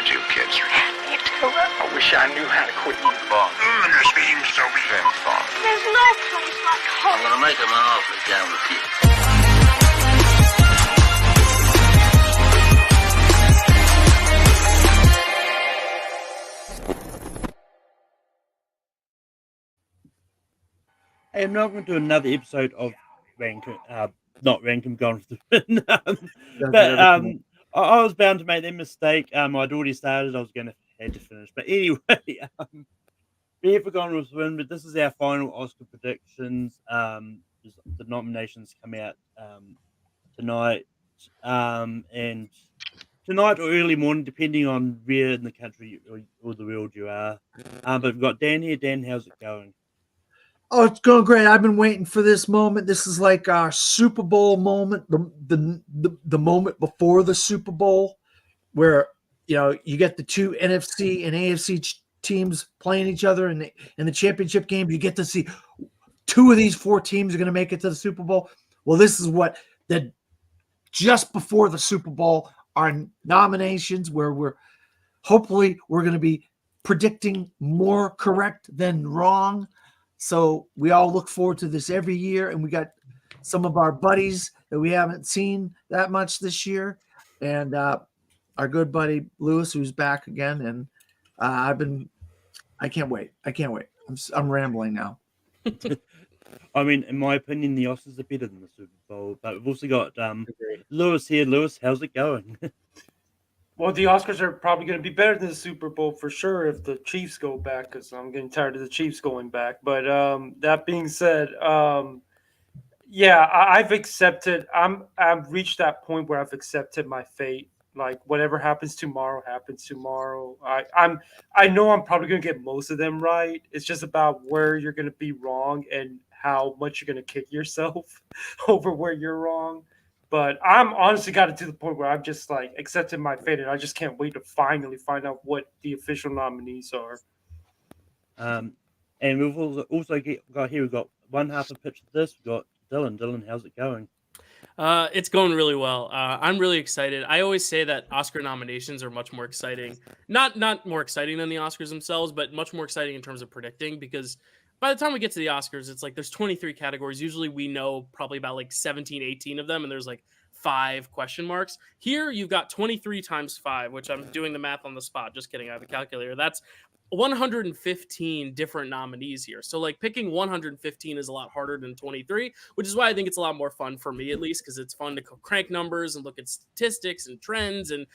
too, kids. You had me too. I wish I knew how to quit eating bugs. This seems so fun. There's no place like home. I'm gonna make him an offer down with you. Hey, I'm welcome to another episode of not Rankin Gone for the Win. I was bound to make that mistake. I'd already started. I was going to have to finish, but anyway, we're here for Gone with the Win. But this is our final Oscar predictions. The nominations come out tonight, and tonight or early morning, depending on where in the country or the world you are. But we've got Dan here. Dan, how's it going? Oh, it's going great. I've been waiting for this moment. This is like our Super Bowl moment, the moment before the Super Bowl, where you get the two NFC and AFC teams playing each other in the championship game. You get to see two of these four teams are going to make it to the Super Bowl. Well, this is what just before the Super Bowl, our nominations, where we're going to be predicting more correct than wrong. So we all look forward to this every year, and we got some of our buddies that we haven't seen that much this year, and our good buddy Lewis, who's back again. And I can't wait. I'm rambling now. I mean, in my opinion, the Oscars are better than the Super Bowl, but we've also got Lewis here. Lewis, how's it going? Well, the Oscars are probably going to be better than the Super Bowl for sure if the Chiefs go back, because I'm getting tired of the Chiefs going back. But that being said, I've accepted. I've reached that point where I've accepted my fate. Like whatever happens tomorrow, happens tomorrow. I know I'm probably going to get most of them right. It's just about where you're going to be wrong and how much you're going to kick yourself over where you're wrong. But I'm honestly got it to the point where I've just like accepted my fate, and I just can't wait to finally find out what the official nominees are. And we've also got here. We've got one half of pitch of this. We've got Dylan. Dylan, how's it going? It's going really well. I'm really excited. I always say that Oscar nominations are much more exciting. Not more exciting than the Oscars themselves, but much more exciting in terms of predicting, because by the time we get to the Oscars, it's like there's 23 categories. Usually we know probably about like 17, 18 of them, and there's like 5 question marks. Here you've got 23 times 5, which I'm doing the math on the spot. Just kidding. I have a calculator. That's 115 different nominees here. So like picking 115 is a lot harder than 23, which is why I think it's a lot more fun for me, at least, because it's fun to crank numbers and look at statistics and trends and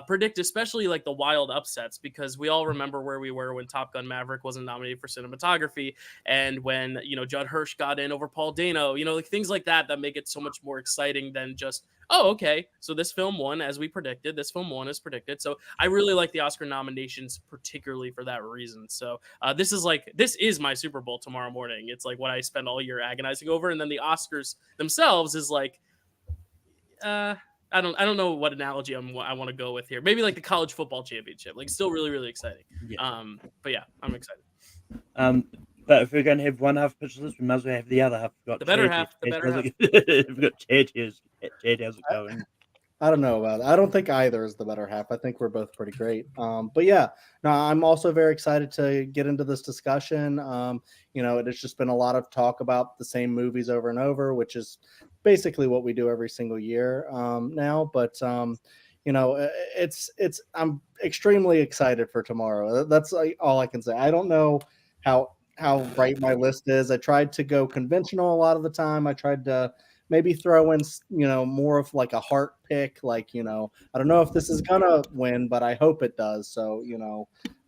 predict, especially like the wild upsets, because we all remember where we were when Top Gun Maverick wasn't nominated for cinematography, and when Judd Hirsch got in over Paul Dano, like things like that make it so much more exciting than just, oh, okay, so this film won as we predicted. This film won as predicted. So I really like the Oscar nominations, particularly for that reason. So this is my Super Bowl tomorrow morning. It's like what I spend all year agonizing over, and then the Oscars themselves is like, I don't know what analogy I want to go with here. Maybe like the college football championship. Like still really, really exciting. Yeah. But yeah, I'm excited. But if we're going to have one half pitch of this, we might as well have the other half. We've got the better half. We've got Chad here. Chad, how's it going? I don't know about it. I don't think either is the better half. I think we're both pretty great. But yeah, no, I'm also very excited to get into this discussion. It has just been a lot of talk about the same movies over and over, which is basically what we do every single year now. But it's I'm extremely excited for tomorrow. That's all I can say. I don't know how right my list is. I tried to go conventional a lot of the time. I tried to maybe throw in, more of like a heart pick. Like, I don't know if this is gonna win, but I hope it does. So,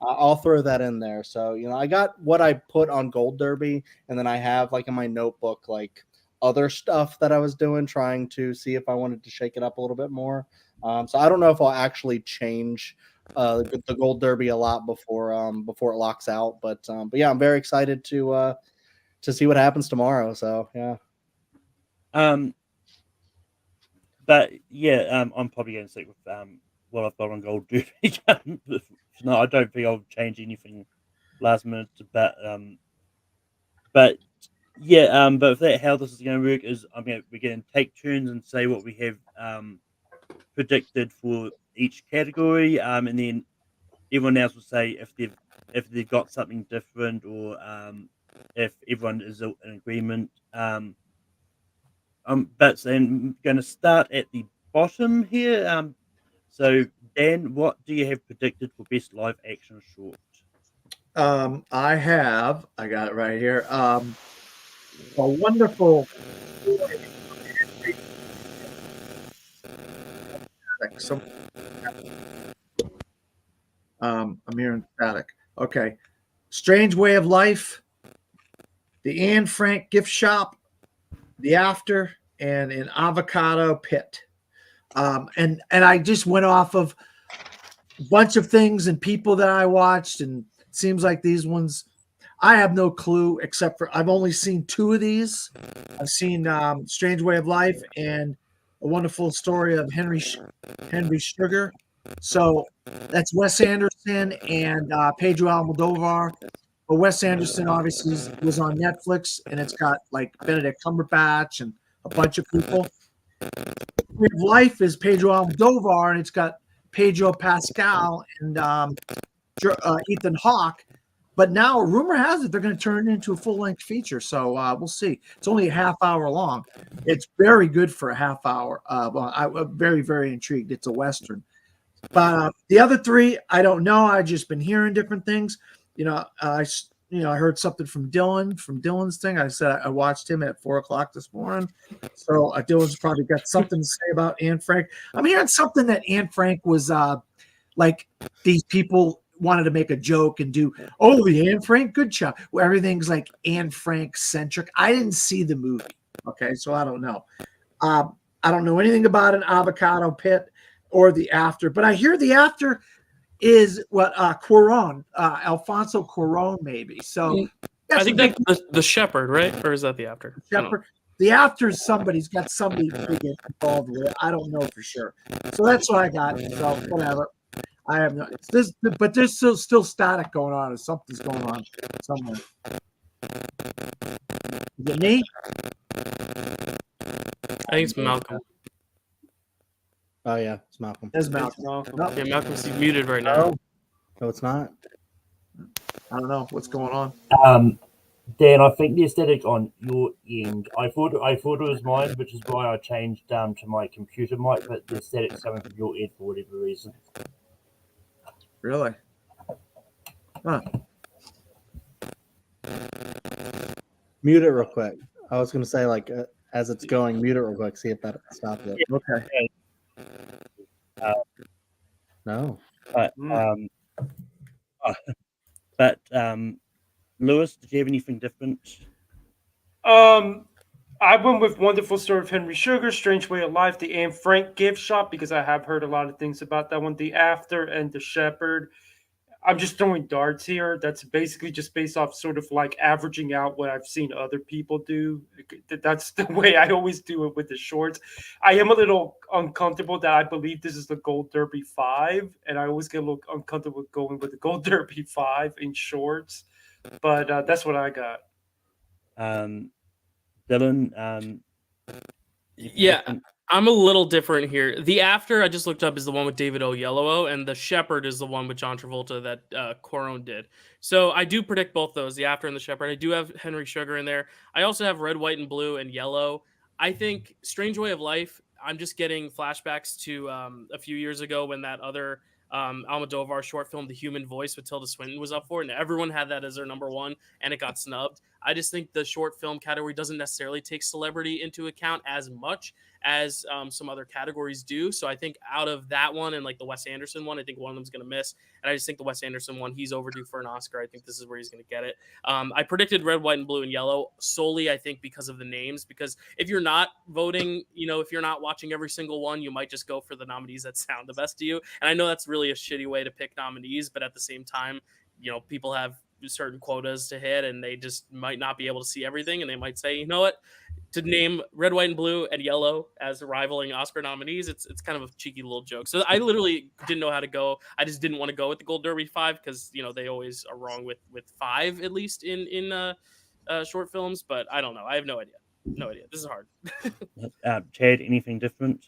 I'll throw that in there. So, I got what I put on Gold Derby, and then I have like in my notebook, like other stuff that I was doing, trying to see if I wanted to shake it up a little bit more. So I don't know if I'll actually change the Gold Derby a lot before it locks out. But yeah, I'm very excited to see what happens tomorrow. So yeah. But yeah, I'm probably going to stick with what I've got on Gold Derby. No, I don't think I'll change anything last minute. But yeah, but if that how this is going to work is we're going to take turns and say what we have predicted for each category, and then everyone else will say if they've got something different or if everyone is in agreement. But I'm going to start at the bottom here. So Dan, what do you have predicted for best live action short? I got it right here. A wonderful. Some, I'm hearing static. Okay. Strange Way of Life, the Anne Frank Gift Shop, The After, and an Avocado Pit. And I just went off of a bunch of things and people that I watched, and it seems like these ones, I have no clue except for I've only seen 2 of these. I've seen Strange Way of Life and A Wonderful Story of Henry Sugar. So that's Wes Anderson and Pedro Almodovar. But Wes Anderson obviously was on Netflix, and it's got like Benedict Cumberbatch and a bunch of people. Way of Life is Pedro Almodovar, and it's got Pedro Pascal and Ethan Hawke. But now, rumor has it they're going to turn it into a full-length feature. So we'll see. It's only a half hour long. It's very good for a half hour. I'm very, very intrigued. It's a Western. But the other 3, I don't know. I've just been hearing different things. I heard something from Dylan's thing. I said I watched him at 4:00 this morning. So Dylan's probably got something to say about Anne Frank. I'm hearing something that Anne Frank was like these people wanted to make a joke and do, the Anne Frank good job, where everything's like Anne Frank centric. I didn't see the movie. Okay, so I don't know. I don't know anything about an Avocado Pit or The After, but I hear The After is what Cuarón, Alfonso Cuarón, maybe. So I think that's the Shepherd, right? Or is that The After? Shepherd. The After is somebody's got somebody big involved with it. I don't know for sure. So that's what I got. So whatever. I have no. But there's still static going on, or something's going on somewhere. Is it me? I think it's Malcolm. Oh yeah, it's Malcolm. There's Malcolm. Yeah, Malcolm's muted right now. No, it's not. I don't know what's going on. Dan, I think the aesthetic on your end, I thought it was mine, which is why I changed to my computer mic, but the aesthetic's coming from your end for whatever reason. Really? Huh. Mute it real quick. I was going to say, like, as it's going, mute it real quick, see if that stops it. Okay. No. But Lewis, did you have anything different? I went with Wonderful Story of Henry Sugar, Strange Way of Life, the Anne Frank Gift Shop, because I have heard a lot of things about that one, The After, and The Shepherd. I'm just throwing darts here. That's basically just based off sort of like averaging out what I've seen other people do. That's the way I always do it with the shorts. I am a little uncomfortable that I believe this is the Gold Derby 5, and I always get a little uncomfortable going with the Gold Derby 5 in shorts. But that's what I got. Dylan, Yeah, I'm a little different here. The After I just looked up is the one with David Oyelowo, and The Shepherd is the one with John Travolta that Cuarón did. So I do predict both those, The After and The Shepherd. I do have Henry Sugar in there. I also have Red, White, and Blue and Yellow. I think Strange Way of Life, I'm just getting flashbacks to a few years ago when that other Almodovar short film, The Human Voice with Tilda Swinton, was up for it, and everyone had that as their number one, and it got snubbed. I just think the short film category doesn't necessarily take celebrity into account as much as some other categories do. So I think out of that one and like the Wes Anderson one, I think one of them's going to miss. And I just think the Wes Anderson one, he's overdue for an Oscar. I think this is where he's going to get it. I predicted Red, White, and Blue and Yellow solely, I think, because of the names. Because if you're not voting, if you're not watching every single one, you might just go for the nominees that sound the best to you. And I know that's really a shitty way to pick nominees, but at the same time, people have certain quotas to hit and they just might not be able to see everything, and they might say, you know what, to name Red, White, and Blue and Yellow as rivaling Oscar nominees, it's kind of a cheeky little joke. So I literally didn't know how to go. I just didn't want to go with the Gold Derby 5 because they always are wrong with 5 at least in short films. But I don't know. I have no idea. This is hard. Chad, anything different?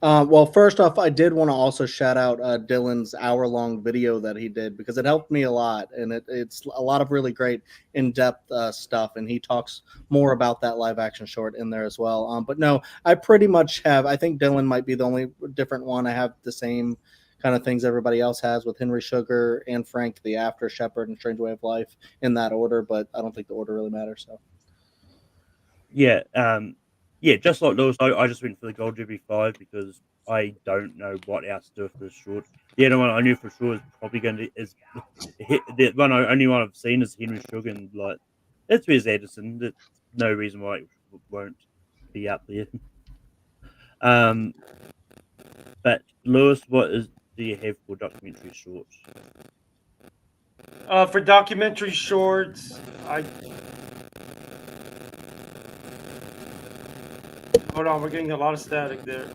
Well, first off, I did want to also shout out Dylan's hour-long video that he did because it helped me a lot, and it's a lot of really great in-depth stuff, and he talks more about that live-action short in there as well. But no, I pretty much have. I think Dylan might be the only different one. I have the same kind of things everybody else has with Henry Sugar and Frank the After, Shepherd, and Strange Way of Life in that order, but I don't think the order really matters. So. Yeah, yeah, just like Lewis, I just went for the Gold Derby 5 because I don't know what else to do with this short. The other one I knew for sure is probably going to is the only one I've seen is Henry Sugar, and like it's Wes Anderson. There's no reason why it won't be up there. But Lewis, what do you have for documentary shorts? For documentary shorts, hold on, we're getting a lot of static there.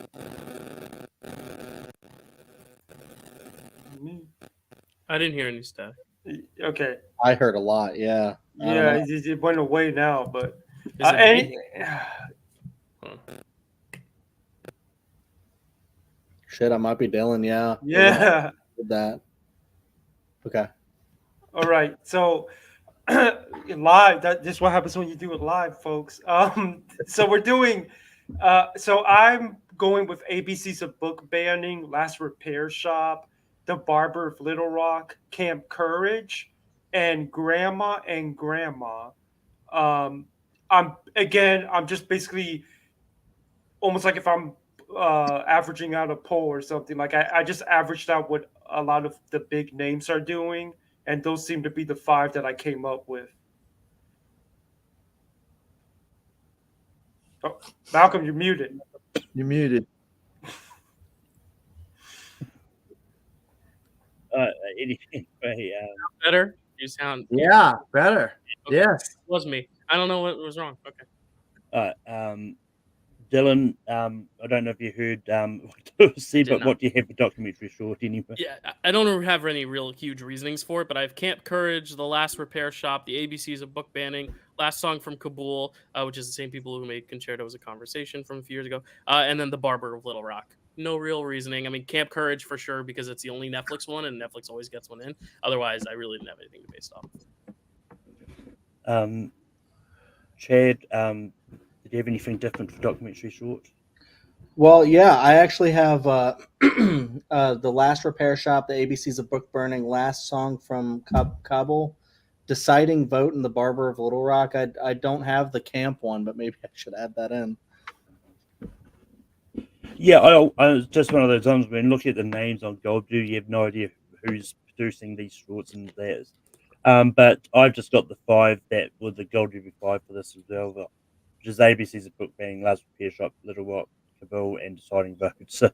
I didn't hear any static. Okay. I heard a lot, yeah. Yeah, it went away now, but Is it me? Shit, I might be Dylan, yeah. Yeah. Did that. Okay. All right. So live, this is what happens when you do it live, folks. So we're doing so I'm going with ABC's of book banning, Last Repair Shop, The Barber of Little Rock, Camp Courage, and Grandma and Grandma. I'm just basically almost like if I'm averaging out a poll or something. Like I just averaged out what a lot of the big names are doing, and those seem to be the 5 that I came up with. Oh, Malcolm, you're muted. You're muted. Anyway, Better? You sound. Yeah, better. Okay. Yes. It was me. I don't know what was wrong. Okay. Dylan, I don't know if you heard what Lewis said, but not. what do you have for documentary short anyway? Yeah, I don't have any real huge reasonings for it, but I have Camp Courage, The Last Repair Shop, the ABCs of book banning, Last Song from Kabul, which is the same people who made Concerto as a Conversation from a few years ago, and then The Barber of Little Rock. No real reasoning. I mean, Camp Courage for sure because it's the only Netflix one, and Netflix always gets one in. Otherwise, I really didn't have anything to base it off. Chad, did you have anything different for documentary short? Well, yeah, I actually have The Last Repair Shop, the ABCs of Book Burning, Last Song from Kabul, Deciding Vote, and The Barber of Little Rock. I don't have the camp one, but maybe I should add that in. Yeah, I was just one of those times when looking at the names on Goldblue, you have no idea who's producing these shorts and theirs. But I've just got the 5 that were the Goldblue 5 for this as well, which is ABC's of Book Banning, Last Repair Shop, Little Rock, Kabul, and Deciding Vote. So,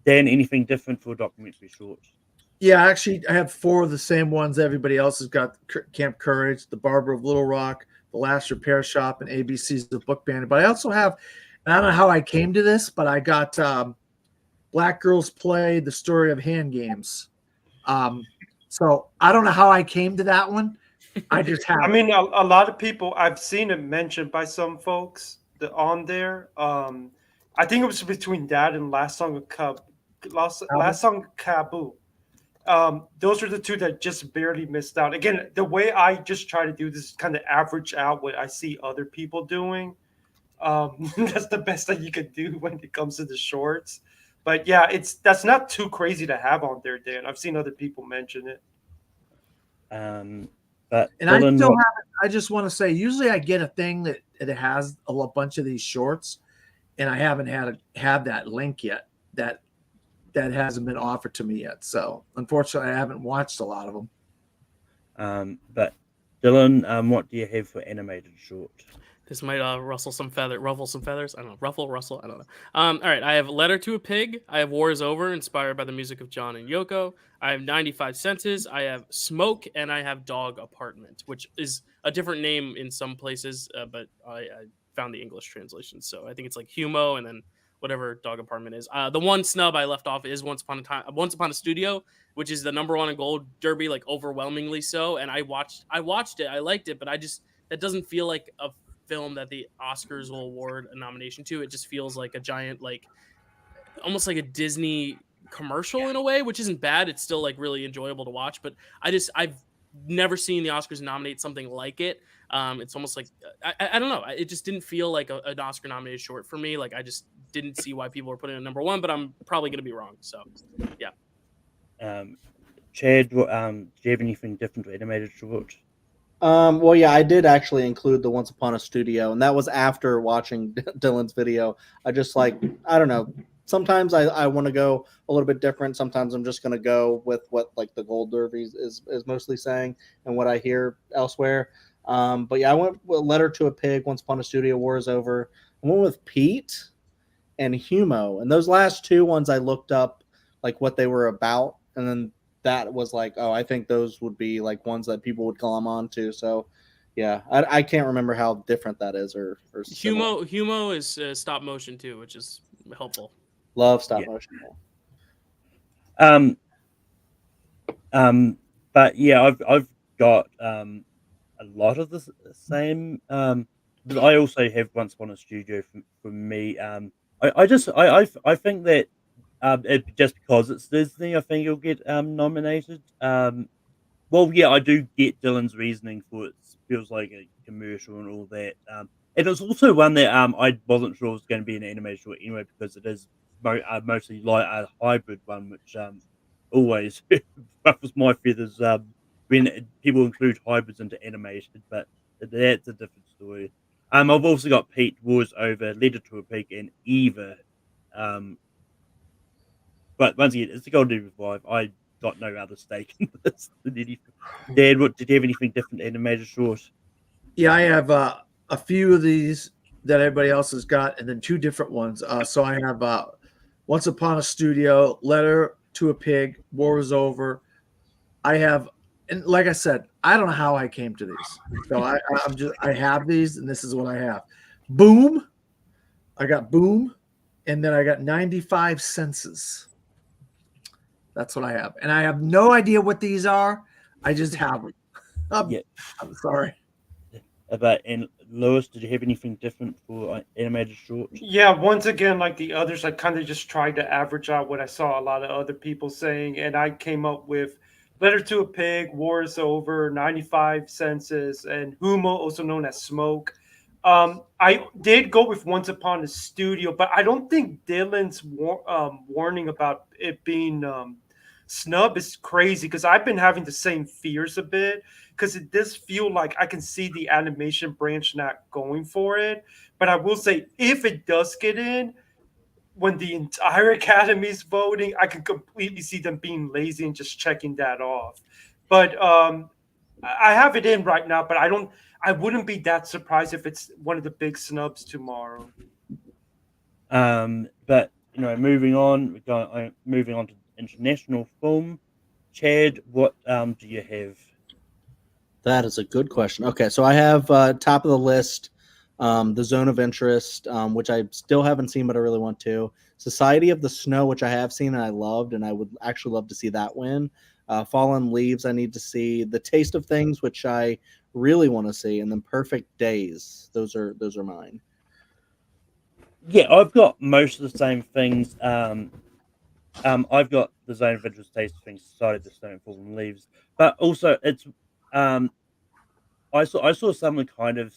Dan, anything different for documentary shorts? Yeah, actually, I have 4 of the same ones everybody else has got: Camp Courage, The Barber of Little Rock, The Last Repair Shop, and ABC's The Book Banning. But I also have, and I don't know how I came to this, but I got Black Girls Play, The Story of Hand Games. So I don't know how I came to that one. I just have. I mean, a lot of people, I've seen it mentioned by some folks on there. I think it was between that and Last Song of Last Song of Kabul. Those are the 2 that just barely missed out. Again, the way I just try to do this is kind of average out what I see other people doing. That's the best that you can do when it comes to the shorts. But yeah, that's not too crazy to have on there, Dan. I've seen other people mention it. But and I still haven't. I just want to say, usually I get a thing that it has a bunch of these shorts, and I haven't had that link yet. That hasn't been offered to me yet. So unfortunately, I haven't watched a lot of them. But Dylan, what do you have for animated short? This might ruffle some feathers. I don't know. Rustle. I don't know. All right. I have Letter to a Pig. I have War is Over, inspired by the music of John and Yoko. I have 95 Senses. I have Smoke, and I have Dog Apartment, which is a different name in some places, but I found the English translation. So I think it's like Humo, and then whatever Dog Apartment is. The one snub I left off is Once Upon a Studio, which is the #1 in Gold Derby, like overwhelmingly so. And I watched it. I liked it, but that doesn't feel like a film that the Oscars will award a nomination to. It just feels like a giant, like, almost like a Disney commercial in a way, which isn't bad. It's still like really enjoyable to watch, but I've never seen the Oscars nominate something like it. It's almost like I don't know. It just didn't feel like an Oscar nominated short for me. Like I just didn't see why people were putting it number one, but I'm probably going to be wrong. So yeah. Chad, do you have anything different to animated short? Well, yeah, I did actually include the Once Upon a Studio, and that was after watching Dylan's video. I just I don't know. Sometimes I want to go a little bit different. Sometimes I'm just going to go with what like the Gold Derby is mostly saying and what I hear elsewhere. But yeah, I went with Letter to a Pig, Once Upon a Studio, War is Over. I went with Pete and Humo, and those last two ones I looked up like what they were about, and then that was like, oh, I think those would be like ones that people would glom onto. So yeah, I can't remember how different that is or Humo is stop motion too, which is helpful. Love stop motion. But yeah, I've got a lot of the same. I also have Once Upon a Studio for me. I think that just because it's Disney, I think it'll get nominated. Well, yeah, I do get Dylan's reasoning for it. Feels like a commercial and all that. And it's also one that I wasn't sure was going to be an animated short anyway, because it is mostly like a hybrid one, which always ruffles my feathers when people include hybrids into animation, but that's a different story. I've also got Pete, Wars Over, Letter to a Pig, and Eva. But once again, it's the Golden Derby 5. I got no other stake in this than anything. Dad, did you have anything different animated short? Yeah, I have a few of these that everybody else has got, and then two different ones. So I have Once Upon a Studio, Letter to a Pig, War is Over. I have, and like I said, I don't know how I came to these. So I have these, and this is what I have. Boom. I got Boom, and then I got 95 Senses. That's what I have. And I have no idea what these are. I just have them. I'm sorry. And Lewis, did you have anything different for animated shorts? Yeah, once again, like the others, I kind of just tried to average out what I saw a lot of other people saying, and I came up with Letter to a Pig, War is Over, 95 Senses, and Humo, also known as Smoke. I did go with Once Upon a Studio, but I don't think Dylan's warning about it being snub is crazy, because I've been having the same fears a bit, because it does feel like I can see the animation branch not going for it. But I will say, if it does get in, when the entire Academy is voting, I can completely see them being lazy and just checking that off. But I have it in right now, but I wouldn't be that surprised if it's one of the big snubs tomorrow. But moving on to international film. Chad, what do you have? That is a good question. Okay, so I have top of the list, The Zone of Interest, which I still haven't seen, but I really want to. Society of the Snow, which I have seen and I loved, and I would actually love to see that win. Fallen Leaves, I need to see. The Taste of Things, which I really want to see, and then Perfect Days. Those are mine. Yeah, I've got most of the same things. I've got The Zone of Interest, Taste of Things, Society of the Snow, and Fallen Leaves, but also it's I saw someone kind of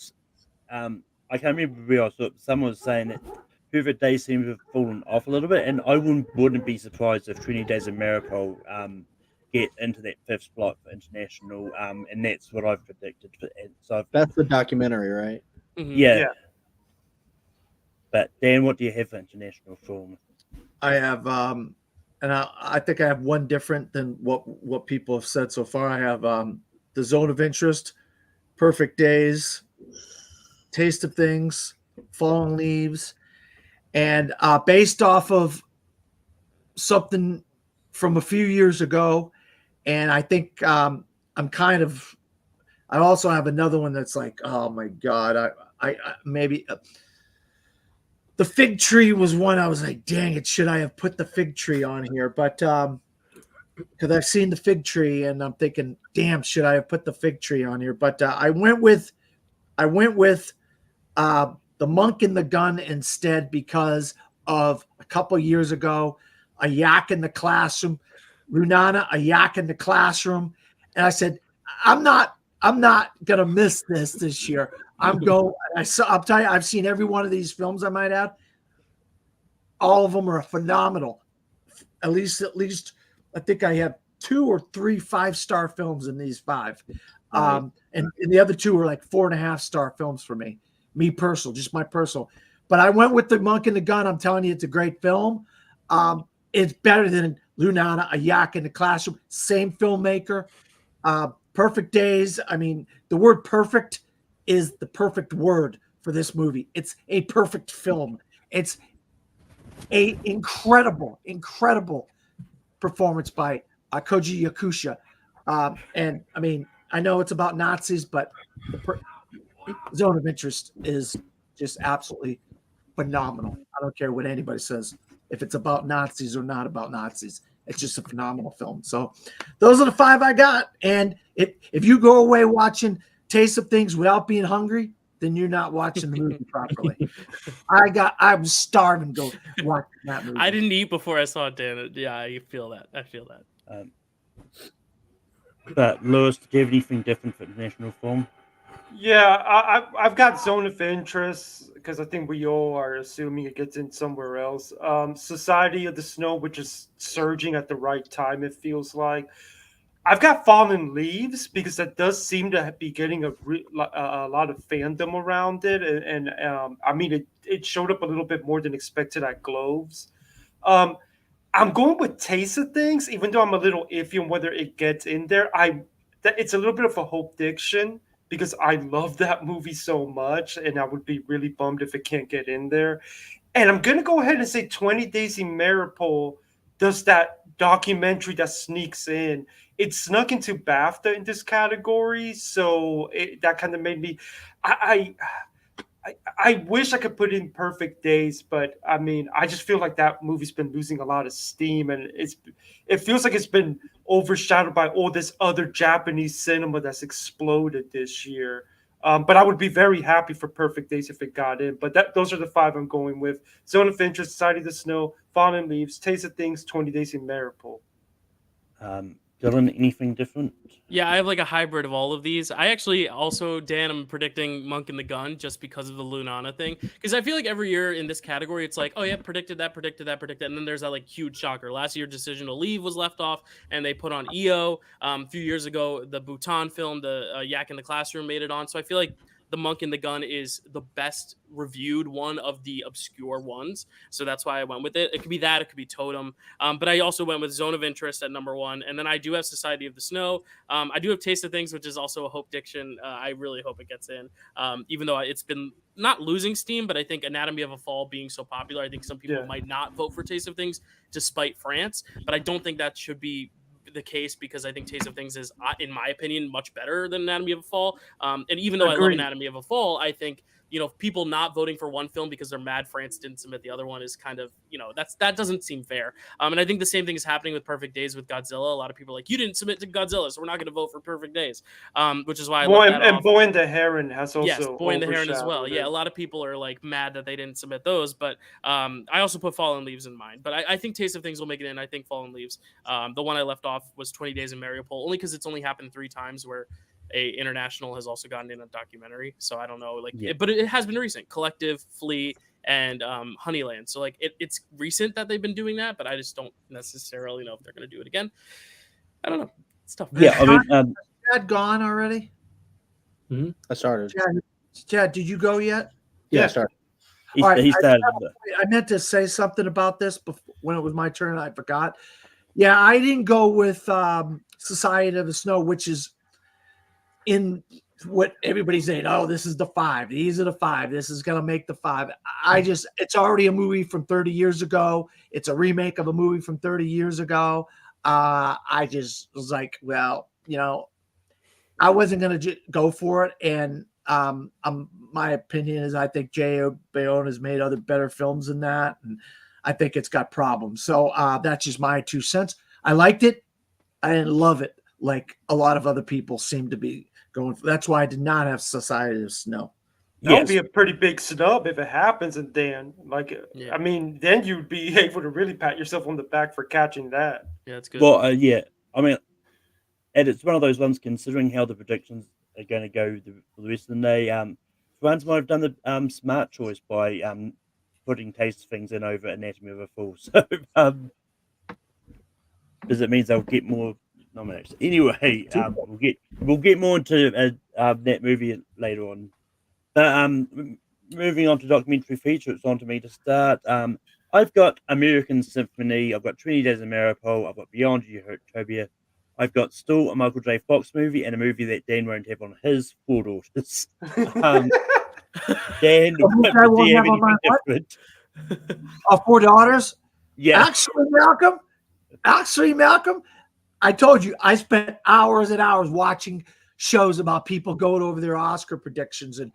I can't remember where I saw it, but someone was saying that Perfect Days seems to have fallen off a little bit, and I wouldn't be surprised if 20 Days of Miracle get into that fifth spot for international, and that's what I've predicted. So that's the documentary, right? Mm-hmm. Yeah. But Dan, what do you have for international film? I have, and I think I have one different than what people have said so far. I have The Zone of Interest, Perfect Days, Taste of Things, Fallen Leaves, and based off of something from a few years ago. And I think I also have another one that's like, oh my God, I maybe The Fig Tree was one I was like, dang it, should I have put The Fig Tree on here? But because I've seen The Fig Tree and I'm thinking, damn, should I have put The Fig Tree on here? But I went with The Monk and the Gun instead, because of a couple years ago, A Yak in the Classroom, Lunana, A Yak in the Classroom, and I said, I'm not gonna miss this year. I'm going. I'll tell you, I've seen every one of these films. I might add, all of them are phenomenal. At least, I think I have 2 or 3 5-star films in these 5. And the other 2 were like 4.5-star films for me. Just my personal. But I went with The Monk and the Gun. I'm telling you, it's a great film. It's better than Lunana, A Yak in the Classroom. Same filmmaker. Perfect Days. I mean, the word perfect is the perfect word for this movie. It's a perfect film. It's a incredible performance by Koji Yakusha. And I mean, I know it's about Nazis, but the Zone of Interest is just absolutely phenomenal. I don't care what anybody says. If it's about Nazis or not about Nazis, it's just a phenomenal film. So those are the 5 I got. And if you go away watching Taste of Things without being hungry, then you're not watching the movie properly. I was starving to go watch that movie. I didn't eat before I saw it, Dan. Yeah, I feel that. But Lewis, do you have anything different for international film? Yeah, I've got Zone of Interest because I think we all are assuming it gets in somewhere else. Society of the Snow, which is surging at the right time, it feels like. I've got Fallen Leaves because that does seem to be getting a lot of fandom around it, and I mean it showed up a little bit more than expected at Globes. I'm going with Taste of Things, even though I'm a little iffy on whether it gets in there. It's a little bit of a Hope Diction because I love that movie so much, and I would be really bummed if it can't get in there. And I'm gonna go ahead and say 20 Days in Mariupol does that documentary that sneaks in. It snuck into BAFTA in this category, so that kind of made me. I wish I could put in Perfect Days, but I mean, I just feel like that movie's been losing a lot of steam, and it feels like it's been overshadowed by all this other Japanese cinema that's exploded this year. But I would be very happy for Perfect Days if it got in. But those are the 5 I'm going with: Zone of Interest, Society of the Snow, Fallen Leaves, Taste of Things, 20 Days in Mariupol. Dylan, anything different? Yeah, I have like a hybrid of all of these. I actually also, Dan, I'm predicting Monk and the Gun just because of the Lunana thing. Because I feel like every year in this category, it's like, oh yeah, predicted that. And then there's that like huge shocker. Last year, Decision to Leave was left off and they put on EO. A few years ago, the Bhutan film, the Yak in the Classroom made it on. So I feel like the Monk and the Gun is the best reviewed one of the obscure ones. So that's why I went with it. It could be that, it could be Totem. But I also went with Zone of Interest at number 1. And then I do have Society of the Snow. I do have Taste of Things, which is also a Hope Diction. I really hope it gets in. Even though it's been not losing steam, but I think Anatomy of a Fall being so popular, I think some people might not vote for Taste of Things despite France. But I don't think that should be the case because I think Taste of Things is, in my opinion, much better than Anatomy of a Fall. And even though I love Anatomy of a Fall, I think, people not voting for one film because they're mad France didn't submit the other one is kind of, that doesn't seem fair. And I think the same thing is happening with Perfect Days with Godzilla. A lot of people are like, you didn't submit to Godzilla, so we're not going to vote for Perfect Days, which is why I left that off. Boy and the Heron has also Yes, Boy and the Heron as well. Yeah, a lot of people are like mad that they didn't submit those, but I also put Fallen Leaves in mine. But I think Taste of Things will make it in. I think Fallen Leaves. The one I left off was 20 Days in Mariupol, only because it's only happened 3 times where a international has also gotten in a documentary. So I don't know, but it has been recent. Collective, Flea, and Honeyland. So it's recent that they've been doing that, but I just don't necessarily know if they're going to do it again. I don't know. It's tough. Yeah, I mean, Chad gone already? Mm-hmm. I started. Chad, did you go yet? Yeah, I started. He started. I meant to say something about this when it was my turn, and I forgot. Yeah, I didn't go with Society of the Snow, which is in what everybody's saying. Oh, this is the 5. These are the 5. This is going to make the 5. It's already a movie from 30 years ago. It's a remake of a movie from 30 years ago. I just was like, well, I wasn't going to go for it. And my opinion is I think J.O. Bayona has made other better films than that. And I think it's got problems. So that's just my 2 cents. I liked it. I didn't love it like a lot of other people seem to be going for. That's why I did not have Society of Snow. That would Yes. be a pretty big snub if it happens, and then, like, Yeah. I mean, then you'd be able to really pat yourself on the back for catching that. Yeah, it's good. Well, yeah. I mean, and it's one of those ones considering how the predictions are going to go for the rest of the day. Fans might have done the smart choice by putting taste things in over Anatomy of a Fool. So because it means they'll get more nominations. Anyway, we'll get more into that movie later on. But moving on to documentary feature, it's on to me to start. I've got American Symphony, I've got 20 Days of Maripol, I've got Beyond Utopia, I've got still a Michael J. Fox movie and a movie that Dan won't have on his 4 daughters. Dan, do movie I won't you have have on my anything what? different? 4 daughters. Yeah. Actually, Malcolm, I told you I spent hours and hours watching shows about people going over their Oscar predictions and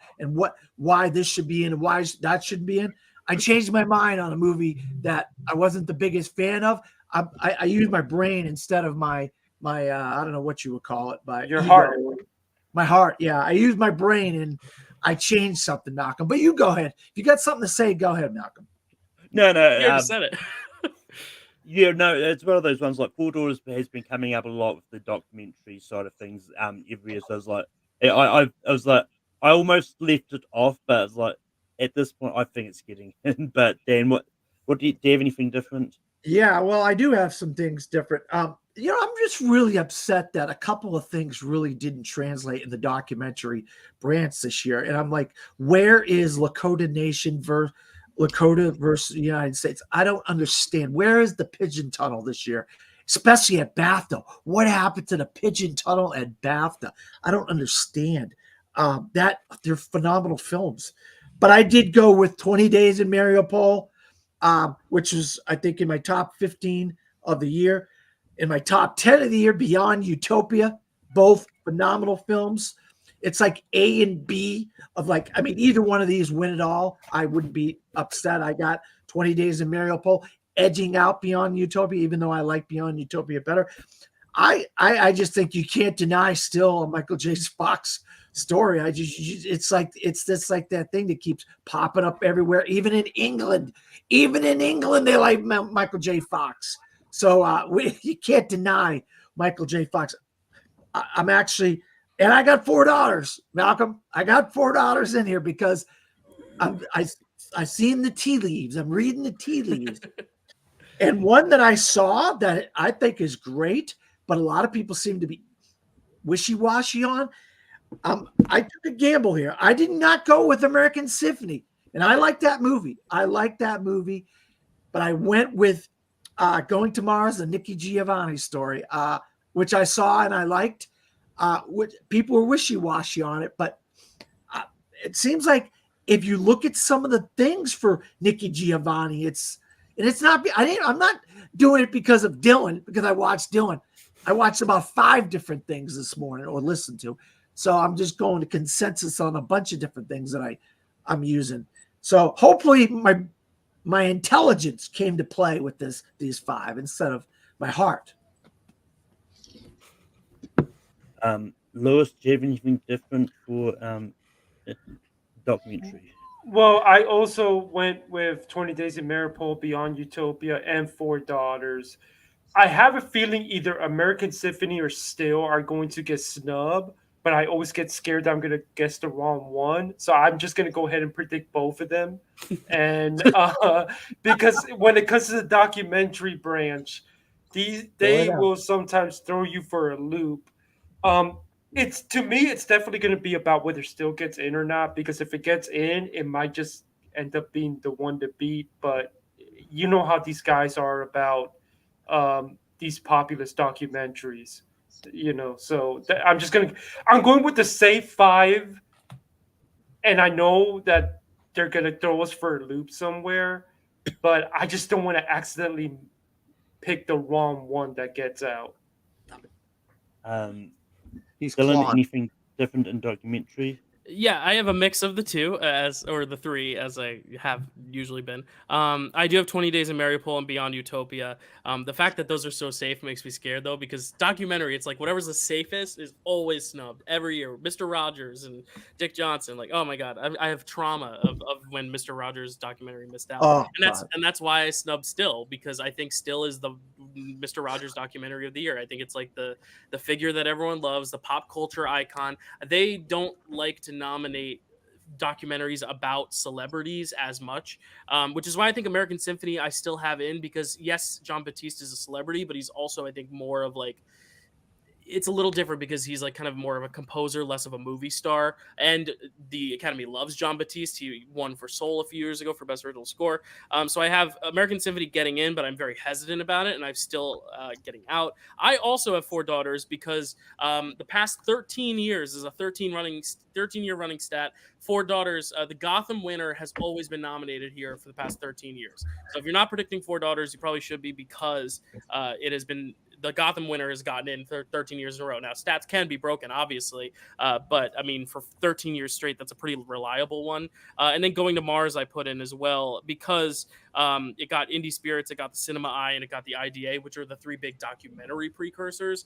why this should be in and why that shouldn't be in. I changed my mind on a movie that I wasn't the biggest fan of. I used my brain instead of my I don't know what you would call it, but Your heart. My heart. Yeah, I used my brain and I changed something, Malcolm. But you go ahead. If you got something to say, go ahead, Malcolm. No. You already said it. Yeah, no, it's one of those ones like Four Daughters has been coming up a lot with the documentary side of things. Every year, so I was like, I was like, I almost left it off, but it's like at this point, I think it's getting in. But Dan, what do you have anything different? Yeah, well, I do have some things different. I'm just really upset that a couple of things really didn't translate in the documentary branch this year, and I'm like, where is Lakota Nation Lakota versus the United States? I don't understand. Where is the Pigeon Tunnel this year, especially at BAFTA? What happened to the Pigeon Tunnel at BAFTA? I don't understand. That they're phenomenal films, but I did go with 20 Days in Mariupol, which was I think in my top 15 of the year. In my top 10 of the year, Beyond Utopia, both phenomenal films. It's like A and B of like, I mean, either one of these win it all. I wouldn't be upset. I got 20 Days in Mariupol edging out Beyond Utopia, even though I like Beyond Utopia better. I just think you can't deny still a Michael J. Fox story. It's like that thing that keeps popping up everywhere, even in England. Even in England, they like Michael J. Fox. So you can't deny Michael J. Fox. I'm actually. And I got $4, Malcolm. I got $4 in here because I've seen the tea leaves. I'm reading the tea leaves. And one that I saw that I think is great, but a lot of people seem to be wishy-washy on. I took a gamble here. I did not go with American Symphony. And I like that movie. But I went with Going to Mars, the Nikki Giovanni story, which I saw and I liked. People were wishy-washy on it, but it seems like if you look at some of the things for Nikki Giovanni, I'm not doing it because of Dylan, because I watched Dylan. I watched about 5 different things this morning or listened to. So I'm just going to consensus on a bunch of different things that I'm using. So hopefully my intelligence came to play with these 5 instead of my heart. Lewis, do you have anything different for documentary? Well, I also went with 20 Days in Mariupol, Beyond Utopia, and 4 Daughters. I have a feeling either American Symphony or Still are going to get snubbed, but I always get scared that I'm going to guess the wrong one. So I'm just going to go ahead and predict both of them. And because when it comes to the documentary branch, they will sometimes throw you for a loop. It's definitely going to be about whether Still gets in or not, because if it gets in, it might just end up being the one to beat. But you know how these guys are about these populist documentaries, so I'm going with the safe 5, and I know that they're going to throw us for a loop somewhere, but I just don't want to accidentally pick the wrong one that gets out. He's Dylan, clawed. anything different in documentary? Yeah, I have a mix of the two or the three as I have usually been. I do have 20 Days in Mariupol and Beyond Utopia. The fact that those are so safe makes me scared though, because documentary, it's like whatever's the safest is always snubbed every year. Mr. Rogers and Dick Johnson, like, oh my god, I have trauma of when Mr. Rogers documentary missed out, Oh, and that's why I snubbed Still, because I think Still is the Mr. Rogers documentary of the year. I think it's like the figure that everyone loves, the pop culture icon. They don't like to nominate documentaries about celebrities as much, which is why I think American Symphony I still have in, because yes, John Batiste is a celebrity, but he's also, I think, more of like, it's a little different because he's like kind of more of a composer, less of a movie star. And the Academy loves John Batiste. He won for Soul a few years ago for Best Original Score. So I have American Symphony getting in, but I'm very hesitant about it, and I'm still getting out. I also have Four Daughters because the past 13 years is a 13-year running stat. Four Daughters, the Gotham winner has always been nominated here for the past 13 years. So if you're not predicting Four Daughters, you probably should be, because it has been, the Gotham winner has gotten in 13 years in a row. Now, stats can be broken, obviously, but I mean, for 13 years straight, that's a pretty reliable one. And then Going to Mars, I put in as well, because it got Indie Spirits, it got the Cinema Eye, and it got the IDA, which are the three big documentary precursors.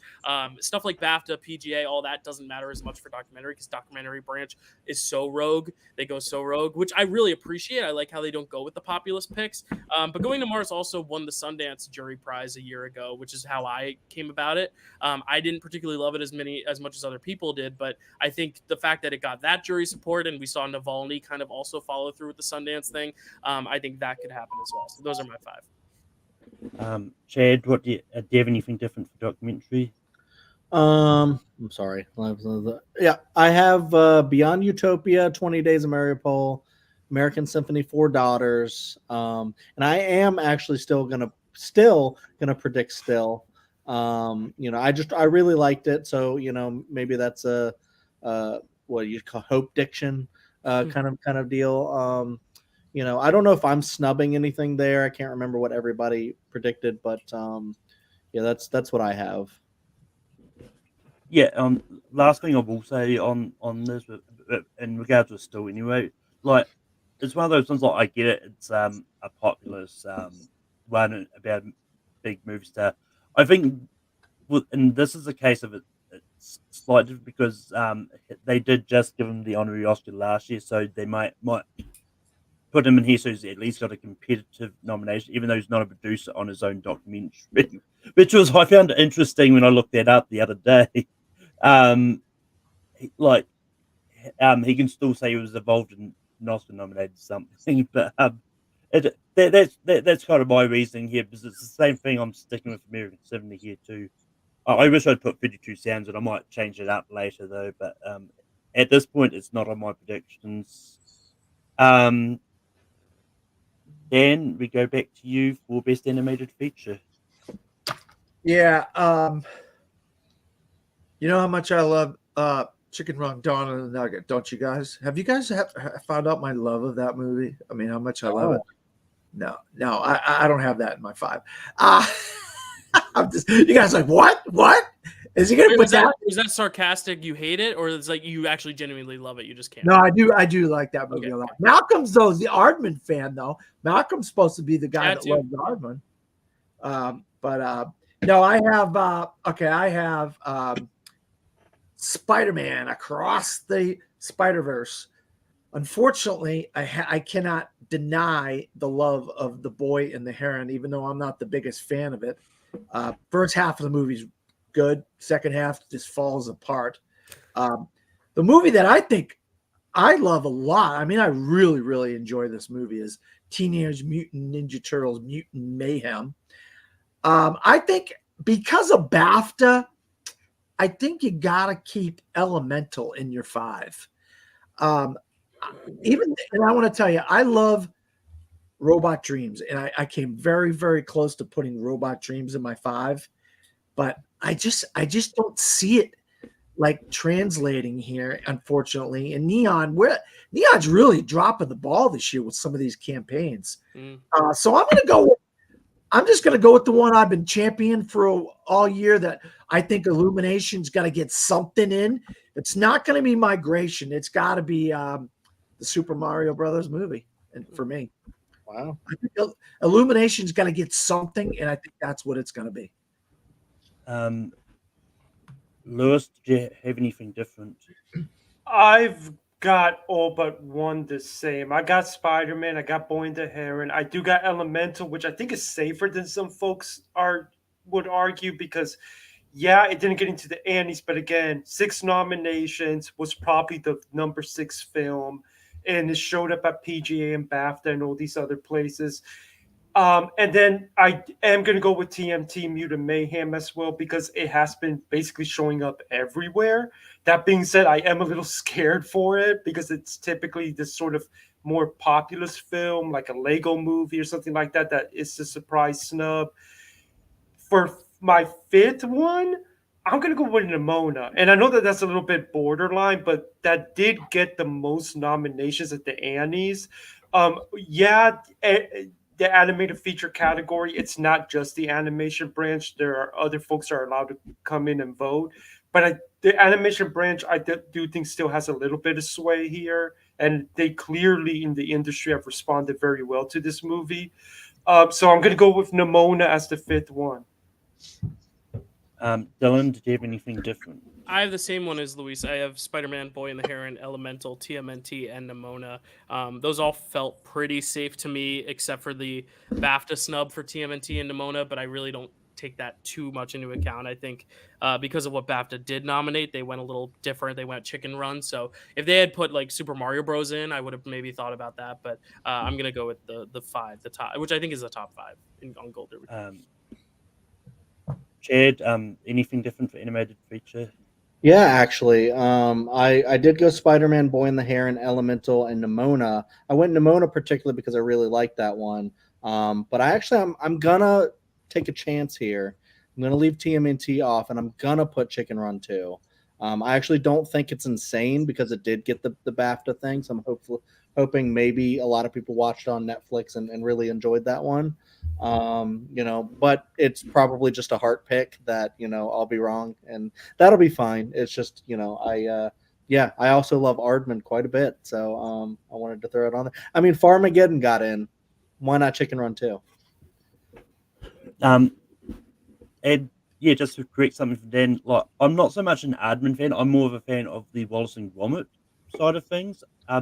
Stuff like BAFTA, PGA, all that doesn't matter as much for documentary, because documentary branch is so rogue. They go so rogue, which I really appreciate. I like how they don't go with the populist picks. But Going to Mars also won the Sundance Jury Prize a year ago, which is how I came about it. I didn't particularly love it as much as other people did, but I think the fact that it got that jury support, and we saw Navalny kind of also follow through with the Sundance thing, I think that could happen as well. So those are my five. Chad, do you have anything different for documentary? I'm sorry. Yeah, I have Beyond Utopia, 20 Days of Mariupol, American Symphony, Four Daughters, and I am actually still gonna predict Still. I really liked it, so maybe that's a what you call hope diction kind of deal. I don't know if I'm snubbing anything there. I can't remember what everybody predicted, but yeah, that's what I have. Yeah. Last thing I will say on this, in regards to Still, anyway, like, it's one of those ones. Like, I get it. It's a populist one about big movie star. I think, and this is a case of it's slightly different because they did just give him the honorary Oscar last year, so they might put him in here so he's at least got a competitive nomination, even though he's not a producer on his own documentary, which I found interesting when I looked that up the other day. He can still say he was involved in an Oscar nominated something, but that's kind of my reasoning here, because it's the same thing I'm sticking with American Symphony here too. I wish I'd put 52 Sounds, and I might change it up later though, but at this point it's not on my predictions. Dan, we go back to you for Best Animated Feature. Yeah, you know how much I love Chicken Run Dawn and the Nugget, don't you guys? Have you guys found out my love of that movie? I mean, how much I love it? No, I don't have that in my five. I'm just, you guys are like, what? Is he gonna put that? Was that sarcastic? You hate it, or it's like you actually genuinely love it? You just can't. No, I do like that movie a lot. Malcolm's though the Aardman fan though. Malcolm's supposed to be the guy that loves Aardman. No, I have Spider-Man Across the Spider-Verse. Unfortunately, I cannot deny the love of The Boy and the Heron, even though I'm not the biggest fan of it. First half of the movie's good. Second half just falls apart. The movie that I think I love a lot, I mean, I really, really enjoy this movie, is Teenage Mutant Ninja Turtles Mutant Mayhem. I think because of BAFTA, I think you got to keep Elemental in your five. And I want to tell you, I love Robot Dreams, and I came very, very close to putting Robot Dreams in my five, but I just don't see it like translating here, unfortunately. And Neon's really dropping the ball this year with some of these campaigns. So I'm just going to go with the one I've been championing for all year, that I think Illumination's got to get something in. It's not going to be Migration. It's got to be the Super Mario Brothers movie. And for me, Wow. I think Illumination's going to get something, and I think that's what it's going to be. Lewis, did you have anything different? I've got all but one the same. I got Spider-Man. I got Boy and the Heron. I do got Elemental, which I think is safer than some folks would argue because, yeah, it didn't get into the Annies, but again, 6 nominations, was probably the number 6 film, and it showed up at PGA and BAFTA and all these other places. And then I am going to go with TMT Mutant Mayhem as well because it has been basically showing up everywhere. That being said, I am a little scared for it because it's typically this sort of more populist film, like a Lego movie or something like that, that is a surprise snub. For my 5th one, I'm going to go with Nimona. And I know that that's a little bit borderline, but that did get the most nominations at the Annies. The animated feature category, it's not just the animation branch. There are other folks that are allowed to come in and vote. But the animation branch, I do think still has a little bit of sway here. And they clearly in the industry have responded very well to this movie. So I'm going to go with Nimona as the 5th one. Dylan, did you have anything different? I have the same one as Luis. I have Spider-Man, Boy and the Heron, Elemental, TMNT, and Nimona. Those all felt pretty safe to me, except for the BAFTA snub for TMNT and Nimona, but I really don't take that too much into account. I think because of what BAFTA did nominate, they went a little different. They went Chicken Run. So if they had put like Super Mario Bros. In, I would have maybe thought about that. But I'm going to go with the 5, the top, which I think is the top 5 on Gold Derby. Chad, anything different for animated feature? Yeah, actually, I did go Spider-Man, Boy and the Heron, Elemental, and Nimona. I went Nimona particularly because I really liked that one. But I'm gonna take a chance here. I'm gonna leave TMNT off, and I'm gonna put Chicken Run 2. I actually don't think it's insane because it did get the BAFTA thing. So I'm hoping maybe a lot of people watched on Netflix and really enjoyed that one. But it's probably just a heart pick that, I'll be wrong and that'll be fine. It's just, I also love Aardman quite a bit. So, I wanted to throw it on there. I mean, Farmageddon got in. Why not Chicken Run 2? And yeah, just to correct something from Dan, like I'm not so much an Aardman fan. I'm more of a fan of the Wallace and Gromit side of things. I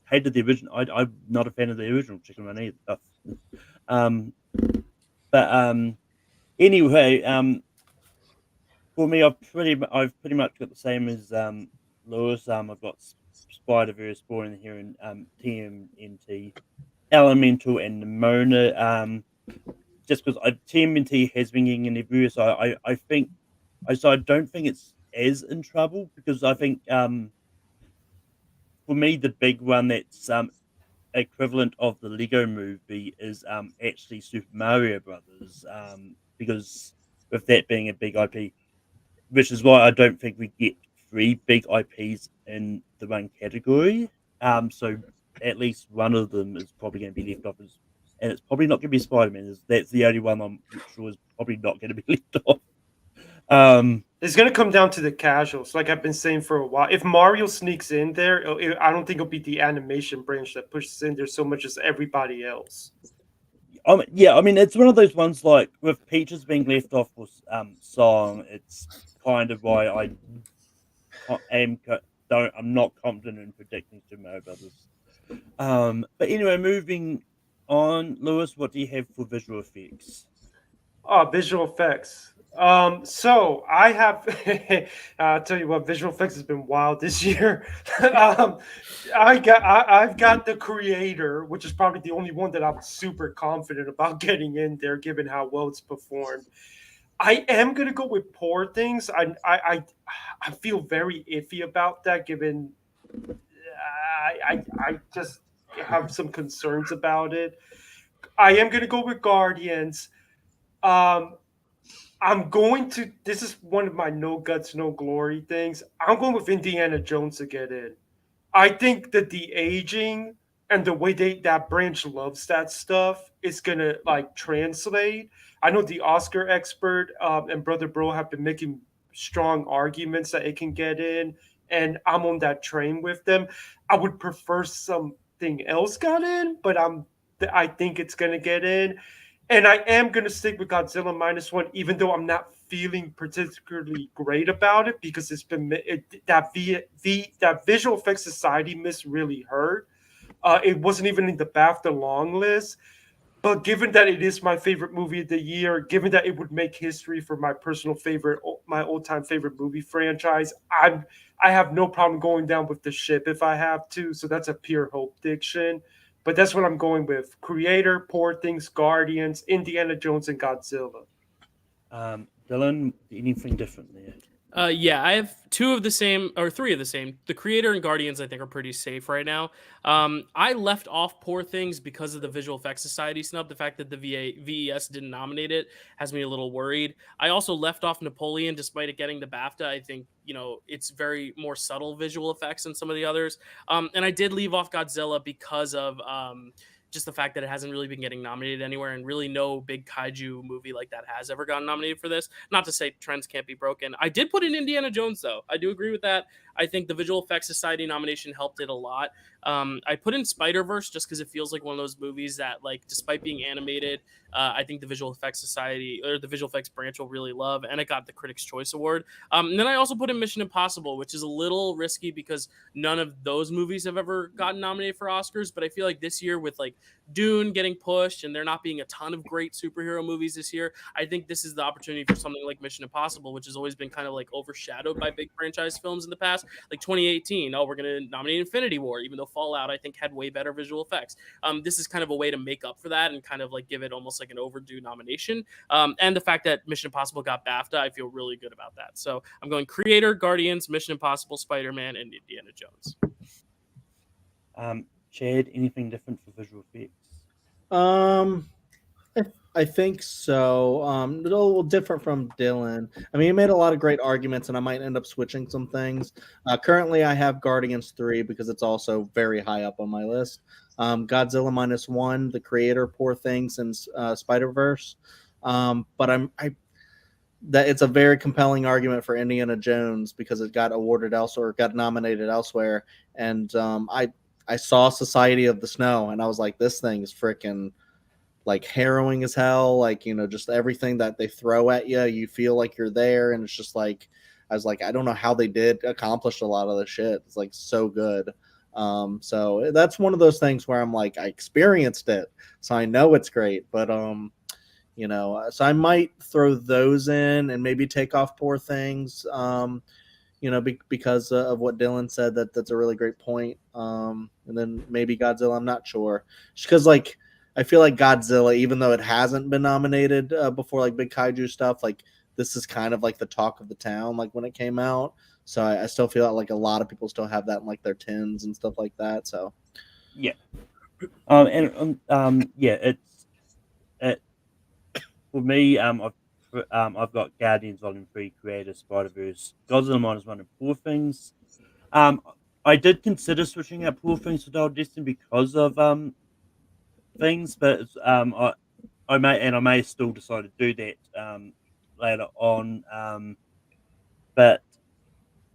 hated the original. I'm not a fan of the original Chicken Run either. Anyway, for me, I've pretty much got the same as Lewis. I've got Spider-Verse, Boy and the Heron, TMNT, Elemental, and Nimona. Just because TMNT has been getting in everywhere, so I don't think it's as in trouble because I think for me the big one that's equivalent of the Lego movie is actually Super Mario Brothers, because with that being a big IP, which is why I don't think we get 3 big IPs in the one category. So at least one of them is probably going to be left off, and it's probably not going to be Spider-Man. That's the only one I'm sure is probably not going to be left off. It's going to come down to the casuals, like I've been saying for a while. If Mario sneaks in there, I don't think it'll be the animation branch that pushes in there so much as everybody else. Yeah, I mean, it's one of those ones like with Peaches being left off with Song. It's kind of why I'm not confident in predicting Super Mario Brothers. But anyway, moving on, Lewis, what do you have for visual effects? Visual effects. So I have, I'll tell you what, visual effects has been wild this year. I've got the creator, which is probably the only one that I'm super confident about getting in there, given how well it's performed. I am gonna go with Poor Things. I feel very iffy about that, given I just have some concerns about it. I am gonna go with Guardians. This is one of my no guts, no glory things. I'm going with Indiana Jones to get in. I think that the aging and the way that branch loves that stuff is going to like translate. I know the Oscar expert and Brother Bro have been making strong arguments that it can get in, and I'm on that train with them. I would prefer something else got in, but I think it's gonna get in, and I am gonna stick with Godzilla -1, even though I'm not feeling particularly great about it because it's been that Visual Effects Society miss really hurt. It wasn't even in the BAFTA long list. But given that it is my favorite movie of the year, given that it would make history for my personal favorite, my all-time favorite movie franchise, I have no problem going down with the ship if I have to. So that's a pure hope diction. But that's what I'm going with: Creator, Poor Things, Guardians, Indiana Jones, and Godzilla. Dylan, anything different there? Yeah, I have two of the same or three of the same. The Creator and Guardians, I think, are pretty safe right now. I left off Poor Things because of the Visual Effects Society snub. The fact that the VES didn't nominate it has me a little worried. I also left off Napoleon, despite it getting the BAFTA. I think it's very more subtle visual effects than some of the others. And I did leave off Godzilla because of just the fact that it hasn't really been getting nominated anywhere, and really no big kaiju movie like that has ever gotten nominated for this. Not to say trends can't be broken. I did put in Indiana Jones, though. I do agree with that. I think the Visual Effects Society nomination helped it a lot. I put in Spider-Verse just because it feels like one of those movies that, like, despite being animated, I think the Visual Effects Society or the Visual Effects branch will really love, and it got the Critics' Choice Award. And then I also put in Mission Impossible, which is a little risky because none of those movies have ever gotten nominated for Oscars. But I feel like this year, with like Dune getting pushed and there not being a ton of great superhero movies this year, I think this is the opportunity for something like Mission Impossible, which has always been kind of like overshadowed by big franchise films in the past. Like 2018, we're going to nominate Infinity War, even though Fallout, I think, had way better visual effects. This is kind of a way to make up for that and kind of like give it almost like an overdue nomination. And the fact that Mission Impossible got BAFTA, I feel really good about that. So I'm going Creator, Guardians, Mission Impossible, Spider-Man, and Indiana Jones. Chad, anything different for visual effects? I think so. A little different from Dylan. I mean, he made a lot of great arguments, and I might end up switching some things. Currently, I have Guardians 3 because it's also very high up on my list. Godzilla -1, The Creator, Poor Things, and Spider-Verse. But it's a very compelling argument for Indiana Jones because it got awarded elsewhere, got nominated elsewhere, and I saw Society of the Snow, and I was like, this thing is freaking like harrowing as hell. Like, just everything that they throw at you, you feel like you're there, and it's just like, I was like, I don't know how they did accomplish a lot of the shit. It's like so good. So that's one of those things where I'm like, I experienced it, so I know it's great, but so I might throw those in and maybe take off Poor Things. Because of what Dylan said, that's a really great point. And then maybe Godzilla, I'm not sure. Just because, like, I feel like Godzilla, even though it hasn't been nominated before, like big kaiju stuff, like this is kind of like the talk of the town, like when it came out. So I still feel like a lot of people still have that in like their tins and stuff like that. So yeah, it's for me. I've got Guardians Volume 3, Creator, Spider-Verse, Godzilla -1, and Poor Things. I did consider switching out Poor Things to Dial Destiny because of things, but I may still decide to do that later on. But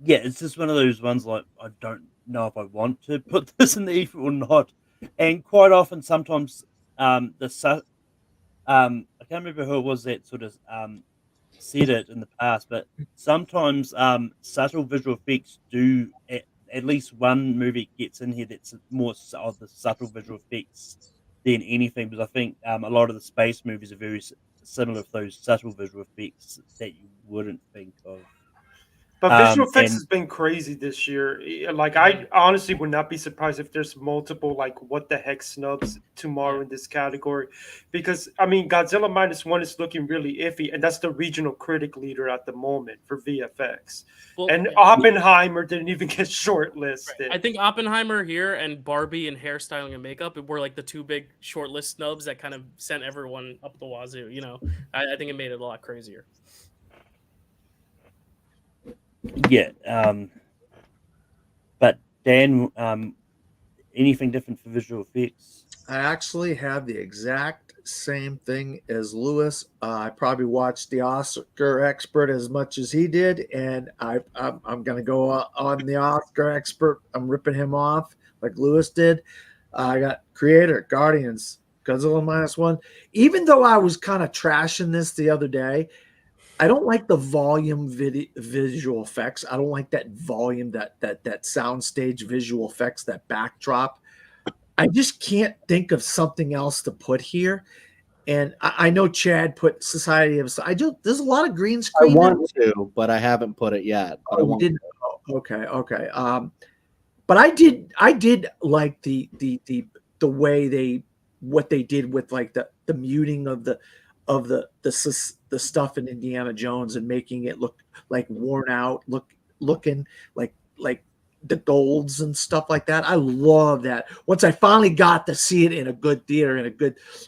yeah, it's just one of those ones like I don't know if I want to put this in the ether or not, and quite often, sometimes I can't remember who it was that sort of said it in the past, but sometimes subtle visual effects do, at least one movie gets in here that's more of the subtle visual effects than anything, because I think a lot of the space movies are very similar to those subtle visual effects that you wouldn't think of. But visual effects has been crazy this year. Like, I honestly would not be surprised if there's multiple, like, what the heck snubs tomorrow in this category. Because, I mean, Godzilla -1 is looking really iffy, and that's the regional critic leader at the moment for VFX. Well, and Oppenheimer didn't even get shortlisted. Right. I think Oppenheimer here and Barbie and hairstyling and makeup were like the two big shortlist snubs that kind of sent everyone up the wazoo. I think it made it a lot crazier. Yeah, but Dan, anything different for visual effects? I actually have the exact same thing as Lewis. I probably watched the Oscar Expert as much as he did, and I'm going to go on the Oscar Expert. I'm ripping him off like Lewis did. I got Creator, Guardians, Godzilla -1. Even though I was kind of trashing this the other day, I don't like the volume visual effects. I don't like that volume, that soundstage visual effects, that backdrop. I just can't think of something else to put here. And I know Chad put Society of. There's a lot of green I screen. want to, but I haven't put it yet. But I Oh, want you didn't. Oh, okay. But I did like the way what they did with like the muting of the stuff in Indiana Jones and making it look like worn out, looking like the golds and stuff like that. I love that. Once I finally got to see it in a good theater, in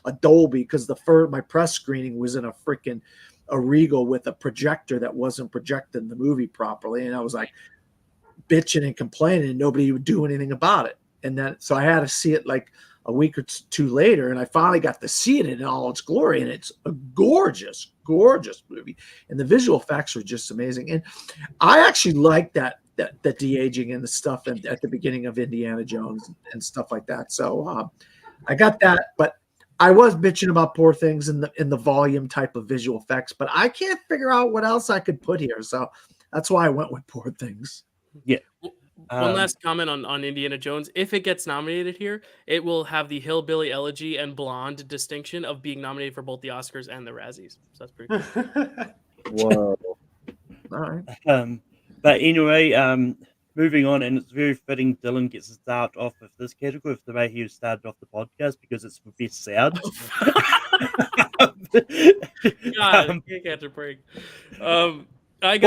a Dolby, because my press screening was in a Regal with a projector that wasn't projecting the movie properly, and I was like bitching and complaining, and nobody would do anything about it. And then so I had to see it like a week or two later, and I finally got to see it in all its glory, and it's a gorgeous movie, and the visual effects are just amazing. And I actually like that de-aging and the stuff at the beginning of Indiana Jones and stuff like that. So I got that, but I was bitching about Poor Things in the volume type of visual effects, but I can't figure out what else I could put here. So that's why I went with Poor Things. Yeah. One last comment on Indiana Jones. If it gets nominated here, it will have the Hillbilly Elegy and Blonde distinction of being nominated for both the Oscars and the Razzies. So that's pretty cool. Whoa. All right. But anyway, moving on, and it's very fitting Dylan gets to start off with this category of the way he started off the podcast because it's for best sound. God, can't catch a break. I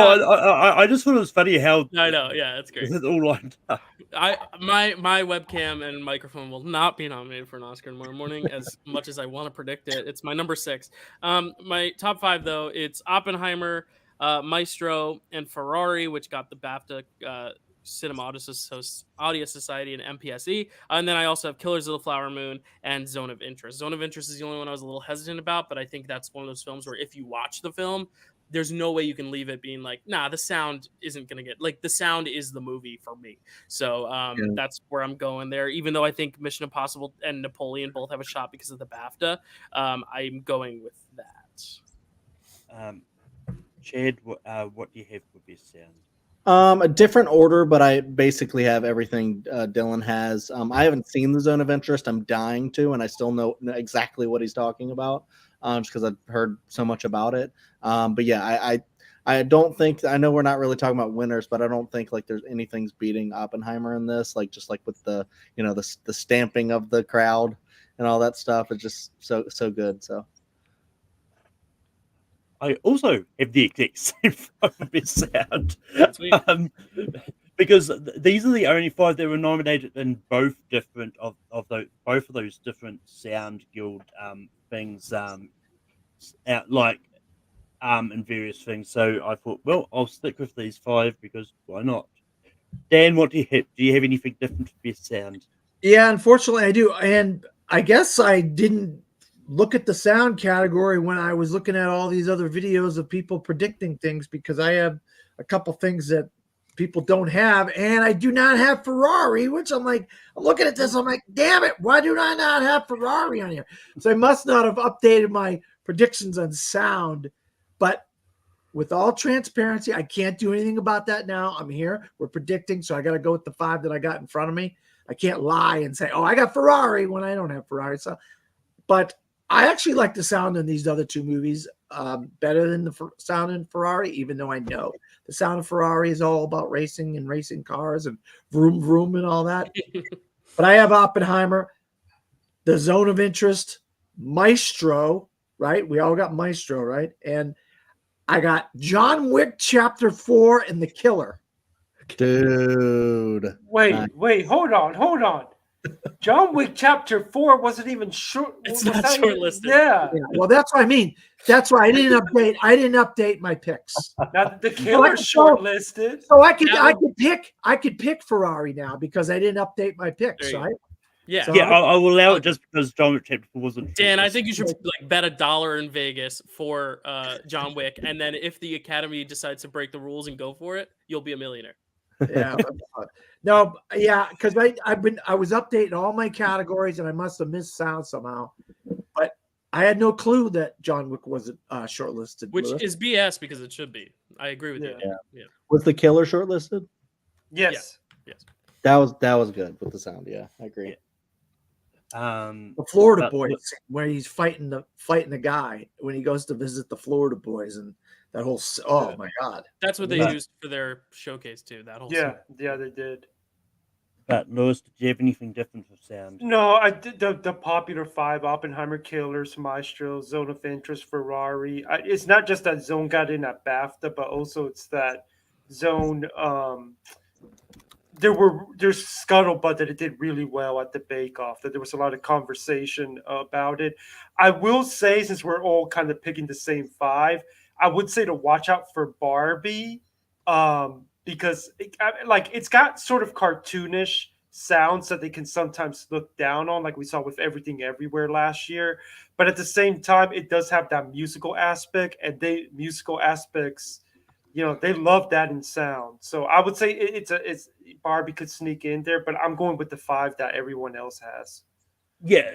just thought it was funny how I know, yeah, that's great. It's all lined up. My webcam and microphone will not be nominated for an Oscar tomorrow morning, as much as I want to predict it. It's my number 6. My top 5 though, it's Oppenheimer, Maestro, and Ferrari, which got the BAFTA Cinema Audio Society and MPSE. And then I also have Killers of the Flower Moon and Zone of Interest. Zone of Interest is the only one I was a little hesitant about, but I think that's one of those films where if you watch the film, there's no way you can leave it being like, nah, the sound isn't going to get, like, the sound is the movie for me. So that's where I'm going there. Even though I think Mission Impossible and Napoleon both have a shot because of the BAFTA, I'm going with that. Chad, what do you have for best sound? A different order, but I basically have everything Dylan has. I haven't seen the Zone of Interest. I'm dying to, and I still know exactly what he's talking about, just because I've heard so much about it. But yeah, I don't think, I know we're not really talking about winners, but I don't think like there's anything's beating Oppenheimer in this. Like just like with the the stamping of the crowd and all that stuff. It's just so good. So. I also have the exact same best sound. Because these are the only 5 that were nominated in both different of those different sound guild things, in various things. So I thought, well, I'll stick with these 5 because why not? Dan, what do you have? Do you have anything different for best sound? Yeah, unfortunately I do, and I guess I didn't look at the sound category when I was looking at all these other videos of people predicting things, because I have a couple things that people don't have, and I do not have Ferrari, which I'm looking at this, I'm like, damn it, why do I not have Ferrari on here? So I must not have updated my predictions on sound. But with all transparency, I can't do anything about that now. I'm here, we're predicting, so I got to go with the 5 that I got in front of me. I can't lie and say, oh, I got Ferrari when I don't have Ferrari. So, but I actually like the sound in these other 2 movies better than the sound in Ferrari, even though I know the sound of Ferrari is all about racing and racing cars and vroom, vroom and all that. But I have Oppenheimer, the Zone of Interest, Maestro, right? We all got Maestro, right? And I got John Wick Chapter 4 and The Killer. Dude. Wait, hold on. John Wick Chapter 4 wasn't even short. It's not shortlisted. Yeah. Well, that's what I mean. That's why I didn't update my picks. Now the Killer's shortlisted. So I could pick Ferrari now because I didn't update my picks, right? Yeah. So- Yeah, I will allow it just because John Wick Chapter 4 wasn't. Dan, I shortlisted. think you should like bet $1 in Vegas for John Wick, and then if the Academy decides to break the rules and go for it, you'll be a millionaire. Yeah. No, yeah, because I was updating all my categories and I must have missed sound somehow. But I had no clue that John Wick wasn't shortlisted. Which Lewis. is BS because it should be. I agree with Yeah. you. Was The Killer shortlisted? Yes. Yes. That was good with the sound. Yeah, I agree. The Florida but- Boys scene where he's fighting the guy when he goes to visit the Florida Boys and that whole oh my god. That's what they Yeah. used for their showcase too. That whole Yeah. Yeah, they did. But Lewis, did you have anything different for sound? No, I did the popular 5: Oppenheimer, Killers, Maestro, Zone of Interest, Ferrari. It's not just that Zone got in at BAFTA, but also it's that Zone. There's scuttlebutt that it did really well at the Bake Off. That there was a lot of conversation about it. I will say, since we're all kind of picking the same 5, I would say to watch out for Barbie, because it's got sort of cartoonish sounds that they can sometimes look down on, like we saw with Everything Everywhere last year. But at the same time, it does have that musical aspect, and musical aspects, they love that in sound. So I would say it's Barbie could sneak in there, but I'm going with the 5 that everyone else has. Yeah,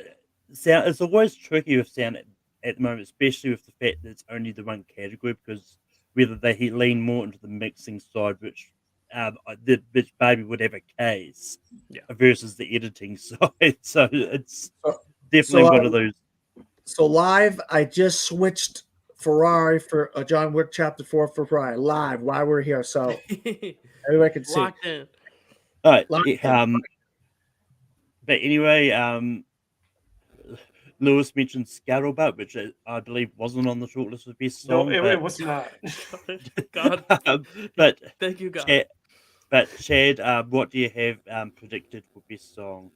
sound. It's always tricky with sound at the moment, especially with the fact that it's only the one category, because whether they lean more into the mixing side, which Baby would have a case, versus the editing side. So it's definitely one of those. So live, I just switched Ferrari for John Wick Chapter 4 for Ferrari live while we're here, so everybody can see. Locked in. All right. Locked in. But anyway, Lewis mentioned Scuttlebutt, which I believe wasn't on the shortlist of best No, song. it was not. God, but thank you, God. Chad, what do you have predicted for best song?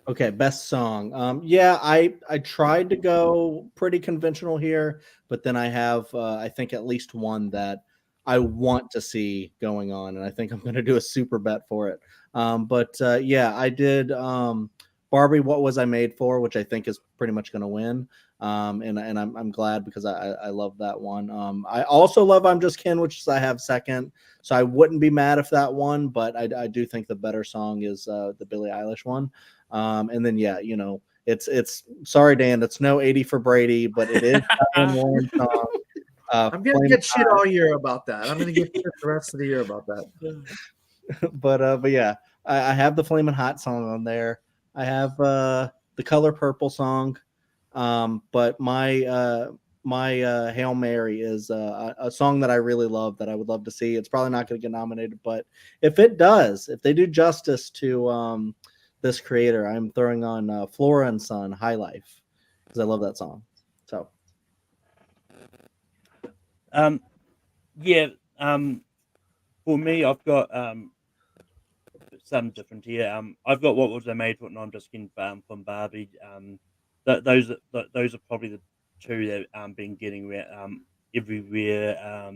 Okay, best song. Yeah, I tried to go pretty conventional here, but then I have I think at least one that I want to see going on, and I think I'm going to do a super bet for it. But yeah, I did Barbie. What Was I Made For? Which I think is pretty much going to win. And I'm glad because I love that one. I also love I'm Just Ken, which I have second, so I wouldn't be mad if that won. But I do think the better song is the Billie Eilish one. And then yeah, it's sorry Dan, it's no 80 for Brady, but it is Diane Warren song. I'm gonna get shit all year about that. I'm gonna get shit the rest of the year about that. But yeah, I have the Flamin' Hot song on there. I have the Color Purple song. But my Hail Mary is a song that I really love that I would love to see. It's probably not going to get nominated, but if it does, if they do justice to this creator, I'm throwing on Flora and Son High Life because I love that song. So yeah, for me, I've got some different here. I've got What Was I Made For, and I'm Just Kidding from Barbie. Those are probably the two that been getting everywhere.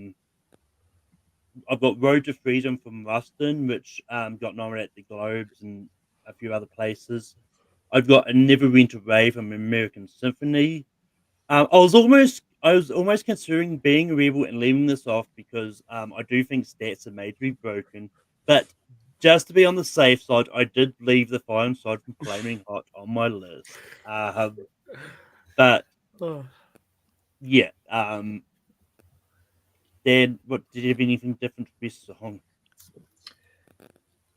I've got Road to Freedom from Rustin, which got nominated at the Globes and a few other places. I've got A Never Went Away from American Symphony. I was almost considering being a rebel and leaving this off because I do think stats are made to be broken, but just to be on the safe side, I did leave The Fire Inside from Flaming Hot on my list. But yeah, Dan, what did you have anything different for best song?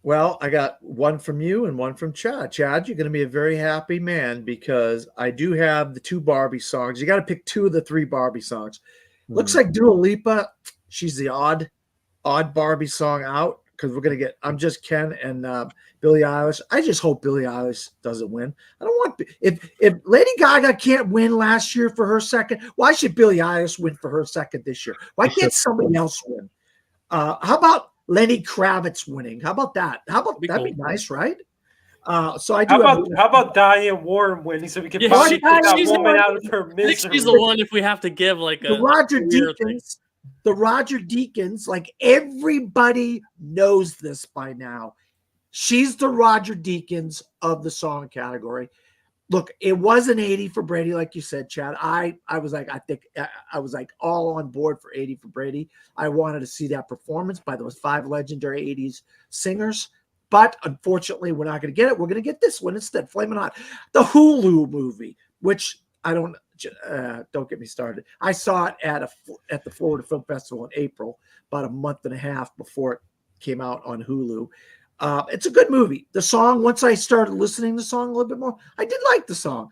Well, I got one from you and one from Chad. Chad, you're going to be a very happy man because I do have the 2 Barbie songs. You got to pick 2 of the 3 Barbie songs. Looks like Dua Lipa, she's the odd Barbie song out because we're going to get I'm Just Ken and Billie Eilish. I just hope Billie Eilish doesn't win. I don't want if Lady Gaga can't win last year for her second, why should Billie Eilish win for her second this year? Why can't somebody else win? How about Lenny Kravitz winning? How about that? That'd be nice, right? So I do. How about Diane Warren winning so we can Yeah, finally get that she's woman the out of her I think misery? she's the one if we have to give like the a Roger career thing. Deakins? The Roger Deakins, like everybody knows this by now. She's the Roger Deakins of the song category. Look, it was an 80 for Brady, like you said, Chad. I was like, I was like all on board for 80 for Brady. I wanted to see that performance by those 5 legendary 80s singers. But unfortunately, we're not going to get it. We're going to get this one instead, Flamin' Hot. The Hulu movie, which I don't get me started. I saw it at the Florida Film Festival in April, about a month and a half before it came out on Hulu. It's a good movie. The song, once I started listening to the song a little bit more, I did like the song.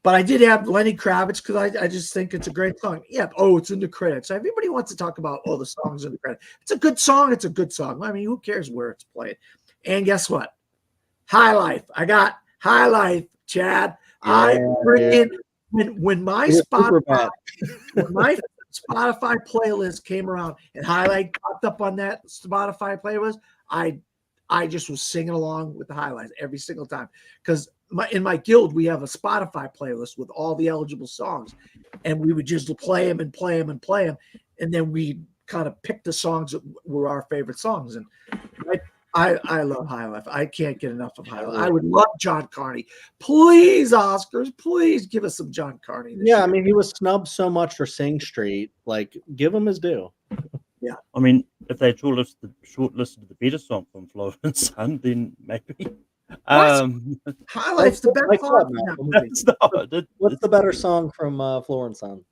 But I did have Lenny Kravitz because I just think it's a great song. Yeah. Oh, it's in the credits. Everybody wants to talk about, the songs in the credits. It's a good song. It's a good song. I mean, who cares where it's played? And guess what? High Life. I got High Life, Chad. I freaking when my Spotify playlist came around and High Life popped up on that Spotify playlist, I just was singing along with the highlights every single time because in my guild we have a Spotify playlist with all the eligible songs, and we would just play them and play them and play them, and then we kind of pick the songs that were our favorite songs. And I love High Life. I can't get enough of High Life. I would love John Carney. Please, Oscars, please give us some John Carney. Yeah, I mean, he was snubbed so much for Sing Street. Like, give him his due. Yeah. I mean, if they shortlisted the better song from Flower and Sun, then maybe. High Life's the best song in that movie. That's not, What's the better song from Flower and Sun?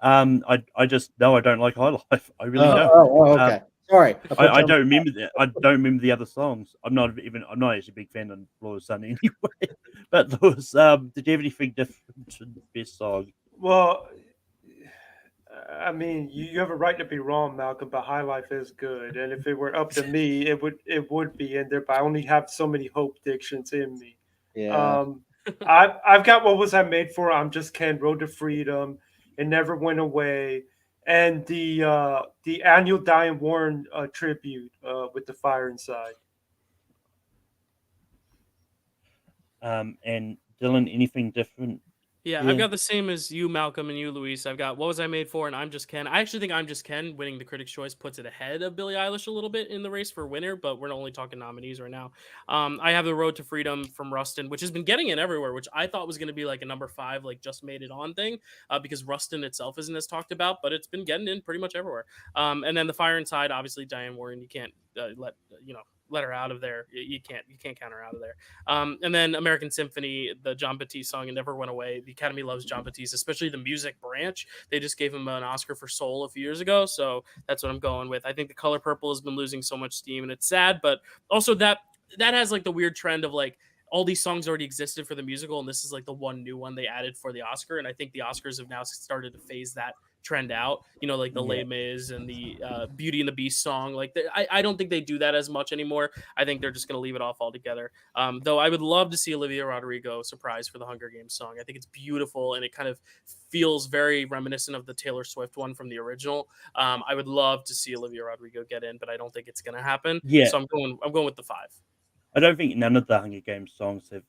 I just no, I don't like High Life. I really don't. Oh, okay. Sorry, I don't remember that. I don't remember the other songs. I'm not actually a big fan of Flower Sun anyway. But Lewis, did you have anything different to the best song? Well, I mean, you have a right to be wrong, Malcolm, but High Life is good. And if it were up to me, it would be in there. But I only have so many Hope Dictions in me. Yeah. I've got What Was I Made For? I'm Just Ken, Road to Freedom, It Never Went Away, and the annual Diane Warren tribute with The Fire Inside. And Dylan, anything different? Yeah, I've got the same as you, Malcolm, and you, Luis. I've got What Was I Made For? And I'm Just Ken. I actually think I'm Just Ken winning the Critics' Choice puts it ahead of Billie Eilish a little bit in the race for winner, but we're only talking nominees right now. I have The Road to Freedom from Rustin, which has been getting it everywhere, which I thought was going to be like a number 5, like just made it on thing, because Rustin itself isn't as talked about, but it's been getting in pretty much everywhere. And then The Fire Inside, obviously Diane Warren, you can't let her out of there. You can't count her out of there. And then American Symphony, the John Batiste song, It Never Went Away. The Academy loves John Batiste, especially the music branch. They just gave him an Oscar for Soul a few years ago, so that's what I'm going with. I think The Color Purple has been losing so much steam, and it's sad, but also that has like the weird trend of like all these songs already existed for the musical, and this is like the one new one they added for the Oscar, and I think the Oscars have now started to phase that trend out, like the Les Mis and the Beauty and the Beast song. Like I don't think they do that as much anymore. I think they're just going to leave it off altogether. Though I would love to see Olivia Rodrigo surprise for the Hunger Games song. I think it's beautiful, and it kind of feels very reminiscent of the Taylor Swift one from the original. I would love to see Olivia Rodrigo get in, but I don't think it's going to happen. Yeah. So I'm going with the 5. I don't think none of the Hunger Games songs have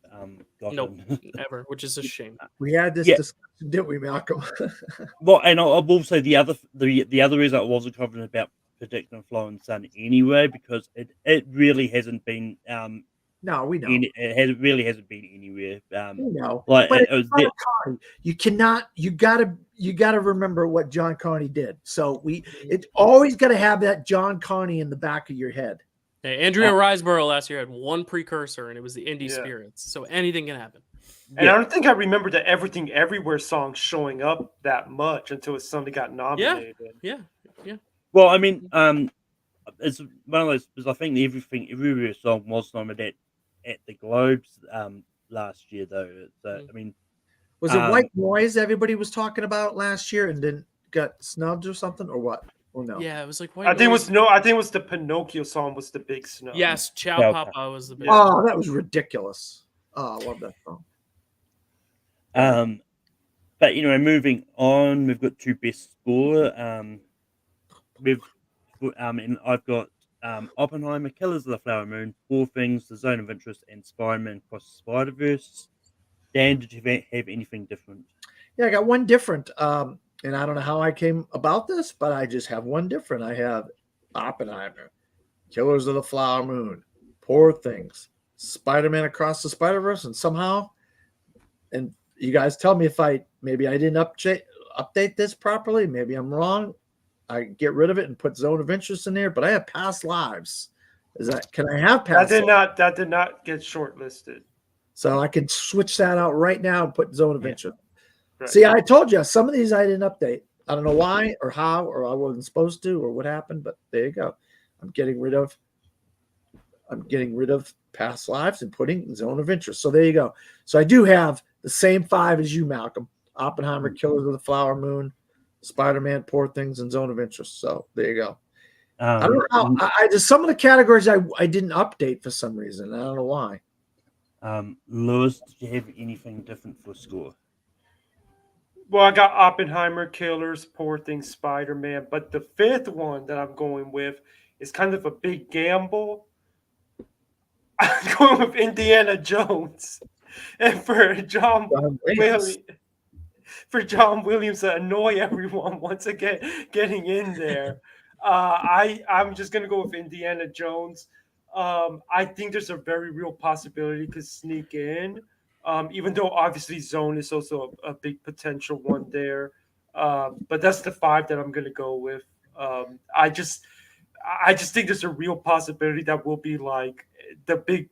gotten. Nope, ever, which is a shame. We had this discussion, didn't we, Malcolm? Well, and I will say the other reason I wasn't confident about predicting Flower and Sun anyway, because it really hasn't been. No, we know. It really hasn't been anywhere. We know. Like But it was John Carney. You gotta remember what John Carney did. So it's always gotta have that John Carney in the back of your head. Hey, Andrea Riseborough last year had one precursor, and it was the Indie Spirits. So anything can happen. And I don't think I remember the Everything Everywhere song showing up that much until it suddenly got nominated. Yeah. Well, I mean, it's one of those because I think the Everything Everywhere song was nominated at the Globes last year, though. So I mean, was it White Noise everybody was talking about last year and then got snubbed or something, or what? Oh no. Yeah, it was like I think it was the Pinocchio song was the big snub. Yes, Ciao Papa was the big. Oh, that was ridiculous. Oh, I love that song. But moving on, we've got 2 best score. And I've got Oppenheimer, Killers of the Flower Moon, Poor Things, The Zone of Interest, and Spider-Man Across the Spider-Verse. Dan, did you have anything different? Yeah, I got one different. And I don't know how I came about this, but I just have one different. I have Oppenheimer, Killers of the Flower Moon, Poor Things, Spider-Man Across the Spider-Verse, and somehow, and you guys tell me if I didn't update this properly. Maybe I'm wrong. I get rid of it and put Zone of Interest in there, but I have Past Lives. Can I have Past Lives? That did not get shortlisted. So I can switch that out right now and put Zone of Interest. Right. See, I told you some of these I didn't update. I don't know why or how, or I wasn't supposed to, or what happened, but there you go. I'm getting rid of Past Lives and putting Zone of Interest. So there you go. So I do have the same 5 as you, Malcolm. Oppenheimer, Killers of the Flower Moon, Spider-Man, Poor Things, and Zone of Interest. So there you go. I don't know how. I just some of the categories I didn't update for some reason. I don't know why. Lewis, did you have anything different for score? Well, I got Oppenheimer, Killers, Poor Things, Spider-Man, but the 5th one that I'm going with is kind of a big gamble. I'm going with Indiana Jones, and for John Williams to annoy everyone once again getting in there, I'm just gonna go with Indiana Jones. I think there's a very real possibility to sneak in. Even though obviously Zone is also a big potential one there. But that's the 5 that I'm going to go with. I just think there's a real possibility that will be like the big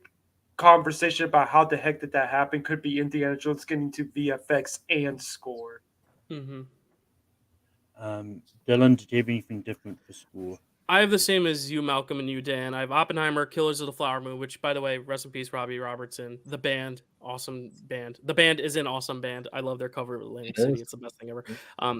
conversation about how the heck did that happen could be Indiana Jones getting to VFX and score. Mm-hmm. Dylan, did you have anything different for score? I have the same as you, Malcolm, and you, Dan. I have Oppenheimer, Killers of the Flower Moon, which, by the way, rest in peace, Robbie Robertson. The band, awesome band. The band is an awesome band. I love their cover of Atlantic City. It's the best thing ever.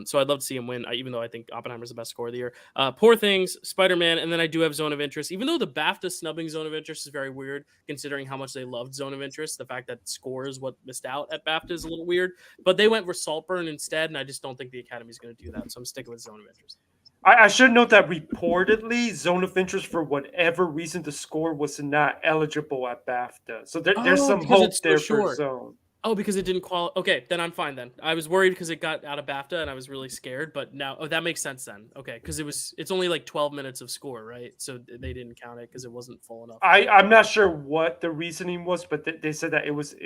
So I'd love to see him win, even though I think Oppenheimer's the best score of the year. Poor Things, Spider-Man, and then I do have Zone of Interest. Even though the BAFTA snubbing Zone of Interest is very weird, considering how much they loved Zone of Interest, the fact that score is what missed out at BAFTA is a little weird. But they went for Saltburn instead, and I just don't think the Academy's going to do that. So I'm sticking with Zone of Interest. I should note that reportedly, Zone of Interest, for whatever reason, the score was not eligible at BAFTA. So there's some hope there for Zone. Oh, because it didn't qualify. Okay, then I'm fine then. I was worried because it got out of BAFTA and I was really scared, but now that makes sense then. Okay, because it's only like 12 minutes of score, right? So they didn't count it because it wasn't full enough. I'm not sure what the reasoning was, but they said that it was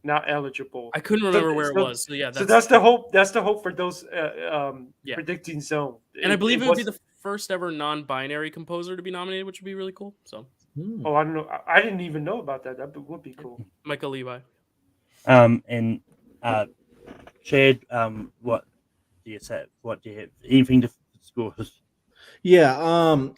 not eligible. I couldn't remember where it was. So yeah, that's the hope. That's the hope for those predicting Zone. And I believe it would be the first ever non-binary composer to be nominated, which would be really cool. So. Oh, I don't know. I didn't even know about that. That would be cool. Michael Levi. And Chad, what do you say? What do you have? Anything to scores? Yeah,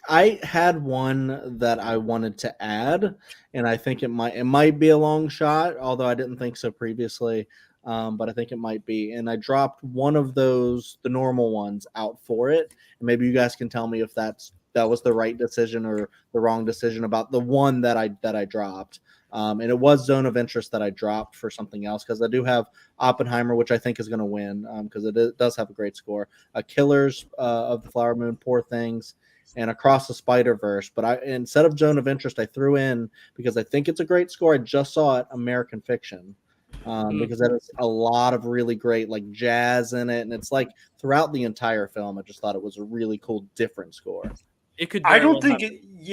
I had one that I wanted to add, and I think it might be a long shot, although I didn't think so previously. But I think it might be. And I dropped one of those, the normal ones, out for it. And maybe you guys can tell me if that was the right decision or the wrong decision about the one that I dropped. And it was Zone of Interest that I dropped for something else because I do have Oppenheimer, which I think is going to win because it does have a great score. Killers of the Flower Moon, Poor Things, and Across the Spider-Verse. But instead of Zone of Interest, I threw in, because I think it's a great score, I just saw it, American Fiction. Because that is a lot of really great like jazz in it, and it's like throughout the entire film. I just thought it was a really cool, different score. It could. I don't think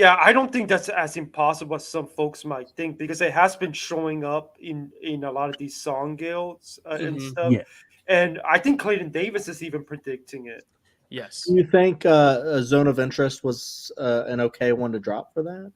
I don't think that's as impossible as some folks might think, because it has been showing up in a lot of these song guilds and stuff. Yeah. And I think Clayton Davis is even predicting it. Yes. Do you think a Zone of Interest was an okay one to drop for that?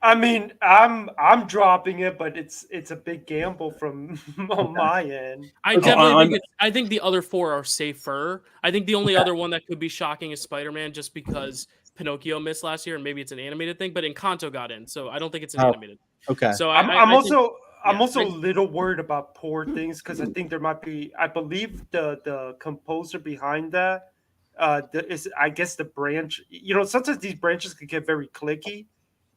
I mean, I'm dropping it, but it's a big gamble from on my end. I think the other 4 are safer. I think the only other one that could be shocking is Spider-Man, just because Pinocchio missed last year, and maybe it's an animated thing, but Encanto got in, so I don't think it's an animated. Okay. So I'm also a little worried about Poor Things, because I think there might be. I believe the composer behind that is, I guess, the branch. You know, sometimes these branches can get very cliquey.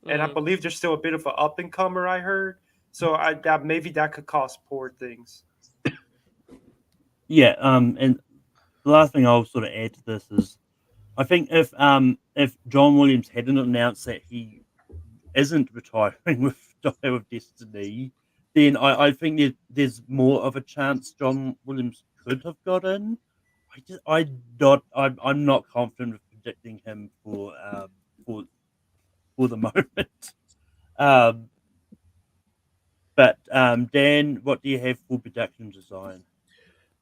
And I believe there's still a bit of an up and comer, I heard. So maybe that could cause Poor Things. Yeah. And the last thing I'll sort of add to this is, I think if John Williams hadn't announced that he isn't retiring with Dial of Destiny, then I think there's more of a chance John Williams could have got in. I'm not confident with predicting him for for the moment. But Dan, what do you have for production design?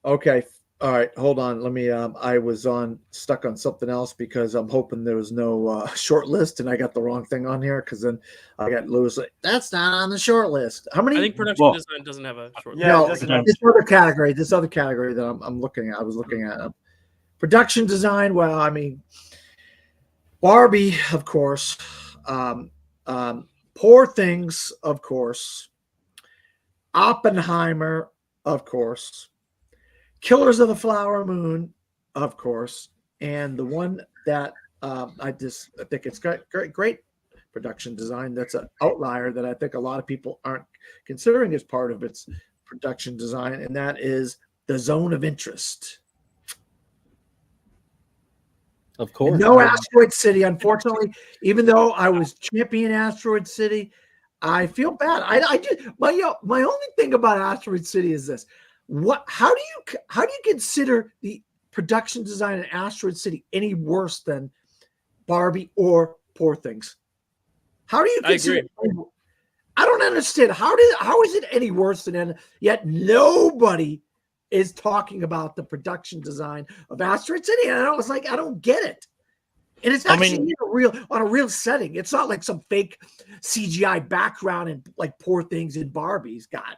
Okay. All right. Hold on. Let me. I was stuck on something else because I'm hoping there was no short list, and I got the wrong thing on here. Because then I got Lewis like, that's not on the short list. How many? I think production design doesn't have a short. Yeah, no, it doesn't have- this other category that I'm looking at. I was looking at production design. Well, I mean, Barbie, of course. Poor Things, of course. Oppenheimer, of course. Killers of the Flower Moon, of course. And the one that I think it's great production design. That's an outlier that I think a lot of people aren't considering as part of its production design, and that is The Zone of Interest. Of course. No Asteroid City, unfortunately. Even though I was champion Asteroid City, I feel bad. I did my only thing about Asteroid City is this: how do you consider the production design in Asteroid City any worse than Barbie or Poor Things? How do you consider? I don't understand. How is it any worse than? Yet nobody is talking about the production design of Asteroid City, and I was like, I don't get it. And it's actually on a real setting. It's not like some fake CGI background and like Poor Things and Barbie's got.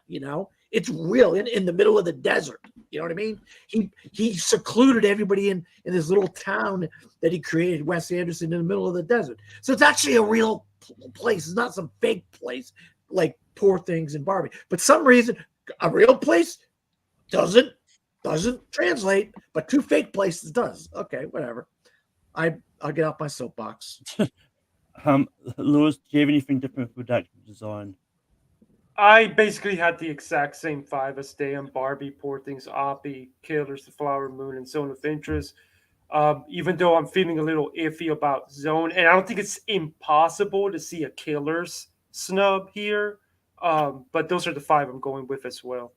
It's real in the middle of the desert. You know what I mean? He secluded everybody in this little town that he created, Wes Anderson, in the middle of the desert. So it's actually a real place. It's not some fake place like Poor Things and Barbie. But some reason, a real place doesn't translate, but two fake places does. Okay, whatever. I'll get off my soapbox. Lewis, do you have anything different for production design? I basically had the exact same 5 as Dan: Barbie, Poor Things, Oppie, Killers, The Flower Moon, and Zone of Interest. Even though I'm feeling a little iffy about Zone, and I don't think it's impossible to see a Killers snub here, but those are the 5 I'm going with as well.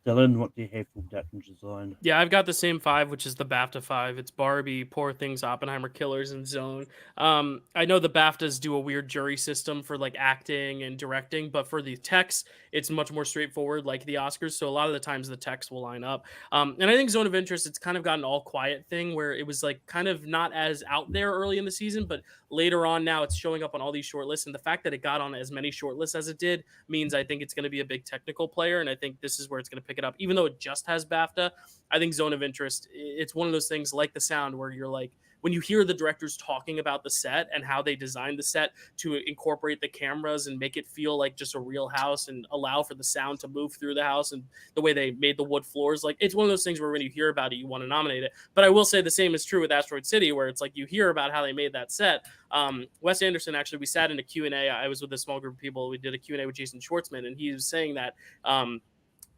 Dylan, what do you have for production design? Yeah, I've got the same 5, which is the BAFTA 5. It's Barbie, Poor Things, Oppenheimer, Killers, and Zone. I know the BAFTAs do a weird jury system for like acting and directing, but for the text, it's much more straightforward like the Oscars. So a lot of the times the text will line up. And I think Zone of Interest, it's kind of got an all quiet thing where it was like kind of not as out there early in the season, but later on now it's showing up on all these shortlists. And the fact that it got on as many shortlists as it did means I think it's going to be a big technical player. And I think this is where it's going to pick it up. Even though it just has BAFTA, I think Zone of Interest, it's one of those things like The Sound where you're like, when you hear the directors talking about the set and how they designed the set to incorporate the cameras and make it feel like just a real house and allow for the sound to move through the house and the way they made the wood floors, like it's one of those things where when you hear about it, you want to nominate it. But I will say the same is true with Asteroid City, where it's like you hear about how they made that set. Wes Anderson, actually, we sat in a Q&A. I was with a small group of people. We did a Q&A with Jason Schwartzman, and he was saying that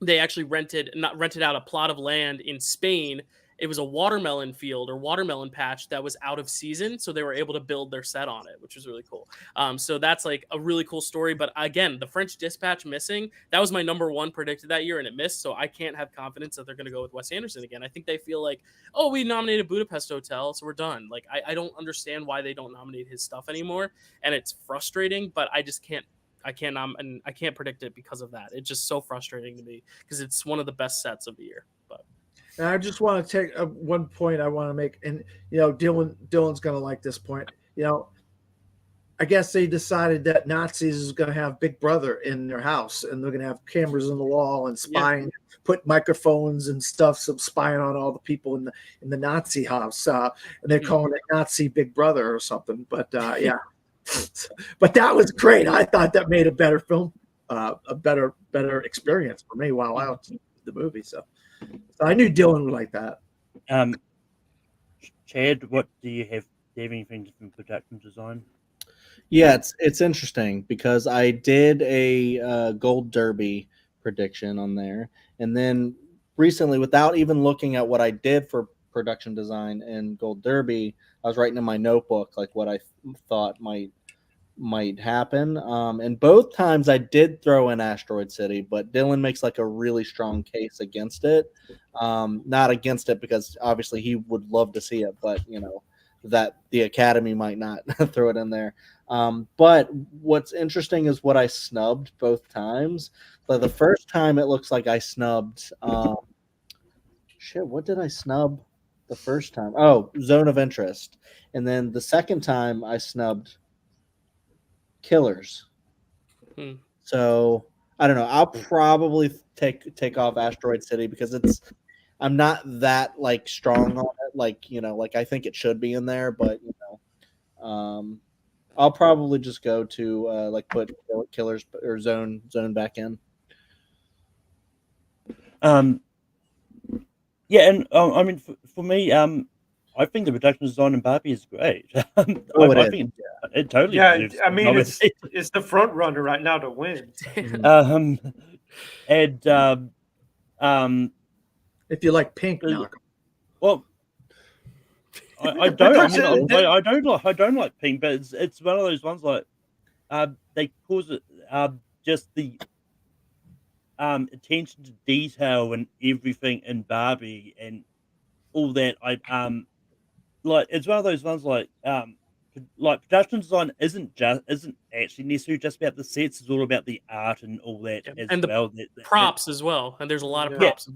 they actually rented out a plot of land in Spain. It was a watermelon field or watermelon patch that was out of season, so they were able to build their set on it, which was really cool. So that's like a really cool story. But again, the French Dispatch missing, that was my number 1 predicted that year, and it missed. So I can't have confidence that they're going to go with Wes Anderson again. I think they feel like, oh, we nominated Budapest Hotel, so we're done. Like I don't understand why they don't nominate his stuff anymore, and it's frustrating. But I just can't. I can't predict it because of that. It's just so frustrating to me because it's one of the best sets of the year. But and I just want to take one point I want to make, and Dylan's going to like this point. I guess they decided that Nazis is going to have Big Brother in their house, and they're going to have cameras on the wall and spying, put microphones and stuff, spying on all the people in the Nazi house, and they're calling it Nazi Big Brother or something. But yeah. But that was great. I thought that made a better film, a better experience for me while I watched the movie. So I knew Dylan would like that. Chad, what do you have? Do you have anything from production design? Yeah, it's interesting because I did a Gold Derby prediction on there, and then recently, without even looking at what I did for production design and Gold Derby, I was writing in my notebook like what I thought might happen. And both times I did throw in Asteroid City, but Dylan makes like a really strong case against it. Not against it because obviously he would love to see it, but that the Academy might not throw it in there. But what's interesting is what I snubbed both times. But the first time it looks like I snubbed. What did I snub the first time? Oh, Zone of Interest. And then the second time I snubbed Killers. So I don't know. I'll probably take off Asteroid City because I'm not that like strong on it. Like, like I think it should be in there, but I'll probably just go to like put Killers or Zone back in. Yeah, and I mean, for me, I think the production design in Barbie is great. I think it totally. Yeah, I mean, it's the front runner right now to win. If you like Pink, Malcolm. Well, I don't. I don't like Pink, but it's one of those ones like they cause it just the attention to detail and everything in Barbie and all that. Like it's one of those ones like production design isn't actually necessarily just about the sets. It's all about the art and all that and well. The props as well, and there's a lot of props.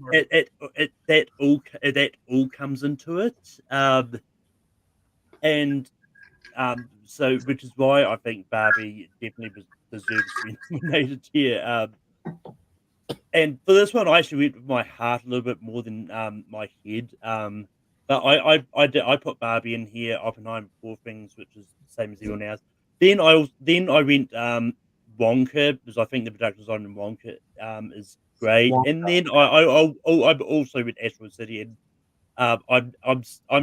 That all comes into it, so which is why I think Barbie definitely deserves to be nominated here. And for this one, I actually went with my heart a little bit more than my head. But I put Barbie in here, Oppenheimer, Poor Things, which is the same as everyone else. Then I went Wonka because I think the production design in Wonka is great. Wonka. And then I also went Asteroid City, and I'm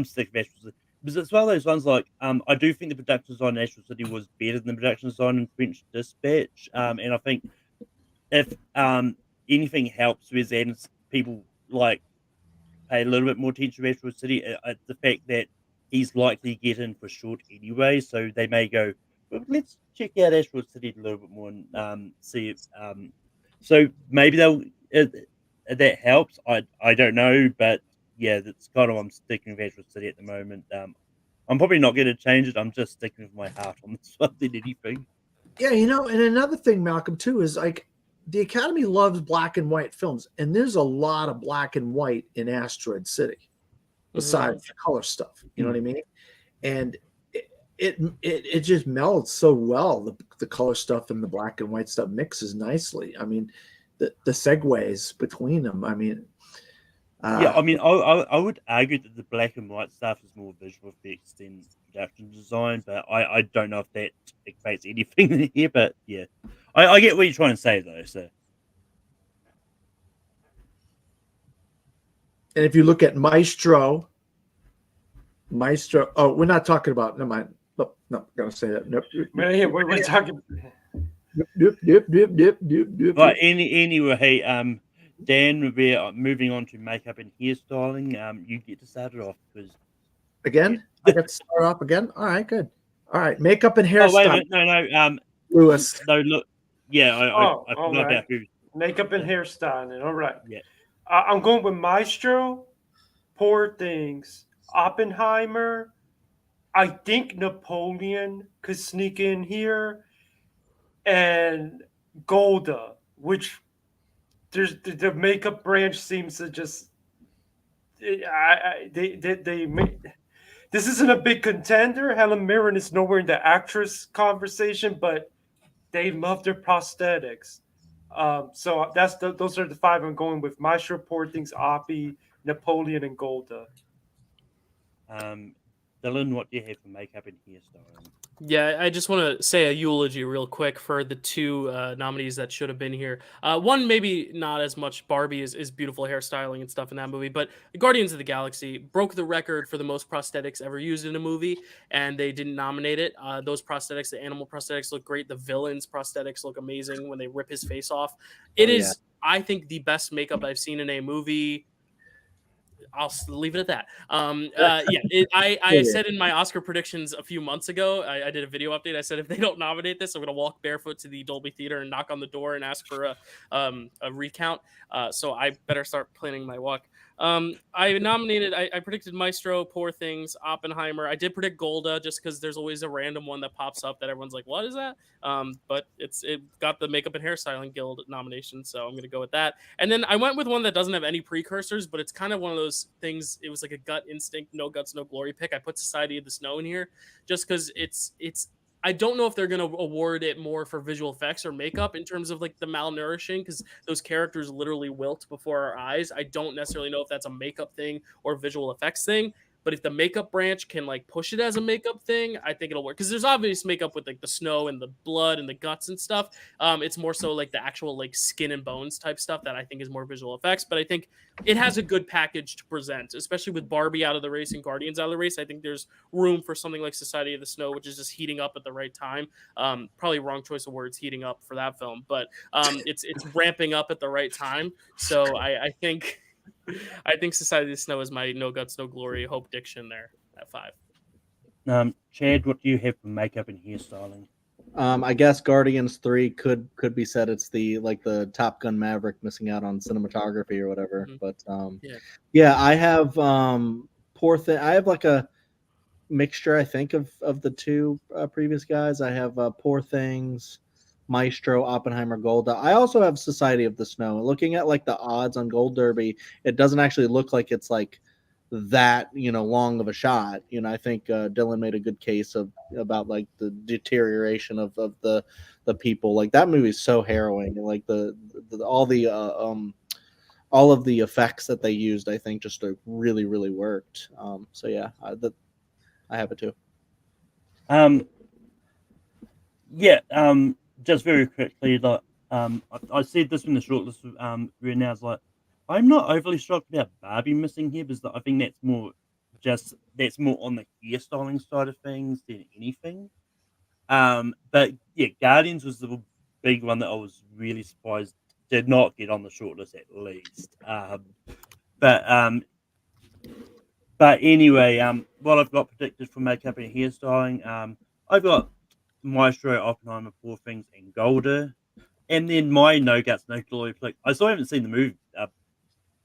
sick of Asteroid City because it's one of those ones like I do think the production design in Asteroid City was better than the production design in French Dispatch, and I think if anything helps with that, people like pay a little bit more attention to Asteroid City. The fact that he's likely to get in for short anyway, so they may go, well, let's check out Asteroid City a little bit more and see if. So maybe that helps. I don't know, but yeah, that's kind of I'm sticking with Asteroid City at the moment. I'm probably not going to change it. I'm just sticking with my heart on this one than anything. Yeah, and another thing, Malcolm, too, is like the Academy loves black and white films, and there's a lot of black and white in Asteroid City, besides the color stuff. You know what I mean? And it just melds so well. The color stuff and the black and white stuff mixes nicely. I mean, the segues between them. I mean, yeah. I mean, I would argue that the black and white stuff is more visual effects than production design, but I don't know if that equates anything here. But yeah. I get what you're trying to say, though. So, and if you look at Maestro. Oh, we're not talking about. Never mind. Nope, not gonna say that. Nope. We're talking. Yep. Right. Anyway, hey, Dan, we'll be moving on to makeup and hairstyling. You get to start it off because again. I got to start off again. All right, good. All right, makeup and hairstyling. Oh wait a minute, no. Lewis. No, look. Yeah, I forgot about who. Makeup and hairstyling. All right. Yeah. I'm going with Maestro, Poor Things, Oppenheimer. I think Napoleon could sneak in here, and Golda, which there's the makeup branch seems to just. They this isn't a big contender. Helen Mirren is nowhere in the actress conversation, but they love their prosthetics. So those are the five I'm going with. Maestro, Poor Things, Oppie, Napoleon, and Golda. Dylan, what do you have for makeup and hairstyling? Yeah, I just want to say a eulogy real quick for the two nominees that should have been here. One, maybe not as much. Barbie is beautiful hairstyling and stuff in that movie, but Guardians of the Galaxy broke the record for the most prosthetics ever used in a movie, and they didn't nominate it. Those prosthetics, the animal prosthetics, look great. The villain's prosthetics look amazing when they rip his face off. It is, I think, the best makeup I've seen in a movie. I'll leave it at that. I said in my Oscar predictions a few months ago, I did a video update. I said, if they don't nominate this, I'm going to walk barefoot to the Dolby Theater and knock on the door and ask for a recount. So I better start planning my walk. I predicted Maestro, Poor Things, Oppenheimer. I did predict Golda just because there's always a random one that pops up that everyone's like, what is that? But it got the Makeup and Hairstyling Guild nomination, so I'm gonna go with that. And then I went with one that doesn't have any precursors, but it's kind of one of those things. It was like a gut instinct, no guts, no glory pick. I put Society of the Snow in here just because it's. I don't know if they're going to award it more for visual effects or makeup in terms of like the malnourishing, because those characters literally wilt before our eyes. I don't necessarily know if that's a makeup thing or visual effects thing. But if the makeup branch can like push it as a makeup thing, I think it'll work. Because there's obvious makeup with like the snow and the blood and the guts and stuff. It's more so like the actual like skin and bones type stuff that I think is more visual effects. But I think it has a good package to present, especially with Barbie out of the race and Guardians out of the race. I think there's room for something like Society of the Snow, which is just heating up at the right time. Probably wrong choice of words, heating up for that film, but it's ramping up at the right time. So I think Society of the Snow is my no guts, no glory Hope Diction there at 5. Chad, what do you have for makeup and hairstyling? I guess Guardians 3 could be said it's the Top Gun Maverick missing out on cinematography or whatever. Mhm. But yeah, I have Poor Thing. I have like a mixture, I think, of the two previous guys. I have Poor Things, Maestro, Oppenheimer, Golda. I also have Society of the Snow. Looking at like the odds on Gold Derby, it doesn't actually look like it's like that long of a shot. I think Dylan made a good case about like the deterioration of the people. Like that movie is so harrowing, and like all of the effects that they used, I think just really really worked. So yeah, I have it too. Just very quickly, like I said this in the shortlist right now. It's like I'm not overly shocked about Barbie missing here, because I think that's more on the hairstyling side of things than anything. But yeah, Guardians was the big one that I was really surprised did not get on the shortlist at least. But anyway, what I've got predicted for makeup and hairstyling, I've got Maestro, Oppenheimer, Poor Things, and Golda. And then my no guts, no glory pick. I still haven't seen the movie,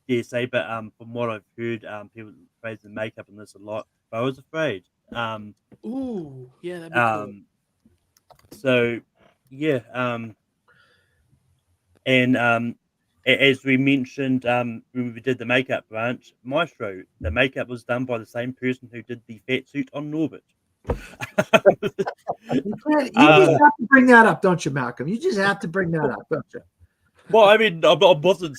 dare say, but from what I've heard, people praise the makeup in this a lot. But I was afraid. Ooh, yeah, that'd be cool. So yeah, and as we mentioned when we did the makeup branch, Maestro, the makeup was done by the same person who did the fat suit on Norbit. You just have to bring that up, don't you, Malcolm? You just have to bring that up, don't you? Well, I mean, I wasn't.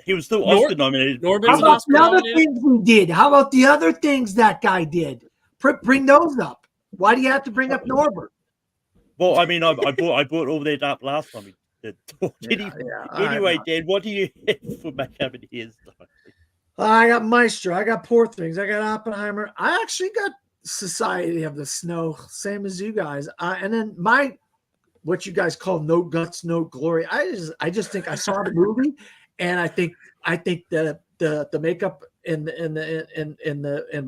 He was still Oscar nominated. How about the other things he did? How about the other things that guy did? Bring those up. Why do you have to bring up Norbert? Well, I mean, I brought all that up last time we did. Anyway, Dan, what do you have for makeup and hairstyling? I got Maestro. I got Poor Things. I got Oppenheimer. I actually got Society of the Snow, same as you guys. And then what you guys call no guts, no glory. I just think I saw the movie, and I think that the makeup and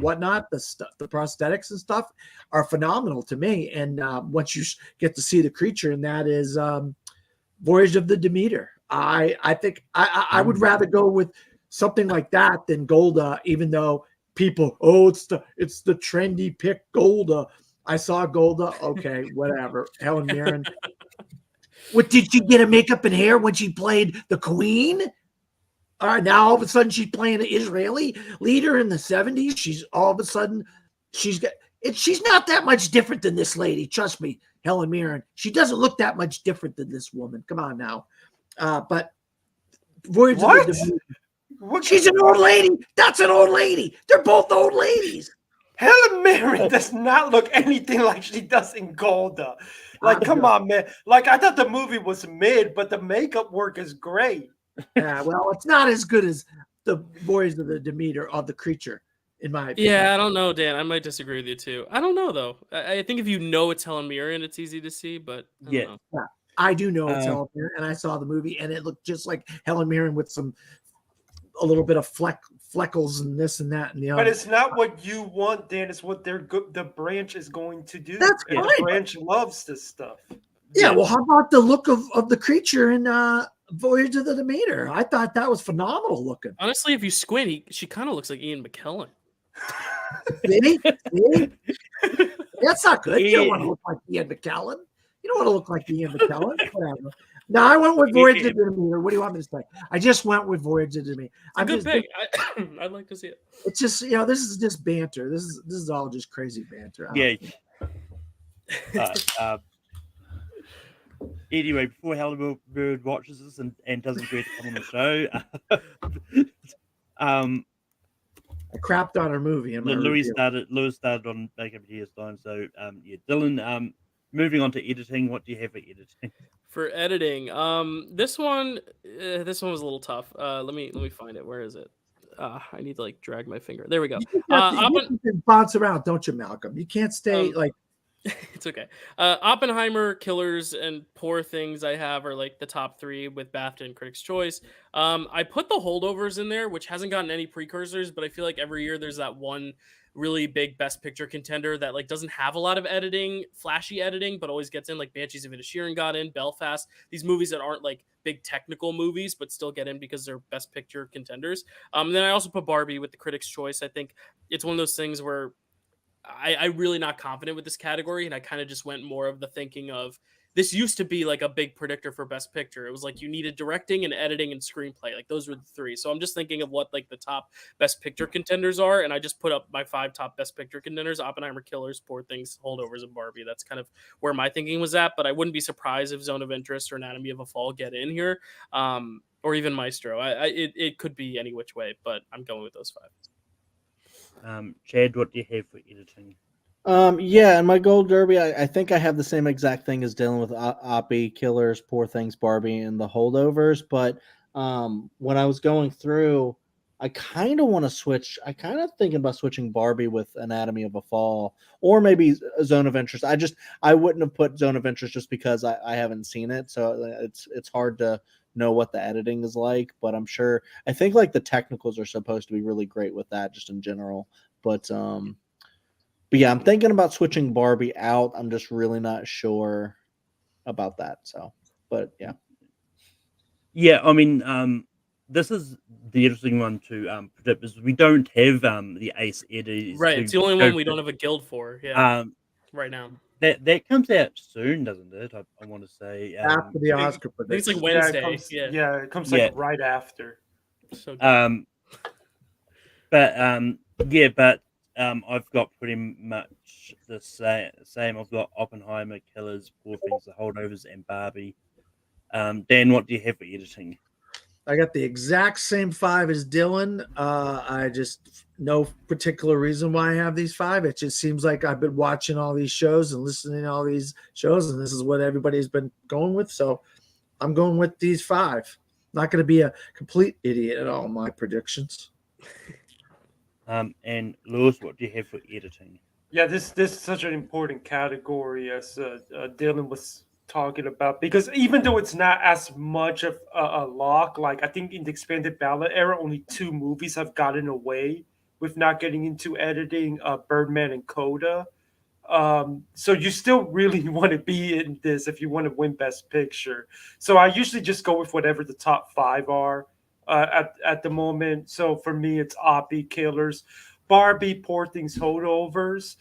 whatnot, the prosthetics and stuff are phenomenal to me. And once you get to see the creature, and that is Voyage of the Demeter, I think I would rather go with something like that than Golda, even though people, it's the trendy pick, Golda. I saw Golda. Okay, whatever. Helen Mirren. What, did she get a makeup and hair when she played the Queen? All right, now all of a sudden she's playing an Israeli leader in the 70s. She's not that much different than this lady. Trust me, Helen Mirren. She doesn't look that much different than this woman. Come on now. But Voyage of the Demeter. She's an old lady. That's an old lady. They're both old ladies. Helen Mirren does not look anything like she does in Golda. Like, come on, man. Like, I thought the movie was mid, but the makeup work is great. Yeah, well, it's not as good as the Voyage of the Demeter or the creature, in my opinion. Yeah, I don't know, Dan. I might disagree with you too. I don't know though. I think if you know it's Helen Mirren, it's easy to see. But I don't know. I do know it's Helen Mirren, and I saw the movie, and it looked just like Helen Mirren with a little bit of fleckles and this and that and the other. But it's not what you want, Dan. It's what the branch is going to do. That's and fine. The branch loves this stuff. Yeah, well, how about the look of the creature in Voyage of the Demeter. I thought that was phenomenal looking. Honestly, if you squint, she kind of looks like Ian McKellen. See? That's not good. You don't Yeah. want to look like Ian McKellen. You don't want to look like Ian McKellen. Whatever. No, I went with Voyage of the Demeter. What do you want me to say? I just went with Voyage of the Demeter. It's a good pick. I'd like to see it. It's just this is just banter. This is all just crazy banter. Yeah. Anyway, before Halibird watches this and doesn't agree to come on the show, I crapped on her movie. In my Louis review. started on Makeup Year's time. So yeah, Dylan. Moving on to editing, what do you have for editing? For editing, this one was a little tough. Let me find it. Where is it? I need to like drag my finger. There we go. You can bounce around, don't you, Malcolm? You can't stay like. It's okay. Oppenheimer, Killers, and Poor Things I have are like the top 3 with BAFTA and Critics' Choice. I put the Holdovers in there, which hasn't gotten any precursors, but I feel like every year there's that one really big Best Picture contender that like doesn't have a lot of editing, flashy editing, but always gets in. Like Banshees of Inisherin got in, Belfast. These movies that aren't like big technical movies, but still get in because they're Best Picture contenders. Then I also put Barbie with the Critics' Choice. I think it's one of those things where I'm really not confident with this category, and I kind of just went more of the thinking of this used to be like a big predictor for Best Picture. It was like you needed directing and editing and screenplay. Like those were the 3. So I'm just thinking of what like the top Best Picture contenders are, and I just put up my 5 top Best Picture contenders: Oppenheimer, Killers, Poor Things, Holdovers, and Barbie. That's kind of where my thinking was at, but I wouldn't be surprised if Zone of Interest or Anatomy of a Fall get in here, or even Maestro. It could be any which way, but I'm going with those 5. Chad, what do you have for editing? Yeah, and my Gold Derby, I think I have the same exact thing as dealing with Oppie, Killers, Poor Things, Barbie, and the Holdovers. But when I was going through, I kind of want to switch. I kind of thinking about switching Barbie with Anatomy of a Fall, or maybe Zone of Interest. I wouldn't have put Zone of Interest just because I haven't seen it, so it's hard to know what the editing is like. But I'm sure. I think like the technicals are supposed to be really great with that, just in general. But yeah, I'm thinking about switching Barbie out. I'm just really not sure about that. So, but yeah. Yeah, I mean, this is the interesting one to predict because we don't have the Ace editors. Right, it's the only one we don't have a guild for. Yeah, right now. That comes out soon, doesn't it? I want to say After the Oscar I think it's like prediction. Wednesday. It comes like right after. So but I've got pretty much the same. I've got Oppenheimer, Killers, Poor Things, The Holdovers, and Barbie. Dan, what do you have for editing? I got the exact same 5 as Dylan. I just no particular reason why I have these 5. It just seems like I've been watching all these shows and listening to all these shows, and this is what everybody's been going with. So I'm going with these 5. Not going to be a complete idiot at all in my predictions. And Lewis, what do you have for editing? Yeah, this is such an important category as Dylan was talking about, because even though it's not as much of a lock, like I think in the expanded ballot era, only 2 movies have gotten away with not getting into editing, Birdman and Coda. So you still really want to be in this if you want to win Best Picture. So I usually just go with whatever the top 5 are at the moment. So for me, it's Oppie, Killers, Barbie, Poor Things, Holdovers.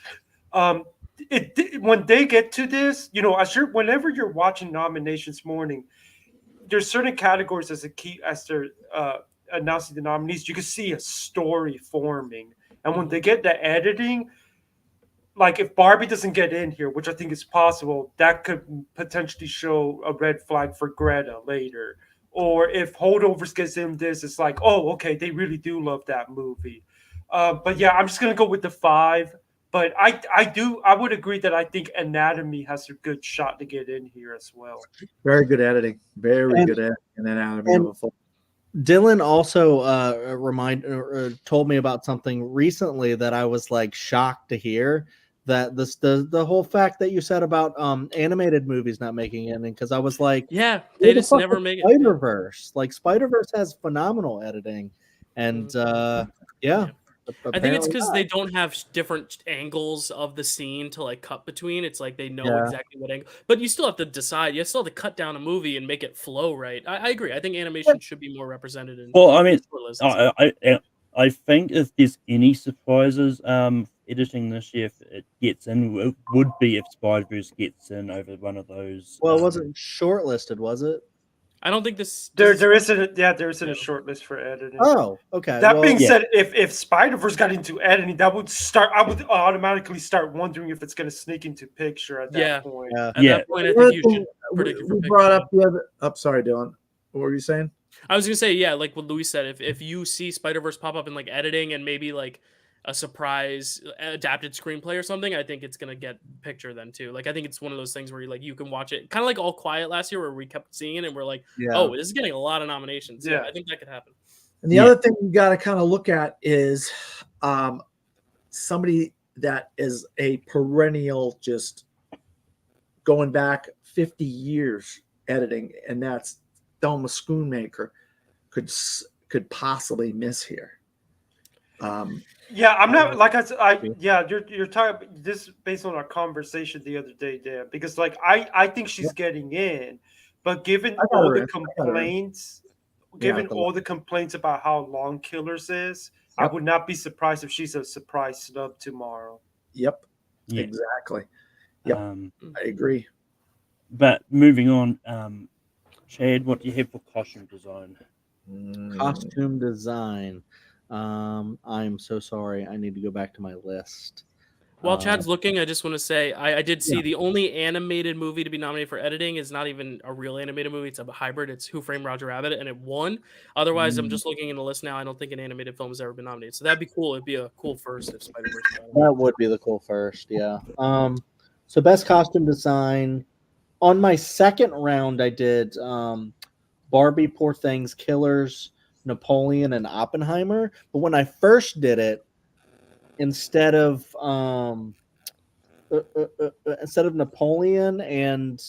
When they get to this, whenever you're watching nominations morning, there's certain categories as they're announcing the nominees, you can see a story forming. And when they get the editing, like if Barbie doesn't get in here, which I think is possible, that could potentially show a red flag for Greta later. Or if Holdovers gets in this, it's like, oh, okay, they really do love that movie. But yeah, I'm just gonna go with the 5. But I would agree that I think Anatomy has a good shot to get in here as well. Very good editing. Very good editing in Anatomy of a Fall. Dylan also told me about something recently that I was like shocked to hear, that the whole fact that you said about animated movies not making it, because I was like, yeah, they just never make it. Spider-Verse, like Spider-Verse has phenomenal editing, and yeah. I think it's Apparently because not. they don't have different angles of the scene to like cut between. It's like they know Yeah. exactly what angle, but you still have to decide. You still have to cut down a movie and make it flow right. I agree. I think animation should be more represented in Well, I mean, short lists. I think if there's any surprises, editing this year, if it gets in, it would be if Spider-Verse gets in over one of those. Well, it wasn't shortlisted, was it? I don't think this. There does this- there isn't a Yeah. short list for editing. Oh, okay. That well, being Yeah. said, if Spider-Verse got into editing, that would start. I would automatically start wondering if it's going to sneak into picture at that Yeah. point. yeah. At Yeah. that point, I The other think you thing should predict it for we picture, brought yeah. up the other. Oh, sorry, Dylan. What were you saying? I was gonna say, yeah, like what Louis said, if you see Spider Verse pop up in like editing and maybe like a surprise adapted screenplay or something, I think it's gonna get picture then too. Like I think it's one of those things where you can watch it, kind of like All Quiet last year, where we kept seeing it and we're like, Yeah. oh, this is getting a lot of nominations. Yeah, Yeah. I think that could happen. And the Yeah. other thing you got to kind of look at is somebody that is a perennial, just going back 50 years editing, and that's Thelma Schoonmaker, could possibly miss here. Yeah, I'm not like I said. You're talking this based on our conversation the other day, Dan. Because like I think she's getting in, but given got all her the in. I got her in. complaints, given the- all the complaints about how long Killers is, I Yep. would not be surprised if she's a surprise snub tomorrow. Yep, Yeah. exactly. Yep. I agree. But moving on, Chad, what do you have for costume design? Costume design. I'm so sorry. I need to go back to my list. While Chad's looking, I just want to say I did see Yeah. the only animated movie to be nominated for editing is not even a real animated movie. It's a hybrid. It's Who Framed Roger Rabbit, and it won. Otherwise, I'm just looking in the list now. I don't think an animated film has ever been nominated. So that'd be cool. It'd be a cool first if Spider-Verse got it. That would be the cool first, yeah. So best costume design. On my second round, I did Barbie, Poor Things, Killers, Napoleon, and Oppenheimer. But when I first did it, instead of Napoleon and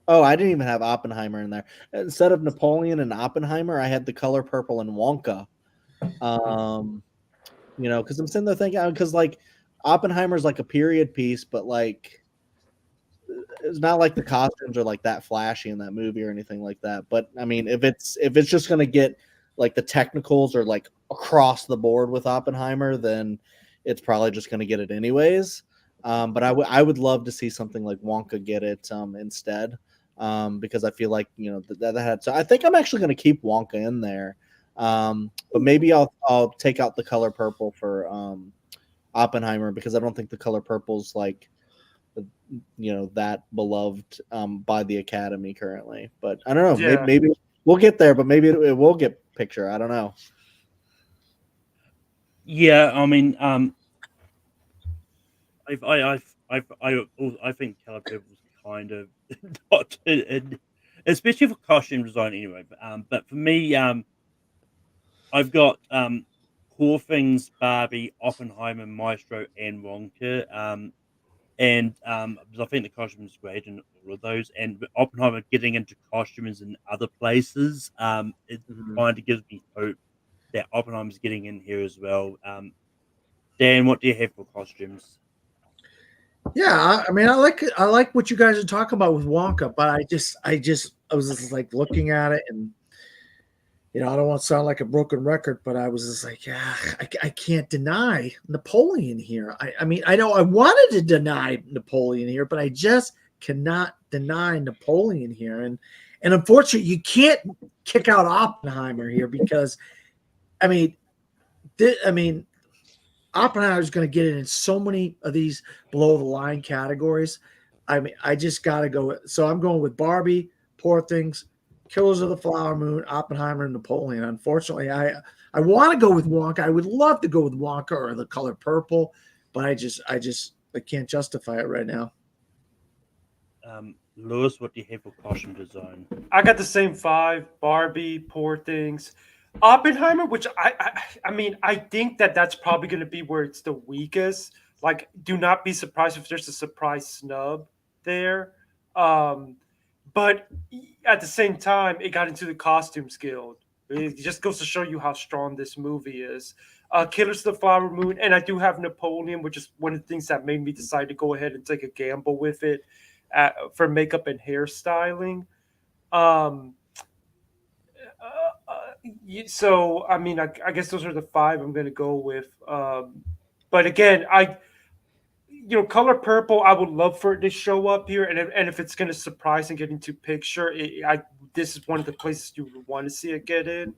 I didn't even have Oppenheimer in there. Instead of Napoleon and Oppenheimer, I had The Color Purple and Wonka. Because I'm sitting there thinking, because like Oppenheimer's like a period piece, but like it's not like the costumes are like that flashy in that movie or anything like that. But I mean, if it's just gonna get like the technicals are like across the board with Oppenheimer, then it's probably just gonna get it anyways. But I would love to see something like Wonka get it instead, because I feel like that had. So I think I'm actually gonna keep Wonka in there. But maybe I'll take out The Color Purple for Oppenheimer, because I don't think The Color Purple's like that beloved by the Academy currently. But I don't know. Yeah. Maybe we'll get there, but maybe it will get picture. I don't know. Yeah, I mean, I think Color Purple's kind of not, especially for costume design anyway. But for me, I've got Poor Things, Barbie, Oppenheimer, Maestro, and Wonka. And I think the costume is great in all of those. And Oppenheimer getting into costumes in other places, it kind of gives me hope that Oppenheimer's getting in here as well. Dan, what do you have for costumes? Yeah, I mean, I like what you guys are talking about with Wonka, but I was just like looking at it, and I don't want to sound like a broken record, but I was just like, yeah, I can't deny Napoleon here. I mean, I know I wanted to deny Napoleon here, but I just cannot deny Napoleon here, and unfortunately, you can't kick out Oppenheimer here because, I mean, Oppenheimer is going to get it in so many of these below the line categories. I mean, I just got to go. So I'm going with Barbie, Poor Things, Killers of the Flower Moon, Oppenheimer, and Napoleon. Unfortunately, I want to go with Wonka. I would love to go with Wonka or The Color Purple, but I can't justify it right now. Lewis, what do you have for costume design? I got the same 5: Barbie, Poor Things, Oppenheimer, which I mean, I think that's probably going to be where it's the weakest. Like, do not be surprised if there's a surprise snub there. But at the same time, it got into the Costumes Guild, It just goes to show you how strong this movie is. Killers of the Flower Moon, and I do have Napoleon, which is one of the things that made me decide to go ahead and take a gamble with it for makeup and hairstyling. Um, so I mean, I guess those are the five I'm going to go with. But again, Color Purple, I would love for it to show up here, and if it's going to surprise and get into picture, this is one of the places you would want to see it get in.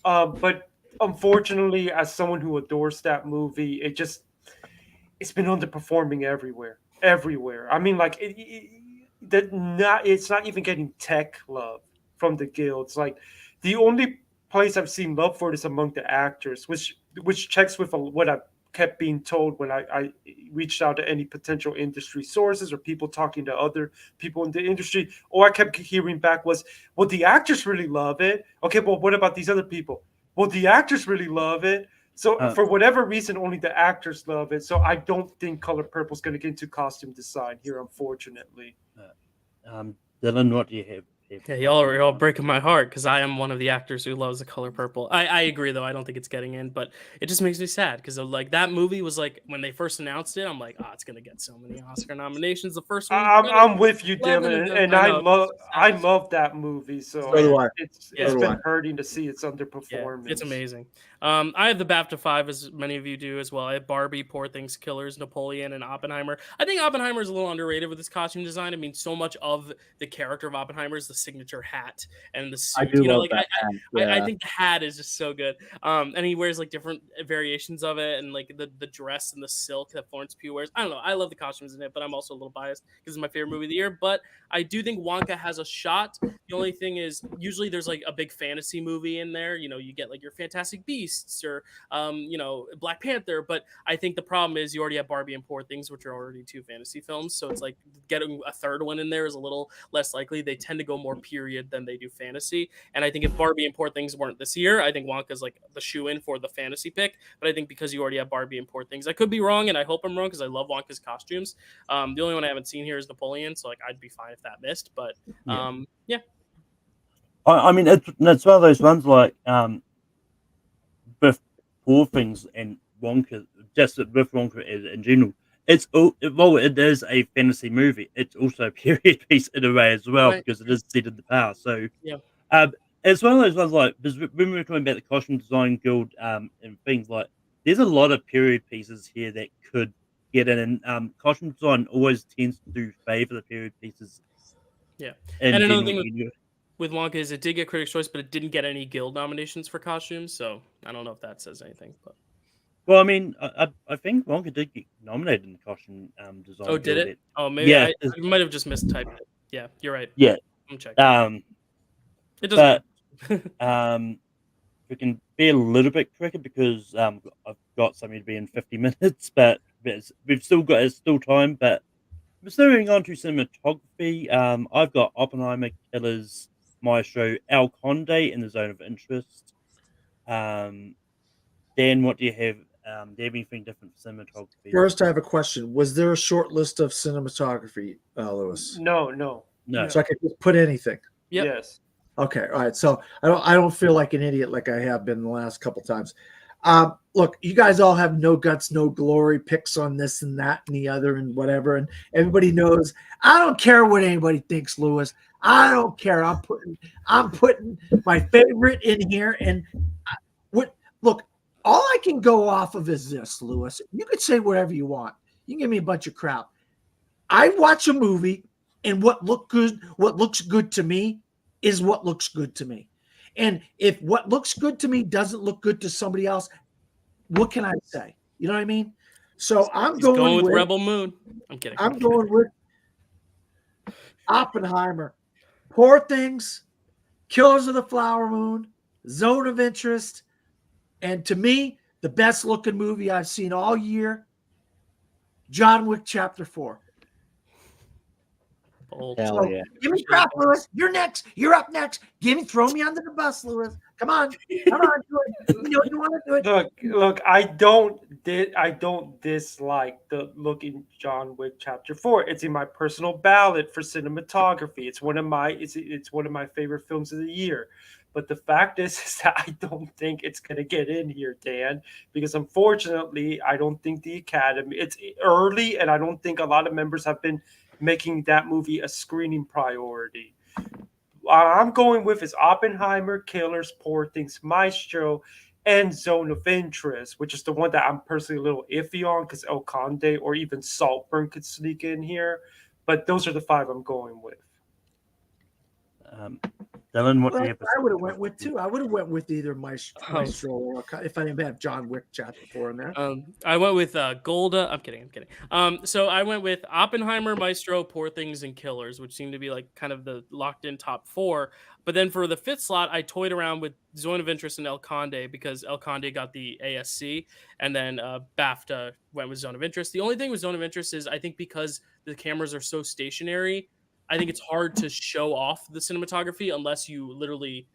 But unfortunately, as someone who adores that movie, it's been underperforming everywhere. I mean, like it's not even getting tech love from the guilds. Like the only place I've seen love for it is among the actors, which checks with what I kept being told when I reached out to any potential industry sources or people talking to other people in the industry. Or I kept hearing back was, well, the actors really love it. Okay, well, what about these other people? Well, the actors really love it. So for whatever reason, only the actors love it. So I don't think Color Purple is going to get into costume design here, unfortunately. Dylan, what do you have? Yeah, y'all are breaking my heart because I am one of the actors who loves The Color Purple. I agree, though. I don't think it's getting in, but it just makes me sad because like that movie was like when they first announced it, I'm like, it's gonna get so many Oscar nominations. The first one, I'm with you, Dylan, and I love that movie. So it's been hurting to see its underperformance. Yeah, it's amazing. I have the BAFTA 5, as many of you do as well. I have Barbie, Poor Things, Killers, Napoleon, and Oppenheimer. I think Oppenheimer is a little underrated with his costume design. I mean, so much of the character of Oppenheimer is the signature hat and the suit. I do love that hat. I think the hat is just so good. And he wears like different variations of it, and like the dress and the silk that Florence Pugh wears. I don't know. I love the costumes in it, but I'm also a little biased because it's my favorite movie of the year. But I do think Wonka has a shot. The only thing is, usually there's like a big fantasy movie in there. You know, you get like your Fantastic Beasts or Black Panther. But I think the problem is you already have Barbie and Poor Things, which are already two fantasy films. So it's like getting a third one in there is a little less likely. They tend to go more period than they do fantasy. And I think if Barbie and Poor Things weren't this year, I think Wonka's like the shoe-in for the fantasy pick. But I think because you already have Barbie and Poor Things, I could be wrong, and I hope I'm wrong because I love Wonka's costumes. The only one I haven't seen here is Napoleon, so like I'd be fine if that missed. But yeah. I mean, it's one of those ones like with Poor Things and Wonka, just with Wonka in general. It is a fantasy movie. It's also a period piece in a way as well, right, because it is set in the past. So yeah, it's one of those ones like, because when we were talking about the Costume Design Guild and things like, there's a lot of period pieces here that could get in, and costume design always tends to favor the period pieces. Yeah, and another thing with Wonka is it did get Critics' Choice, but it didn't get any Guild nominations for costumes. So I don't know if that says anything, but. Well, I mean, I think Wonka did get nominated in the costume design. Oh, did it? Oh, maybe I might have just mistyped it. Yeah, you're right. Yeah, I'm checking. It doesn't. We can be a little bit quicker because I've got something to be in 50 minutes, but we've still got time. But moving on to cinematography, I've got Oppenheimer, Killers, Maestro, El Conde in the Zone of Interest. Dan, what do you have? Do you have anything different for cinematography? First, I have a question. Was there a short list of cinematography, Lewis? No. So I could just put anything. Yep. Yes. Okay. All right. So I don't feel like an idiot like I have been the last couple times. Look, you guys all have no guts, no glory picks on this and that and the other and whatever. And everybody knows I don't care what anybody thinks, Lewis. I don't care. I'm putting my favorite in here. And look, all I can go off of is this, Lewis. You could say whatever you want. You can give me a bunch of crap. I watch a movie, and what looks good to me is what looks good to me. And if what looks good to me doesn't look good to somebody else, what can I say? You know what I mean? So I'm going with Rebel Moon. I'm kidding. I'm going with Oppenheimer, Poor Things, Killers of the Flower Moon, Zone of Interest, and to me, the best looking movie I've seen all year, John Wick Chapter 4. Hell yeah. Give me crap, Lewis. You're next. You're up next. Throw me under the bus, Lewis. Come on. Do it. You know you want to do it. Look. I don't dislike the look in John Wick Chapter 4. It's in my personal ballot for cinematography. It's one of my favorite films of the year. But the fact is that I don't think it's going to get in here, Dan, because unfortunately, I don't think the Academy, it's early, and I don't think a lot of members have been making that movie a screening priority. I'm going with is Oppenheimer, Killers, Poor Things, Maestro, and Zone of Interest, which is the one that I'm personally a little iffy on because El Conde or even Saltburn could sneak in here. But those are the 5 I'm going with. Dylan, what do Well, you have? I would have went with two. I would have went with either Maestro or if I didn't have John Wick Chapter 4 in there. I went with Golda. I'm kidding. So I went with Oppenheimer, Maestro, Poor Things, and Killers, which seem to be like kind of the locked in top 4. But then for the 5th slot, I toyed around with Zone of Interest and El Conde because El Conde got the ASC, and then BAFTA went with Zone of Interest. The only thing with Zone of Interest is I think because the cameras are so stationary, I think it's hard to show off the cinematography unless you literally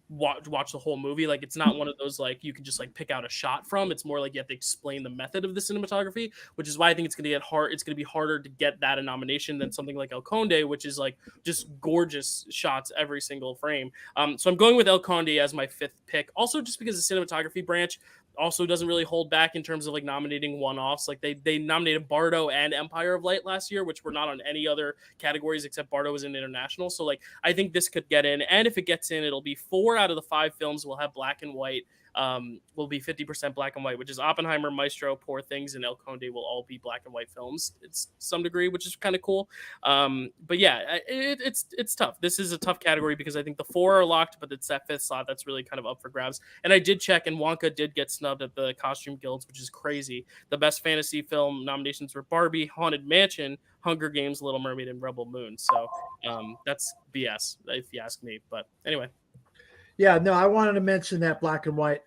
watch the whole movie. Like, it's not one of those like you can just like pick out a shot from. It's more like you have to explain the method of the cinematography, which is why I think it's going to get hard. It's going to be harder to get that a nomination than something like El Conde, which is like just gorgeous shots every single frame. So I'm going with El Conde as my 5th pick. Also, just because the cinematography branch also doesn't really hold back in terms of like nominating one-offs. Like they nominated Bardo and Empire of Light last year, which were not on any other categories except Bardo was in international. So like I think this could get in, and if it gets in, it'll be 4 out of the 5 films will have black and white. Will be 50% black and white, which is Oppenheimer, Maestro, Poor Things, and El Conde will all be black and white films. It's some degree, which is kind of cool. But yeah, it's tough. This is a tough category because I think the 4 are locked, but it's that 5th slot that's really kind of up for grabs. And I did check, and Wonka did get snubbed at the Costume Guilds, which is crazy. The best fantasy film nominations were Barbie, Haunted Mansion, Hunger Games, Little Mermaid, and Rebel Moon. So that's BS, if you ask me. But anyway. Yeah, no, I wanted to mention that black and white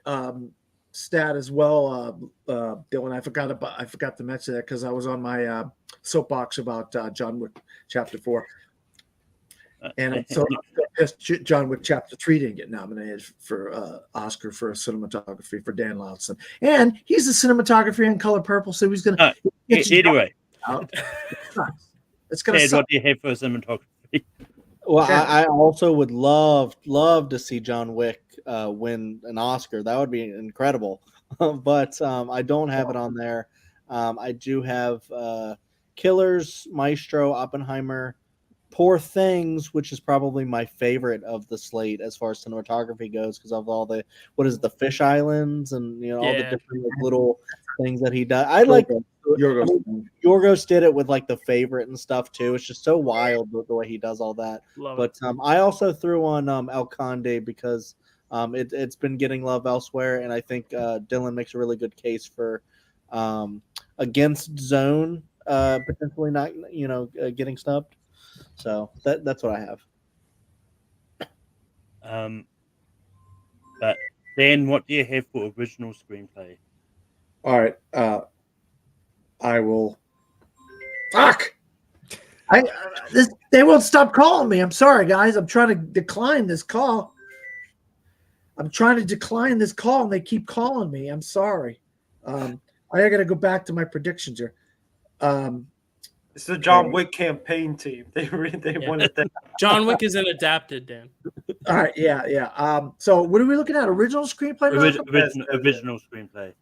stat as well, Dylan. I forgot to mention that because I was on my soapbox about John Wick Chapter 4, and so John Wick Chapter 3 didn't get nominated for Oscar for cinematography for Dan Lautzen, and he's the cinematographer in Color Purple, so he's gonna. Anyway, it's gonna. Ted, what do you have for cinematography? Well, I also would love to see John Wick win an Oscar. That would be incredible. But I don't have it on there. I do have Killers, Maestro, Oppenheimer, Poor Things, which is probably my favorite of the slate as far as cinematography goes because of all the the Fish Islands and all the different little things that he does. I like Yorgos did it with like The Favorite and stuff too. It's just so wild the way he does all that. But I also threw on El Conde because it's been getting love elsewhere, and I think Dylan makes a really good case for against Zone potentially not getting snubbed. So that's what I have. But then, what do you have for original screenplay? All right, I will. Fuck! They won't stop calling me. I'm sorry, guys. I'm trying to decline this call. And they keep calling me. I'm sorry. I got to go back to my predictions here. It's the John Wick campaign team. They wanted that. John Wick is an adapted, Dan. All right, yeah. So what are we looking at? Original screenplay? Original screenplay.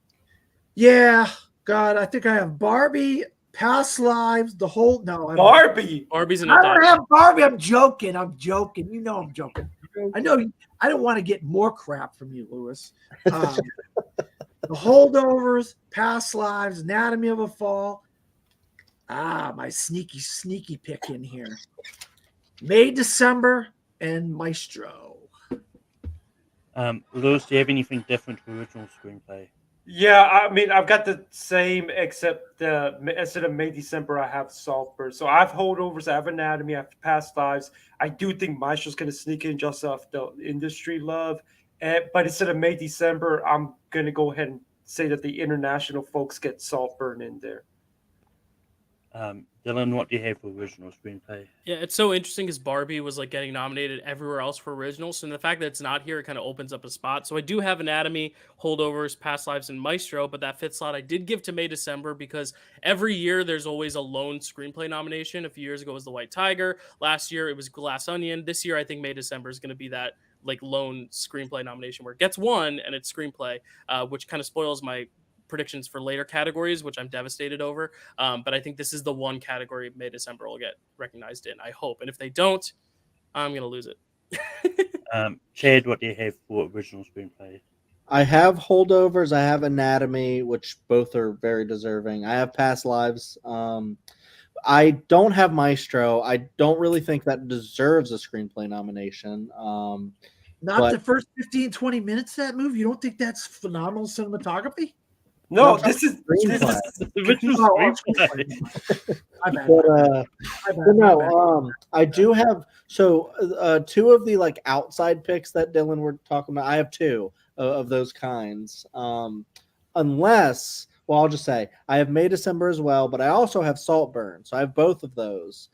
Yeah. God, I think I have Barbie, Past Lives, the whole. No, Barbie. Barbie's an I adapted. don't have Barbie. I'm joking. You know I'm joking. I know. I don't want to get more crap from you, Lewis. The Holdovers, Past Lives, Anatomy of a Fall. My sneaky pick in here. May, December, and Maestro. Lewis, do you have anything different to original screenplay? Yeah, I mean, I've got the same, except instead of May, December, I have Saltburn. So I have Holdovers, I have Anatomy, I have Past Lives. I do think Maestro's going to sneak in just off the industry love. But instead of May, December, I'm going to go ahead and say that the international folks get Saltburn in there. Dylan, what do you have for original screenplay? Yeah, it's so interesting because Barbie was like getting nominated everywhere else for originals. So the fact that it's not here, it kind of opens up a spot. So I do have Anatomy, Holdovers, Past Lives, and Maestro, but that 5th slot I did give to May, December because every year there's always a lone screenplay nomination. A few years ago it was The White Tiger. Last year it was Glass Onion. This year I think May, December is going to be that like lone screenplay nomination where it gets one and it's screenplay, which kind of spoils my predictions for later categories, which I'm devastated over. But I think this is the one category May December will get recognized in. I hope, and if they don't, I'm gonna lose it. Chad, what do you have for original screenplay? I have Holdovers. I have Anatomy, which both are very deserving. I have Past Lives. I don't have Maestro. I don't really think that deserves a screenplay nomination. Not But- the first 15, 20 minutes of that movie. You don't think that's phenomenal cinematography? No, No, this is screenplay. Original Oh, screenplay. screenplay. My bad. But My bad, but my bad. no, I do have two of the like outside picks that Dylan were talking about. I have two of those kinds. Unless, well, I'll just say I have May December as well, but I also have Saltburn, so I have both of those.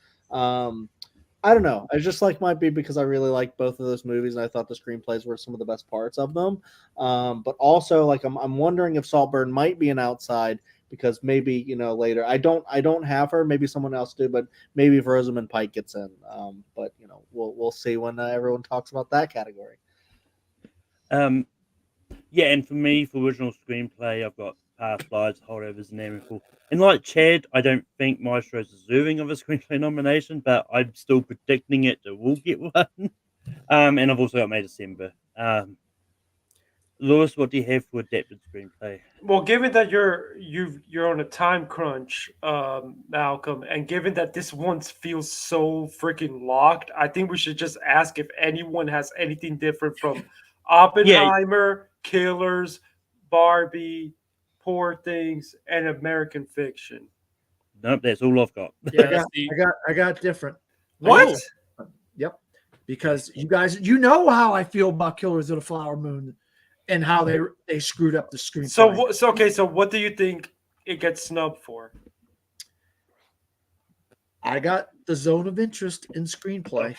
I don't know. I just might be because I really like both of those movies, and I thought the screenplays were some of the best parts of them. But also, I'm wondering if Saltburn might be an outside because maybe later. I don't have her. Maybe someone else do, but maybe if Rosamund Pike gets in. But we'll see when everyone talks about that category. Yeah, and for me, for original screenplay, I've got Past Lives, Holdovers, and Nemesis. And like Chad, I don't think Maestro is deserving of a screenplay nomination, but I'm still predicting it will get one. And I've also got May December. Lewis, what do you have for adapted screenplay? well, given that you're on a time crunch, Malcolm, and given that this one feels so freaking locked, I think we should just ask if anyone has anything different from Oppenheimer, Killers, Barbie, Poor Things, and American Fiction. Nope, that's all I've got. Yeah, I that's the, got different. What? Yep. Because you guys, how I feel about Killers of the Flower Moon, and how they screwed up the screenplay. So what do you think it gets snubbed for? I got The Zone of Interest in screenplay.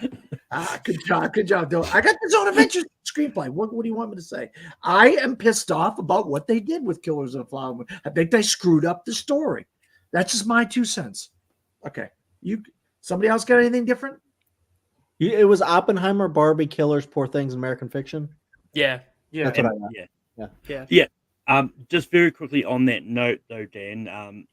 Good job, Dylan. I got The Zone of Interest in screenplay. What do you want me to say? I am pissed off about what they did with Killers of the Flower Moon. I think they screwed up the story. That's just my 2 cents. Okay. Somebody else got anything different? It was Oppenheimer, Barbie, Killers, Poor Things, American Fiction. yeah. Yeah. That's what I got. Yeah. Just very quickly on that note, though, Dan,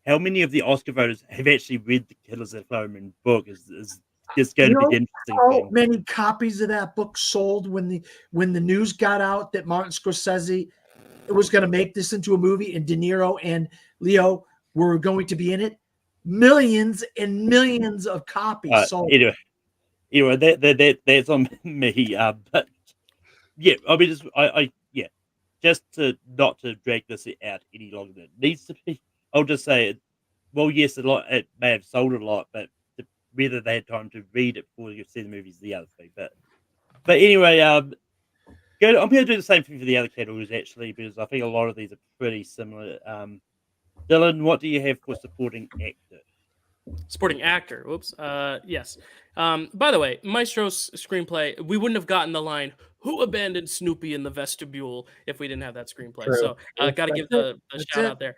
how many of the Oscar voters have actually read the Killers of the Flower Moon book? Is going to be the interesting How thing. many copies of that book sold when the news got out that Martin Scorsese was going to make this into a movie and De Niro and Leo were going to be in it? Millions and millions of copies sold. Anyway, that's on me. But yeah, I mean, just to not to drag this out any longer than it needs to be. I'll just say it. Well, yes, it may have sold a lot, but whether they had time to read it before you see the movie is the other thing. But anyway, I'm going to do the same thing for the other categories actually, because I think a lot of these are pretty similar. Dylan, what do you have for supporting actor? Supporting actor. Whoops. Yes. By the way, Maestro's screenplay, we wouldn't have gotten the line, "Who abandoned Snoopy in the vestibule?" if we didn't have that screenplay. True. So got to give the shout it. out there.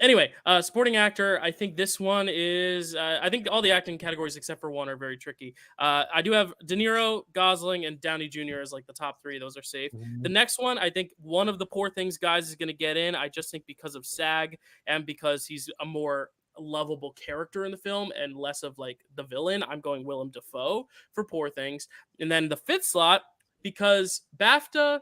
Anyway, supporting actor, I think this one is, I think all the acting categories except for one are very tricky. I do have De Niro, Gosling, and Downey Jr. as like the top three. Those are safe. The next one, I think one of the Poor Things guys is going to get in. I just think because of SAG and because he's a more lovable character in the film and less of like the villain, I'm going Willem Dafoe for Poor Things. And then the fifth slot, because BAFTA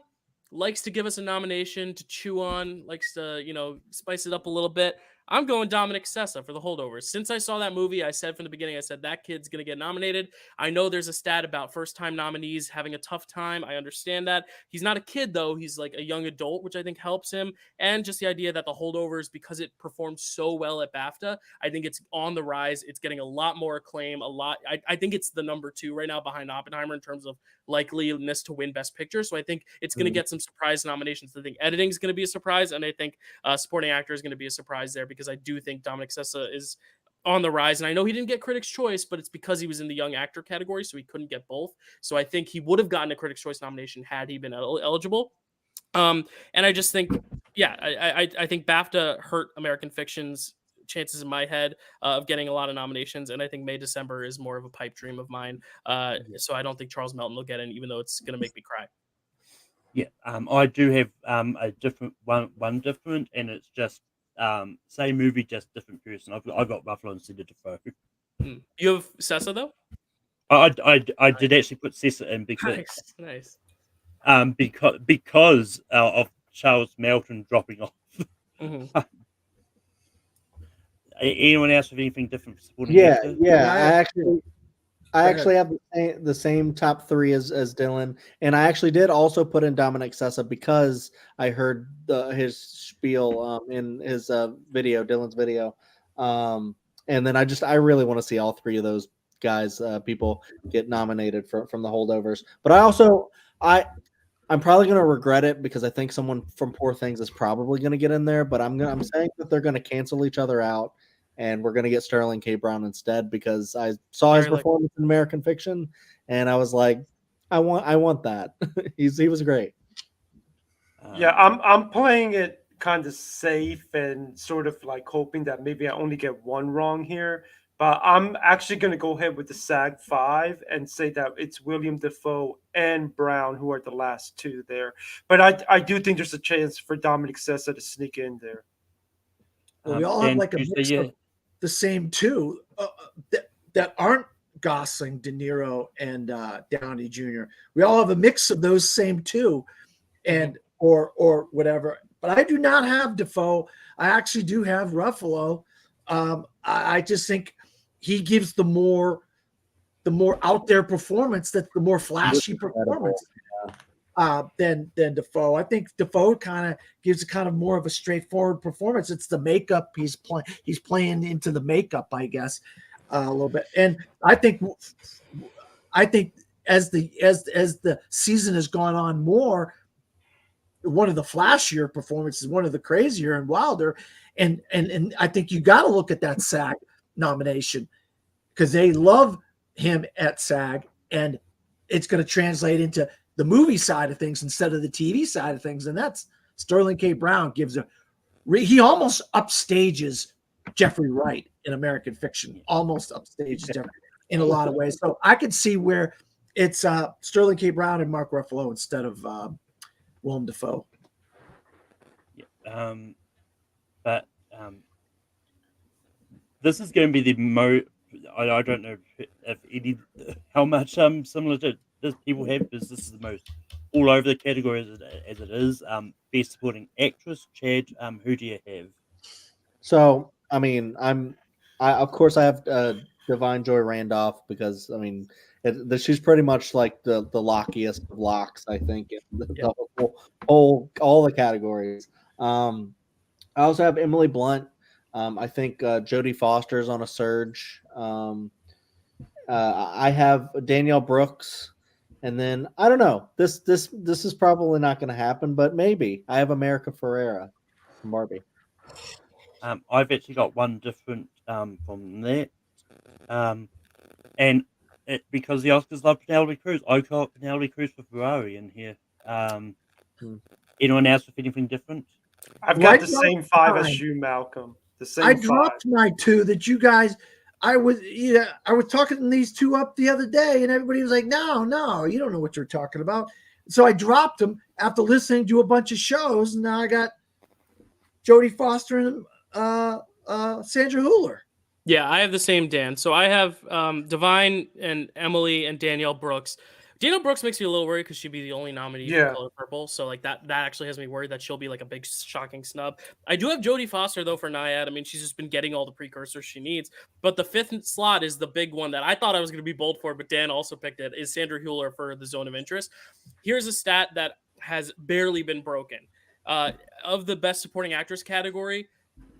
likes to give us a nomination to chew on, likes to, spice it up a little bit. I'm going Dominic Sessa for The Holdovers. Since I saw that movie, I said from the beginning, that kid's going to get nominated. I know there's a stat about first-time nominees having a tough time. I understand that. He's not a kid, though. He's like a young adult, which I think helps him. And just the idea that The Holdovers, because it performed so well at BAFTA, I think it's on the rise. It's getting a lot more acclaim, I think it's the number 2 right now behind Oppenheimer in terms of likeliness to win Best Picture. So I think it's going to get some surprise nominations. I think editing is going to be a surprise, and I think supporting actor is going to be a surprise there, because I do think Dominic Sessa is on the rise. And I know he didn't get Critics' Choice, but it's because he was in the young actor category, so he couldn't get both. So I think he would have gotten a Critics' Choice nomination had he been eligible. And I just think, I think BAFTA hurt American Fiction's chances in my head of getting a lot of nominations, and I think May December is more of a pipe dream of mine. So I don't think Charles Melton will get in, even though it's going to make me cry. Yeah, I do have a different one different, and it's just same movie, just different person. I've got Ruffalo instead of Defoe. You have Sessa though? I did actually put Sessa in because Nice. because of Charles Melton dropping off. Anyone else with anything different? For supporting actor? I actually have the same top 3 as Dylan, and I actually did also put in Dominic Sessa because I heard his spiel in his video, Dylan's video, and then I really want to see all 3 of those guys, people get nominated from the holdovers. But I'm probably going to regret it because I think someone from Poor Things is probably going to get in there, but I'm saying that they're going to cancel each other out. And we're going to get Sterling K. Brown instead because I saw his performance in American Fiction, and I was like, I want that. He was great. Yeah, I'm playing it kind of safe and sort of like hoping that maybe I only get one wrong here. But I'm actually going to go ahead with the SAG 5 and say that it's William Dafoe and Brown who are the last 2 there. But I do think there's a chance for Dominic Sessa to sneak in there. Well, we all have like a mix of the same 2 that aren't Gosling, De Niro, and Downey Jr. We all have a mix of those same 2, and or whatever. But I do not have Defoe. I actually do have Ruffalo. I just think he gives the more out there performance, that's the more flashy performance than Defoe. I think Defoe kind of gives a kind of more of a straightforward performance. It's the makeup he's playing into the makeup, I guess, a little bit. And I think as the season has gone on more, one of the flashier performances, one of the crazier and wilder, and I think you got to look at that SAG nomination because they love him at SAG, and it's going to translate into the movie side of things instead of the TV side of things, and that's Sterling K. Brown he almost upstages Jeffrey Wright in American Fiction, almost upstages Jeffrey in a lot of ways. So I could see where it's Sterling K. Brown and Mark Ruffalo instead of Willem Dafoe. Yeah, but this is going to be the most. I don't know if how much similar to this people have, because this is the most all over the category as it is. Best supporting actress, Chad. Who do you have? So I mean, of course I have Divine Joy Randolph because I mean she's pretty much like the lockiest of locks, I think, in the whole all the categories. I also have Emily Blunt. I think Jodie Foster's on a surge. I have Danielle Brooks, and then I don't know. This is probably not going to happen, but maybe I have America Ferrera from Barbie. I've actually got one different from that, and because the Oscars love Penelope Cruz, I got Penelope Cruz for Ferrari in here. Anyone else with anything different? I've got the same 5 as you, Malcolm. The same. I dropped my 2 that you guys. I was talking these 2 up the other day, and everybody was like, "No, you don't know what you're talking about." So I dropped them after listening to a bunch of shows, and now I got Jodie Foster and Sandra Hüller. Yeah, I have the same, Dan. So I have Divine and Emily and Danielle Brooks. Danielle Brooks makes me a little worried because she'd be the only nominee for Color Purple. So like that actually has me worried that she'll be like a big shocking snub. I do have Jodie Foster though for Nyad. I mean, she's just been getting all the precursors she needs. But the 5th slot is the big one that I thought I was going to be bold for, but Dan also picked it, is Sandra Hüller for The Zone of Interest. Here's a stat that has barely been broken. Of the Best Supporting Actress category,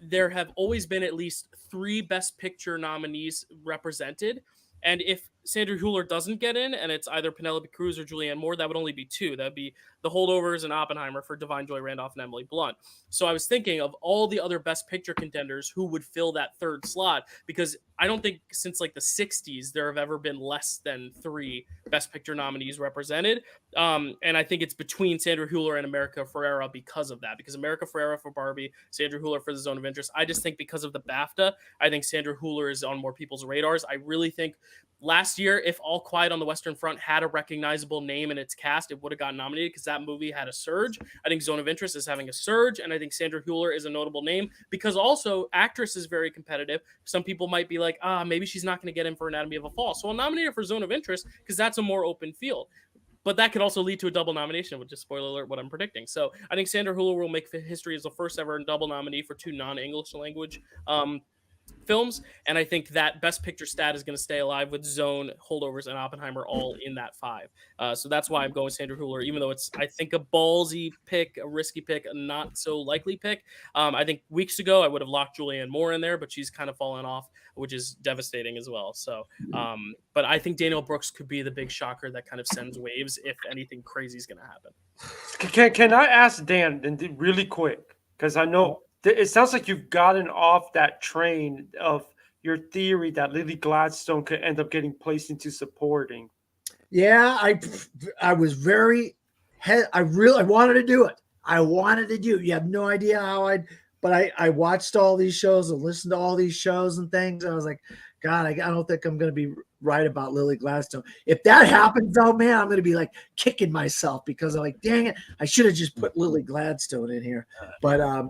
there have always been at least 3 Best Picture nominees represented. And if Sandra Hüller doesn't get in, and it's either Penelope Cruz or Julianne Moore, that would only be two. That would be The Holdovers and Oppenheimer for Divine Joy Randolph and Emily Blunt. So I was thinking of all the other Best Picture contenders who would fill that third slot, because I don't think since like the 60s there have ever been less than 3 Best Picture nominees represented. And I think it's between Sandra Hüller and America Ferrera because of that. Because America Ferrera for Barbie, Sandra Hüller for The Zone of Interest. I just think because of the BAFTA, I think Sandra Hüller is on more people's radars. I really think last year, if All Quiet on the Western Front had a recognizable name in its cast, it would have gotten nominated because that movie had a surge. I think Zone of Interest is having a surge, and I think Sandra Hüller is a notable name because also actress is very competitive. Some people might be like, maybe she's not going to get in for Anatomy of a Fall. So I'll nominate her for Zone of Interest because that's a more open field. But that could also lead to a double nomination, which is, spoiler alert, what I'm predicting. So I think Sandra Hüller will make history as the first ever double nominee for 2 non-English language films, and I think that Best Picture stat is going to stay alive with Zone, Holdovers, and Oppenheimer all in that 5. So that's why I'm going Sandra Hüller, even though it's, I think, a ballsy pick, a risky pick, a not so likely pick. I think weeks ago I would have locked Julianne Moore in there, but she's kind of fallen off, which is devastating as well. So, but I think Daniel Brooks could be the big shocker that kind of sends waves if anything crazy is going to happen. Can I ask Dan, and really quick, because I know it sounds like you've gotten off that train of your theory that Lily Gladstone could end up getting placed into supporting. Yeah, I was very, I wanted to do it. I wanted to do it. You have no idea how but I watched all these shows and listened to all these shows and things. And I was like, God, I don't think I'm going to be right about Lily Gladstone. If that happens, though, man, I'm going to be like kicking myself because I'm like, dang it, I should have just put Lily Gladstone in here. But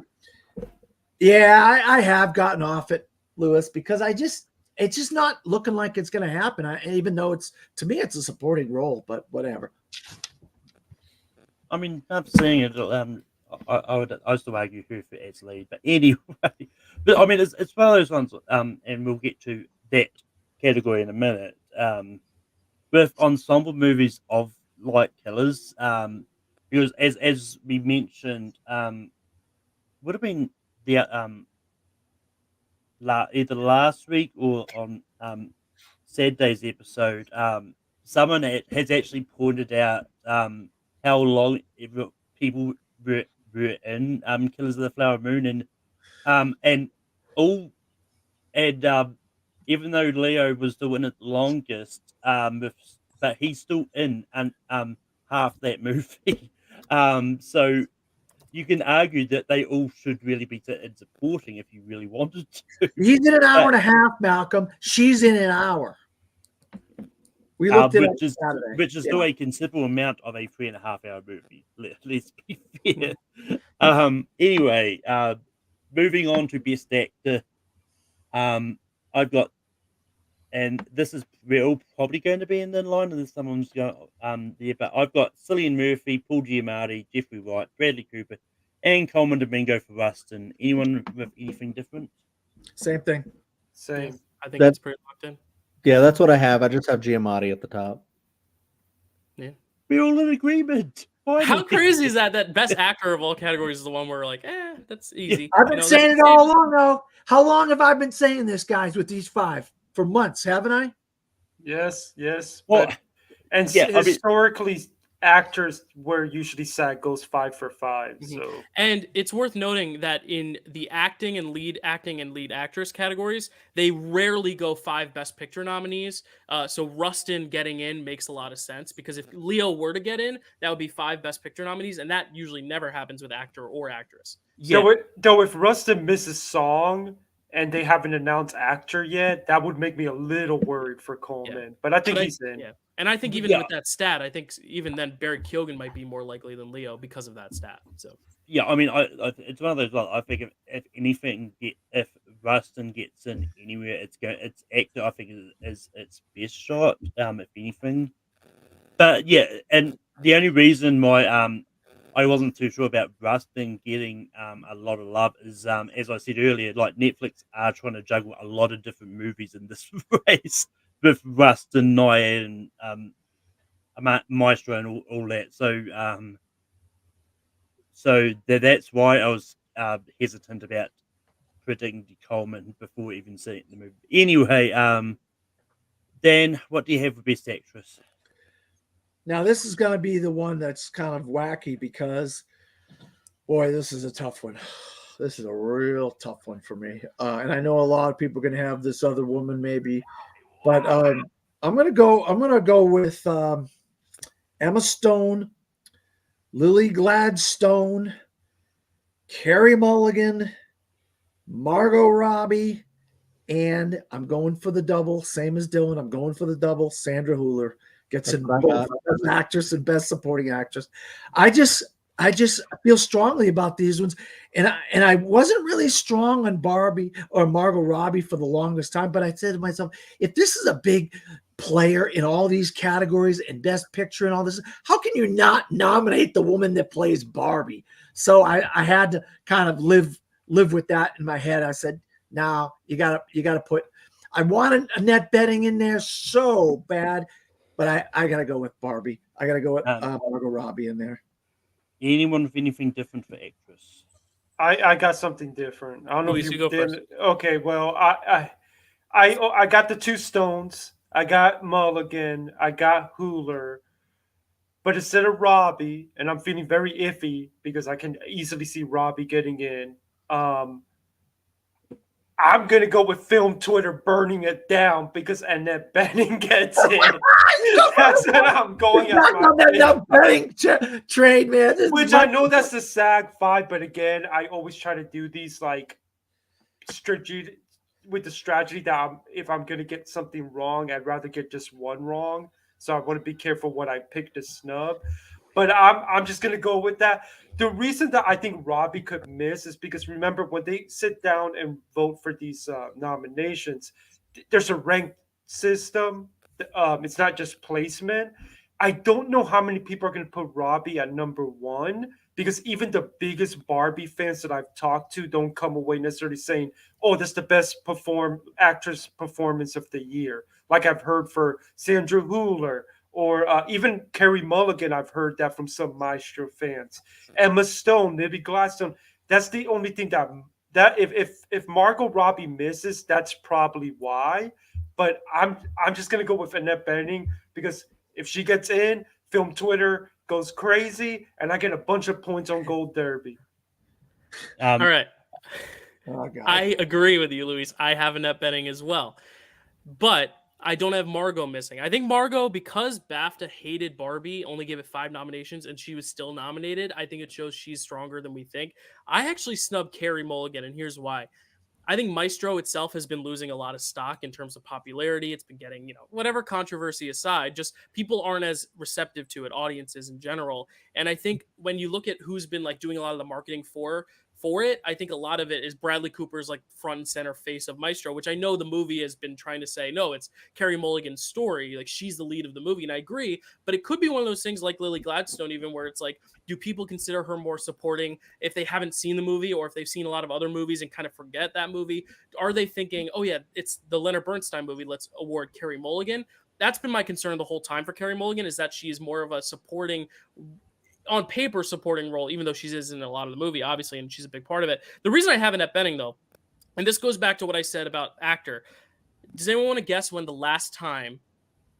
yeah, I have gotten off it, Lewis, because it's just not looking like it's going to happen. Even though to me, it's a supporting role, but whatever. I mean, I'm saying it. I still argue who for as lead, but anyway. But I mean, it's one of those ones, and we'll get to that category in a minute. With ensemble movies of like Killers, because as we mentioned, would have been the either last week or on Saturday's episode, someone has actually pointed out how long people were in Killers of the Flower Moon, and even though Leo was doing it longest, but he's still in half that movie. So you can argue that they all should really be in supporting if you really wanted to. He's in an hour and a half, Malcolm. She's in an hour. We looked at it Saturday. Which is still a considerable amount of a 3.5-hour movie. Let's be fair. Anyway, moving on to Best Actor. I've got, and this is we're all probably going to be in the line, and someone's going there, but I've got Cillian Murphy, Paul Giamatti, Jeffrey Wright, Bradley Cooper, and Coleman Domingo for Rustin. Anyone with anything different? Same thing. Same. I think that's pretty locked in. Yeah, that's what I have. I just have Giamatti at the top. Yeah. We're all in agreement. How crazy is that? That Best Actor of all categories is the one where we're like, that's easy. I've been saying it all along, though. How long have I been saying this, guys, with these 5? For months, haven't I? Yes. Well, and historically, actors where usually SAG goes 5 for 5. Mm-hmm. So, and it's worth noting that in the acting and lead actress categories, they rarely go 5 Best Picture nominees. So Rustin getting in makes a lot of sense because if Leo were to get in, that would be 5 Best Picture nominees, and that usually never happens with actor or actress. Yeah. Though if Rustin misses song and they haven't announced actor yet, that would make me a little worried for Coleman. Yeah. But I think he's in. Yeah. And I think even with that stat, I think even then Barry Keoghan might be more likely than Leo because of that stat. So yeah, I mean, it's one of those. I think if anything, if Rustin gets in anywhere, it's actor. I think is its best shot. If anything, but yeah, and the only reason why I wasn't too sure about Rustin getting a lot of love is as I said earlier, like Netflix are trying to juggle a lot of different movies in this race. With Rustin, Naya, and Maestro, and all that, so that's why I was hesitant about predicting Coleman before even seeing the movie. Anyway, Dan, what do you have for Best Actress? Now, this is going to be the one that's kind of wacky because, boy, this is a tough one. This is a real tough one for me. And I know a lot of people are going to have this other woman maybe, but I'm going to go with Emma Stone, Lily Gladstone, Carey Mulligan, Margot Robbie, and I'm going for the double, same as Dylan. I'm going for the double. Sandra Hüller gets in both Best Actress and Best Supporting Actress. I just feel strongly about these ones, and I wasn't really strong on Barbie or Margot Robbie for the longest time. But I said to myself, if this is a big player in all these categories and Best Picture and all this, how can you not nominate the woman that plays Barbie? So I had to kind of live with that in my head. I said, "No, you gotta put." I wanted Annette Bening in there so bad, but I gotta go with Barbie. I gotta go with Margot Robbie in there. Anyone with anything different for actress? I got something different. I don't know Luis, if you go did. first. Okay, well, I got the two Stones. I got Mulligan. I got Hüller. But instead of Robbie, and I'm feeling very iffy because I can easily see Robbie getting in. I'm gonna go with Film Twitter burning it down because Annette Bening gets in. That's what I'm going Not on that betting trade, man. Which I know that's the SAG 5, but again, I always try to do these like strategy with the strategy that if I'm gonna get something wrong, I'd rather get just one wrong. So I want to be careful what I pick to snub. But I'm just gonna go with that. The reason that I think Robbie could miss is because remember when they sit down and vote for these nominations, there's a ranked system. It's not just placement. I don't know how many people are going to put Robbie at number one because even the biggest Barbie fans that I've talked to don't come away necessarily saying, "Oh, that's the best actress performance of the year." Like I've heard for Sandra Hüller or even Carey Mulligan. I've heard that from some Maestro fans. Emma Stone, Lily Gladstone. That's the only thing that if Margot Robbie misses, that's probably why. But I'm just gonna go with Annette Bening because if she gets in, Film Twitter goes crazy, and I get a bunch of points on Gold Derby. All right. Oh, God. I agree with you, Luis. I have Annette Bening as well. But I don't have Margot missing. I think Margot, because BAFTA hated Barbie, only gave it 5 nominations, and she was still nominated. I think it shows she's stronger than we think. I actually snubbed Carey Mulligan, and here's why. I think Maestro itself has been losing a lot of stock in terms of popularity. It's been getting, whatever controversy aside, just people aren't as receptive to it, audiences in general. And I think when you look at who's been like doing a lot of the marketing for it, I think a lot of it is Bradley Cooper's like front and center face of Maestro, which I know the movie has been trying to say, no, it's Carey Mulligan's story. Like she's the lead of the movie. And I agree, but it could be one of those things like Lily Gladstone, even where it's like, do people consider her more supporting if they haven't seen the movie or if they've seen a lot of other movies and kind of forget that movie? Are they thinking, oh yeah, it's the Leonard Bernstein movie, let's award Carey Mulligan? That's been my concern the whole time for Carey Mulligan, is that she's more of a supporting, on paper, supporting role, even though she is in a lot of the movie, obviously, and she's a big part of it. The reason I have Annette Bening, though, and this goes back to what I said about actor, does anyone want to guess when the last time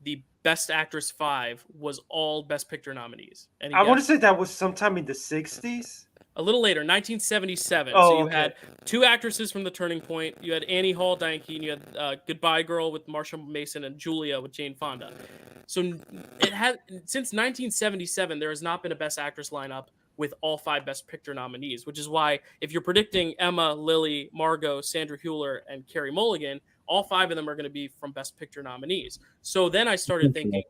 the Best Actress 5 was all Best Picture nominees? I want to say that was sometime in the 60s. A little later, 1977. Oh, so you okay. had 2 actresses from The Turning Point. You had Annie Hall, Diane Keaton. You had Goodbye Girl with Marsha Mason and Julia with Jane Fonda. So it had, since 1977, there has not been a Best Actress lineup with all 5 Best Picture nominees, which is why if you're predicting Emma, Lily, Margot, Sandra Hüller, and Carey Mulligan, all 5 of them are going to be from Best Picture nominees. So then I started thinking,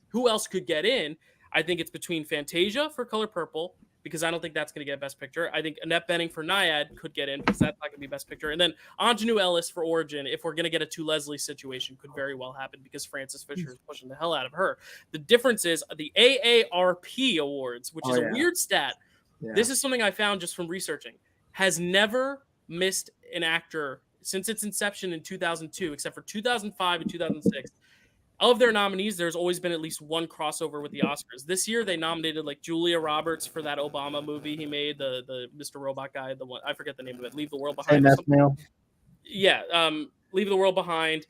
who else could get in? I think it's between Fantasia for Color Purple, because I don't think that's going to get Best Picture. I think Annette Bening for Nyad could get in because that's not going to be Best Picture. And then Anjanou Ellis for Origin, if we're going to get a To Leslie situation, could very well happen because Frances Fisher is pushing the hell out of her. The difference is the AARP Awards, which is a weird stat. Yeah. This is something I found just from researching, has never missed an actor since its inception in 2002, except for 2005 and 2006. Of their nominees, there's always been at least one crossover with the Oscars. This year, they nominated like Julia Roberts for that Obama movie he made, the Mr. Robot guy, the one I forget the name of it, Leave the World Behind. Hey, yeah, Leave the World Behind.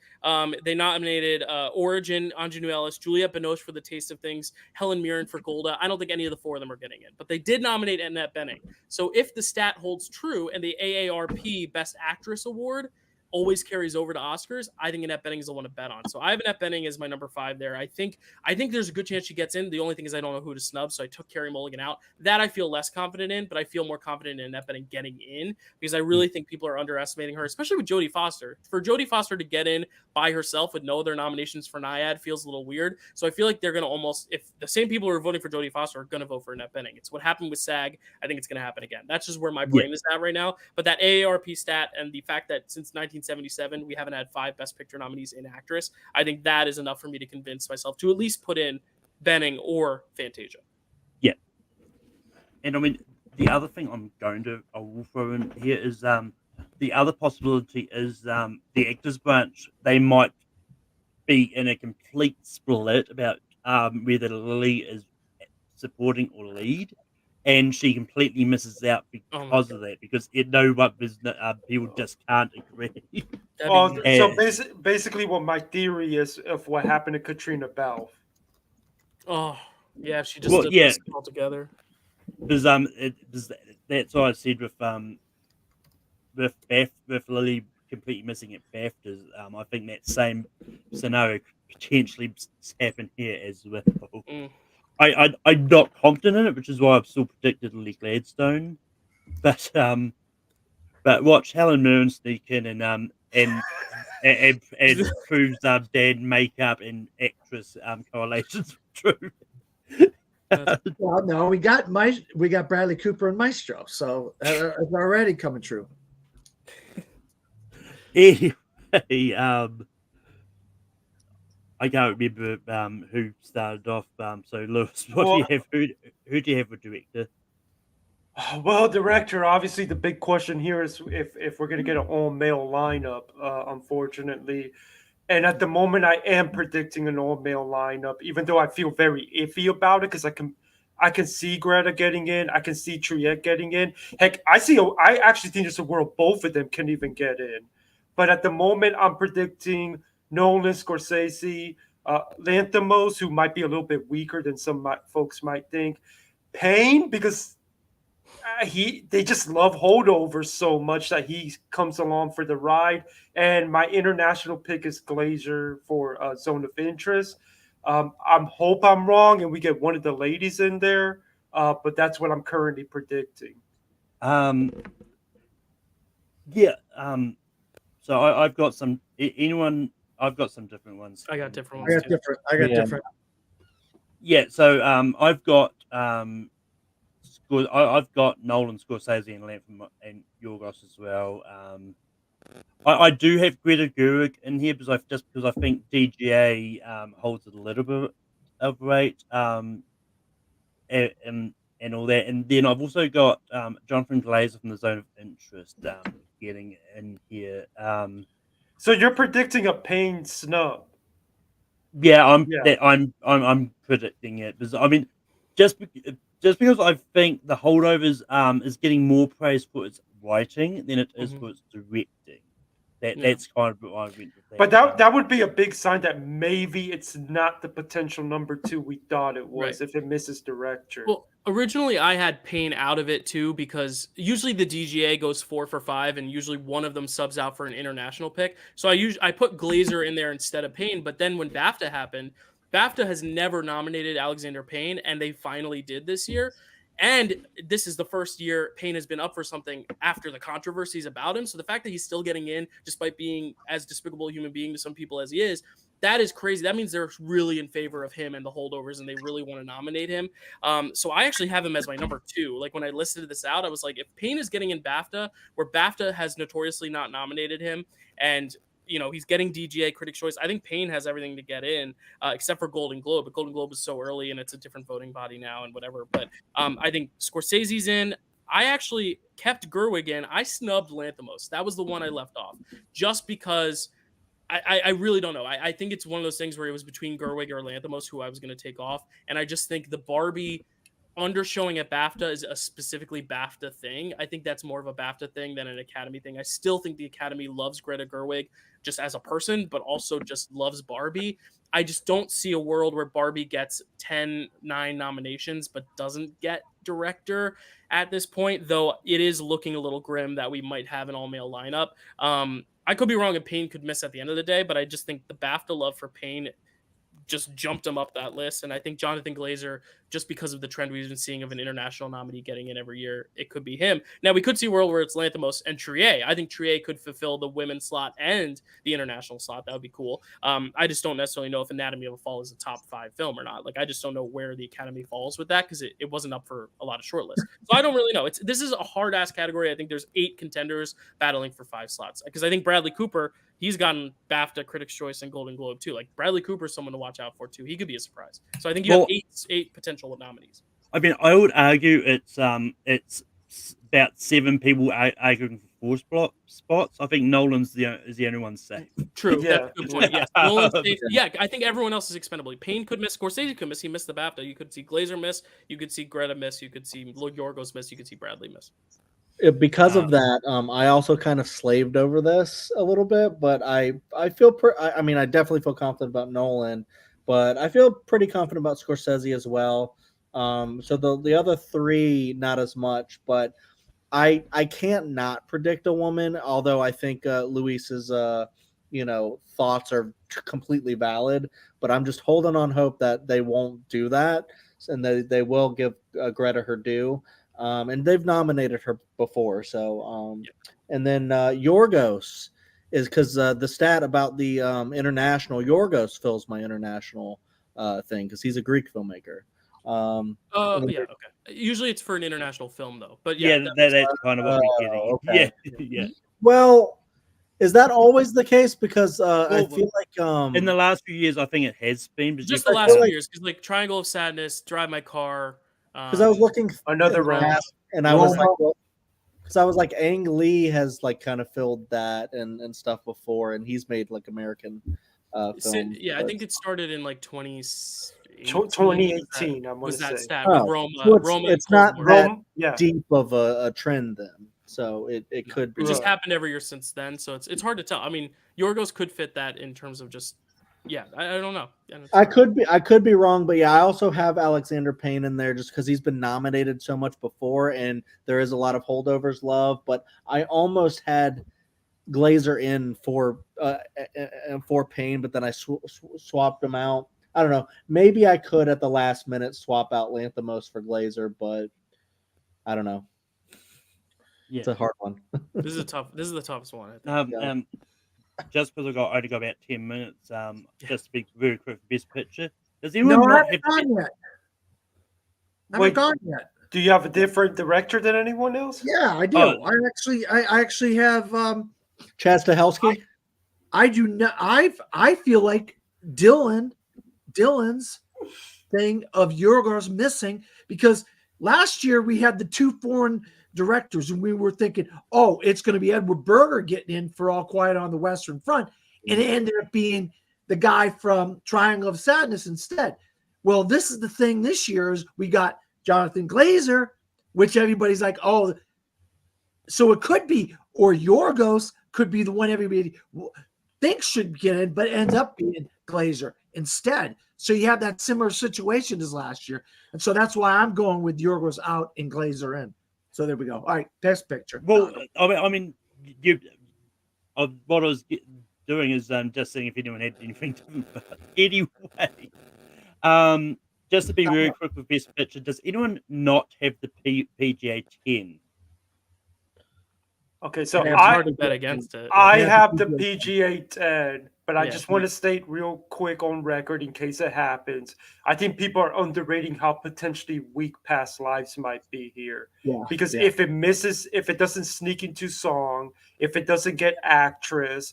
They nominated Origin, Anjanou Ellis, Juliette Binoche for The Taste of Things, Helen Mirren for Golda. I don't think any of the four of them are getting it, but they did nominate Annette Bening. So if the stat holds true and the AARP Best Actress Award always carries over to Oscars, I think Annette Bening is the one to bet on. So I have Annette Bening as my number 5 there. I think there's a good chance she gets in. The only thing is I don't know who to snub, so I took Carey Mulligan out. That I feel less confident in, but I feel more confident in Annette Bening getting in because I really think people are underestimating her, especially with Jodie Foster. For Jodie Foster to get in by herself with no other nominations for Nyad feels a little weird. So I feel like they're going to almost, if the same people who are voting for Jodie Foster are going to vote for Annette Bening. It's what happened with SAG. I think it's going to happen again. That's just where my brain is at right now. But that AARP stat and the fact that since 1977 we haven't had 5 Best Picture nominees in actress, I think that is enough for me to convince myself to at least put in Bening or Fantasia. Yeah. And I mean, the other thing I will throw in here is the other possibility is the actors branch. They might be in a complete split about whether Lily is supporting or lead, and she completely misses out because of that, because people just can't agree. So basically what my theory is of what happened to Katrina Balfe. Oh, yeah, she just did this all together. Because that's what I said with Lily completely missing at BAFTAs. I think that same scenario could potentially happen here as well. I'm not confident in it, which is why I've still predicted Lily Gladstone. But watch Helen Mirren sneak in and proves Dan makeup and actress correlations true. Well, no, we got Bradley Cooper and Maestro, so it's already coming true. Anyway, I can't remember who started off. So Lewis, what do you have? Who do you have for director? Well, director, obviously the big question here is if we're going to get an all-male lineup, unfortunately. And at the moment, I am predicting an all-male lineup, even though I feel very iffy about it because I can see Greta getting in, I can see Triette getting in. Heck, I actually think there's a world both of them can even get in. But at the moment, I'm predicting Nolan, Scorsese, Lanthimos, who might be a little bit weaker than some folks might think. Payne, because they just love holdovers so much that he comes along for the ride. And my international pick is Glazer for Zone of Interest. I hope I'm wrong and we get one of the ladies in there, but that's what I'm currently predicting. So I've got some. I've got some different ones. I got different ones. I got different. Yeah. So I've got I've got Nolan, Scorsese, and Lantham and Yorgos as well. I do have Greta Gerwig in here because I think DGA holds it a little bit of weight and all that. And then I've also got Jonathan Glazer from the Zone of Interest getting in here. So you're predicting a Payne snub? Yeah, I'm predicting it because I mean, just because I think The Holdovers is getting more praise for its writing than it is for its directing. That's kind of what I went with. But that would be a big sign that maybe it's not the potential number 2 we thought it was if it misses director. Well, originally I had Payne out of it too because usually the DGA goes 4 for 5 and usually one of them subs out for an international pick. So I put Glazer in there instead of Payne. But then when BAFTA happened, BAFTA has never nominated Alexander Payne, and they finally did this year. And this is the first year Payne has been up for something after the controversies about him. So the fact that he's still getting in, despite being as despicable a human being to some people as he is, that is crazy. That means they're really in favor of him and the holdovers, and they really want to nominate him. So I actually have him as my number 2. Like when I listed this out, I was like, if Payne is getting in BAFTA, where BAFTA has notoriously not nominated him, and he's getting DGA Critics' Choice, I think Payne has everything to get in, except for Golden Globe. But Golden Globe is so early, and it's a different voting body now and whatever. But I think Scorsese's in. I actually kept Gerwig in. I snubbed Lanthimos. That was the one I left off, just because I really don't know. I think it's one of those things where it was between Gerwig or Lanthimos who I was going to take off. And I just think the Barbie undershowing at BAFTA is a specifically BAFTA thing. I think that's more of a BAFTA thing than an Academy thing. I still think the Academy loves Greta Gerwig just as a person, but also just loves Barbie. I just don't see a world where Barbie gets 9 nominations but doesn't get director at this point, though it is looking a little grim that we might have an all-male lineup. I could be wrong and Payne could miss at the end of the day, but I just think the BAFTA love for Payne just jumped him up that list. And I think Jonathan Glazer, just because of the trend we've been seeing of an international nominee getting in every year, it could be him. Now, we could see a world where it's Lanthimos and Trier. I think Trier could fulfill the women's slot and the international slot. That would be cool. I just don't necessarily know if Anatomy of a Fall is a top 5 film or not. Like, I just don't know where the Academy falls with that because it wasn't up for a lot of shortlists. So I don't really know. This is a hard-ass category. I think there's 8 contenders battling for 5 slots because I think Bradley Cooper, he's gotten BAFTA, Critics' Choice, and Golden Globe too. Like Bradley Cooper is someone to watch out for too. He could be a surprise. So I think you have eight potential nominees. I mean, I would argue it's about 7 people arguing for 4 spots. I think Nolan's is the only one safe. True. Yeah. That's a good point. Yes. Nolan's safe. Yeah, I think everyone else is expendable. Payne could miss. Scorsese could miss. He missed the BAFTA. You could see Glazer miss. You could see Greta miss. You could see Yorgos miss. You could see Bradley miss. Because of that, I also kind of slaved over this a little bit, but I feel I mean, I definitely feel confident about Nolan, but I feel pretty confident about Scorsese as well. So the other 3, not as much, but I can't not predict a woman, although I think Luis's thoughts are completely valid, but I'm just holding on hope that they won't do that and they will give Greta her due. And they've nominated her before. So, and then Yorgos is because the stat about the international, Yorgos fills my international thing because he's a Greek filmmaker. Okay. Usually it's for an international film though, but that's kind of what we're getting. Okay. Yeah. Well, is that always the case? Because I feel like in the last few years, I think it has been. But just the last few years, because like Triangle of Sadness, Drive My Car. Because I was looking another round, and I was like, because I was like, Ang Lee has like kind of filled that and stuff before, and he's made like American films. Yeah, I think it started in like 2018. 2018. I want was to that say. stat Oh, with Roma? so Roma it's and not Cold that War. deep of a trend then. So it could be. It just happened every year since then. So it's hard to tell. I mean, Yorgos could fit that in terms of just. Yeah, I don't know. I could be wrong, but yeah, I also have Alexander Payne in there just because he's been nominated so much before, and there is a lot of holdovers love. But I almost had Glazer in for Payne, but then I swapped him out. I don't know. Maybe I could at the last minute swap out Lanthimos for Glazer, but I don't know. Yeah. It's a hard one. This is the toughest one. I think. Just because I only got about 10 minutes, just to be very quick, best picture. Does anyone No, I not haven't have gone yet. I Wait. haven't gone yet. Do you have a different director than anyone else? Yeah, I do. Oh. I actually have. Chaz Stahelski? I do not. I feel like Dylan's thing of Yorgos missing because last year we had the 2 foreign directors and we were thinking, oh, it's going to be Edward Berger getting in for All Quiet on the Western Front, and it ended up being the guy from Triangle of Sadness instead. Well, this is the thing this year is we got Jonathan Glazer, which everybody's like, oh, so it could be, or Yorgos could be the one everybody thinks should get in, but ends up being Glazer instead. So you have that similar situation as last year. And so that's why I'm going with Yorgos out and Glazer in. So there we go. All right, best picture. Well, what I was doing is just seeing if anyone had anything to. Anyway, just to be very quick with best picture, does anyone not have the PGA 10? Okay, so it's hard to bet against it. I have the PGA 10, but I Yeah. just want to state real quick on record in case it happens. I think people are underrating how potentially weak Past Lives might be here. Yeah. Because if it misses, if it doesn't sneak into song, if it doesn't get actress,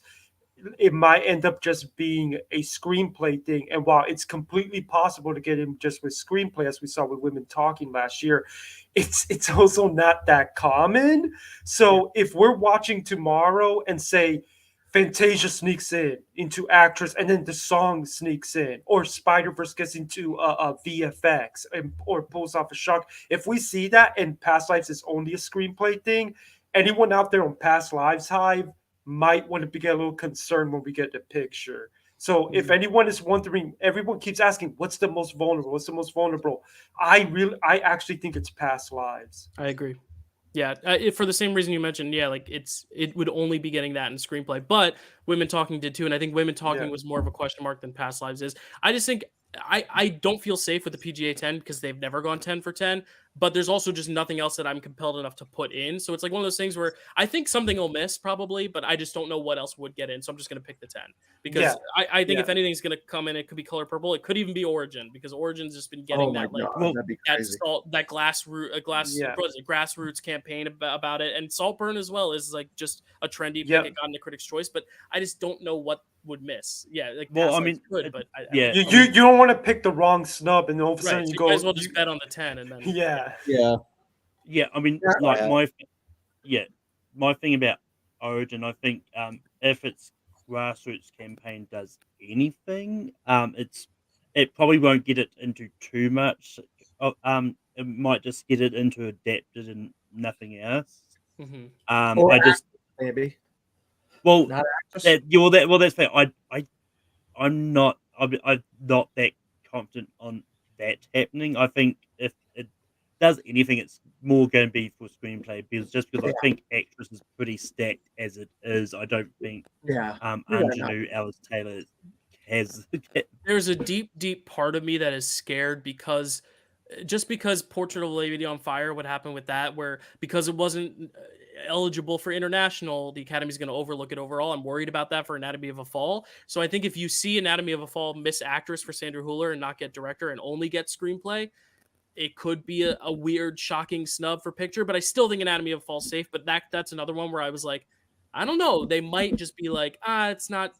it might end up just being a screenplay thing. And while it's completely possible to get him just with screenplay, as we saw with Women Talking last year, it's also not that common. So if we're watching tomorrow and say Fantasia sneaks in into actress, and then the song sneaks in, or Spider-Verse gets into VFX or pulls off a shock. If we see that and Past Lives is only a screenplay thing, anyone out there on Past Lives Hive might want to get a little concerned when we get the picture. So if anyone is wondering, everyone keeps asking, what's the most vulnerable? What's the most vulnerable? I actually think it's Past Lives. I agree. Yeah, for the same reason you mentioned, yeah, like it would only be getting that in screenplay, but Women Talking did too, and I think Women Talking was more of a question mark than Past Lives is. I just think I don't feel safe with the PGA 10 because they've never gone 10 for 10, but there's also just nothing else that I'm compelled enough to put in. So it's like one of those things where I think something will miss probably, but I just don't know what else would get in. So I'm just going to pick the 10 because I think if anything's going to come in, it could be Color Purple. It could even be Origin because Origin's just been getting that like that grassroots campaign about it, and Saltburn as well is like just a trendy pick. It got into Critics' Choice, but I just don't know what would miss. Yeah, like well, I mean, good, but you don't want to pick the wrong snub, and all of a sudden so you you go. Might as well just bet on the 10, and then yeah. I mean, like my thing about Origin, I think if its grassroots campaign does anything, it probably won't get it into too much. It might just get it into adapted and nothing else. I just maybe. Well, that's fair. I'm not that confident on that happening. I think if it does anything, it's more going to be for screenplay because I think actress is pretty stacked as it is. I don't think Angelou Alice Taylor has. There's a deep part of me that is scared because Portrait of a Lady on Fire, what happened with that, where because it wasn't eligible for international, the Academy's going to overlook it overall. I'm worried about that for Anatomy of a Fall. So I think if you see Anatomy of a Fall miss actress for Sandra Hüller and not get director and only get screenplay, it could be a weird, shocking snub for picture. But I still think Anatomy of a Fall safe. But that's another one where I was like, I don't know. They might just be like, it's not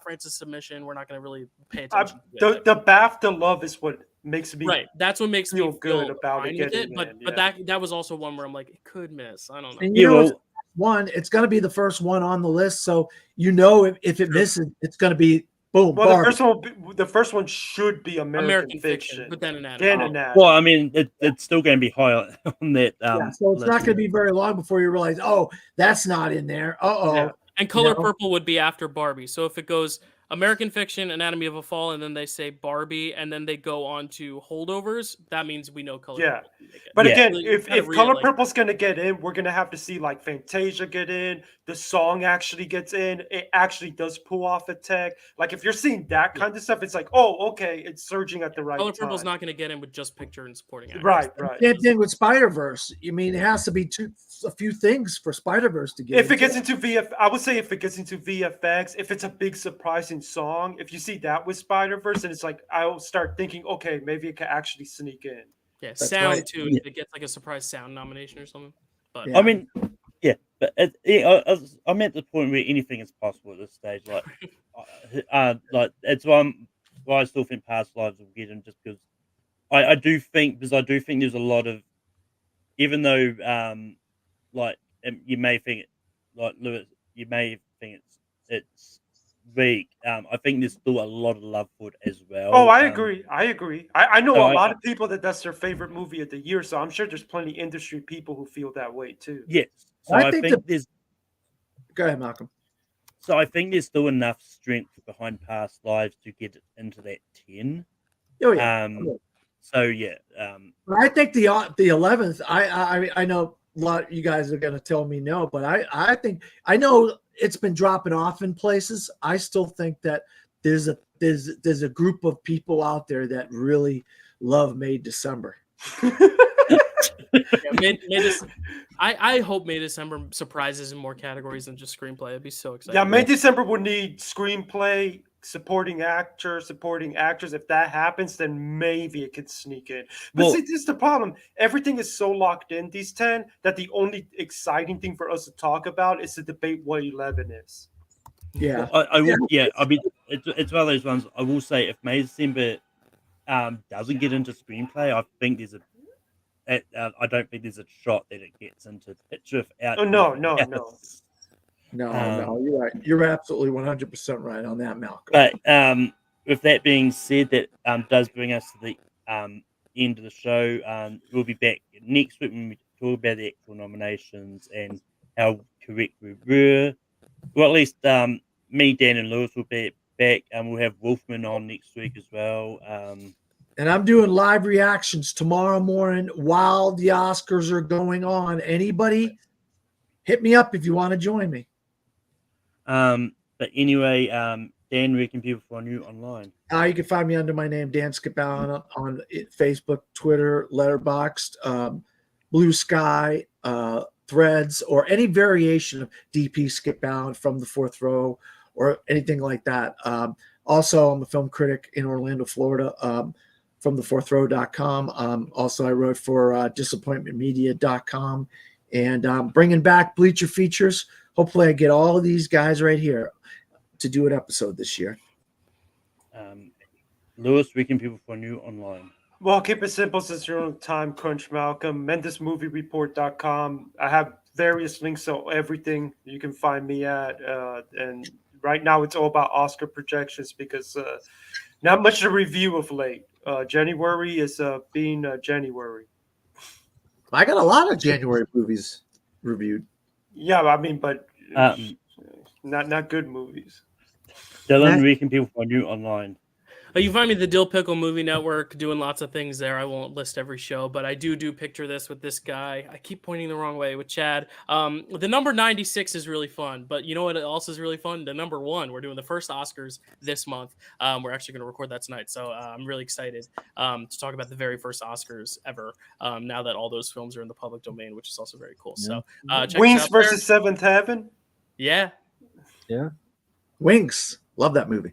Francis' submission. We're not going to really pay attention. The BAFTA love is what makes me That's what makes me feel good about it. But that was also one where I'm like, it could miss. I don't know. And you know, it's going to be the first one on the list, so if it misses, it's going to be boom. Well, the first one should be American Fiction, but then Anatomy. Well, I mean, it's still going to be high on that. So it's not going to be very long before you realize, that's not in there. And Color Purple would be after Barbie. So if it goes American Fiction, Anatomy of a Fall, and then they say Barbie, and then they go on to Holdovers, that means we know Color Purple. But again, if Color Purple's going to get in, we're going to have to see like Fantasia get in, the song actually gets in, it actually does pull off a tag. Like if you're seeing that kind of stuff, it's like, okay, it's surging at the right Color time. Purple's not going to get in with just picture and supporting actors. Right. Same thing with Spider-Verse. I mean, it has to be a few things for Spider-Verse to get If it gets into I would say if it gets into VFX, if it's a big surprising song, if you see that with Spider-Verse, and it's like I'll start thinking, okay, maybe it can actually sneak in. Yeah, sound too. If it gets like a surprise sound nomination or something. But I mean, but I'm at the point where anything is possible at this stage. Like, it's why I still think Past Lives will get in, just because I do think there's a lot of, even though you may think like Lewis, you may think it's weak. I think there's still a lot of love for it as well. Oh, I agree. I know a lot of people that's their favorite movie of the year, so I'm sure there's plenty of industry people who feel that way too. Yes. So I think there's. Go ahead, Malcolm. So I think there's still enough strength behind Past Lives to get it into that 10. Oh yeah. So yeah. I think the 11th. I know a lot of you guys are going to tell me no, but I think I know it's been dropping off in places. I still think that there's a group of people out there that really love May December. I hope May December surprises in more categories than just screenplay. It'd be so exciting. Yeah, May December would need screenplay, supporting actor, supporting actors. If that happens, then maybe it could sneak in. But see, this is the problem. Everything is so locked in, these 10, that the only exciting thing for us to talk about is to debate what 11 is. Yeah. I will. Yeah, I mean, it's one of those ones. I will say, if May December doesn't get into screenplay, I think there's I don't think there's a shot that it gets into picture. No. No, Um, no, you're right. You're absolutely 100% right on that, Malcolm. But with that being said, that does bring us to the end of the show. We'll be back next week when we talk about the actual nominations and how correct we were. Well, at least me, Dan, and Lewis will be back, and we'll have Wolfman on next week as well. And I'm doing live reactions tomorrow morning while the Oscars are going on. Anybody, hit me up if you want to join me. But anyway, Dan, where can people find you online? You can find me under my name, Dan Skipallen, on Facebook, Twitter, Letterboxd, Blue Sky, Threads, or any variation of DP Skipallen from the Fourth Row or anything like that. Also, I'm a film critic in Orlando, Florida, from thefourthrow.com. Also, I wrote for disappointmentmedia.com, and bringing back Bleacher Features. Hopefully, I get all of these guys right here to do an episode this year. Lewis, where can people find you online? Well, keep it simple since you're on time crunch, Malcolm. MendesMovieReport.com. I have various links to everything you can find me at. And right now it's all about Oscar projections because not much to review of late. January is being January. I got a lot of January movies reviewed. Yeah, I mean, but not good movies. Dylan, where can people find you online? You find me at the Dill Pickle Movie Network doing lots of things there. I won't list every show, but I do Picture This with this guy. I keep pointing the wrong way with Chad. The number 96 is really fun, but you know what else is really fun? The number 1. We're doing the first Oscars this month. We're actually going to record that tonight, so I'm really excited to talk about the very first Oscars ever. Now that all those films are in the public domain, which is also very cool. So check Wings us out versus there. Seventh Heaven. Yeah, Wings. Love that movie.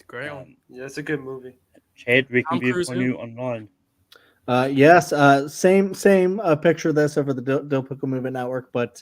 it's a great one. Yeah, it's a good movie. Chad, where can Tom people Cruise find who? you online? Yes, same picture of this over the Dill Pickle Movement Network, but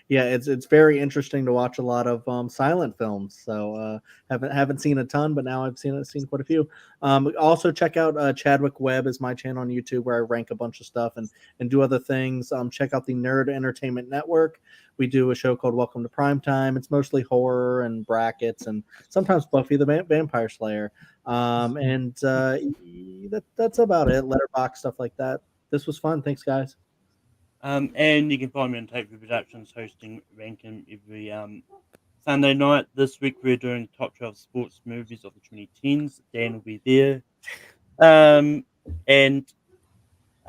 yeah, it's very interesting to watch a lot of silent films. So haven't seen a ton, but now I've seen quite a few. Also check out Chadwick Webb is my channel on YouTube where I rank a bunch of stuff and do other things. Check out the Nerd Entertainment Network. We do a show called Welcome to Primetime. It's mostly horror and brackets and sometimes Buffy the Vampire Slayer. And that's about it. Letterbox stuff like that. This was fun. Thanks, guys. And you can find me on Takeview Productions hosting Rankin every Sunday night. This week we're doing top 12 sports movies of the 2010s. Dan will be there. And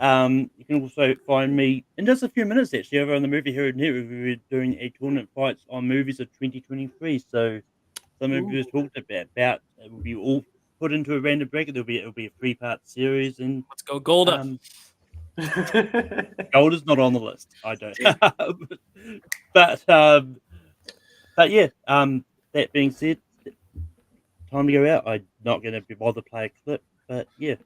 you can also find me in just a few minutes actually over on the Movie Hero Network. We're doing a tournament fights on movies of 2023. So some of you talked about it will be all put into a random bracket. It'll be a 3-part series, and Let's go Golda. Gold is not on the list. I don't. but yeah. That being said, time to go out. I'm not going to bother play a clip, but yeah.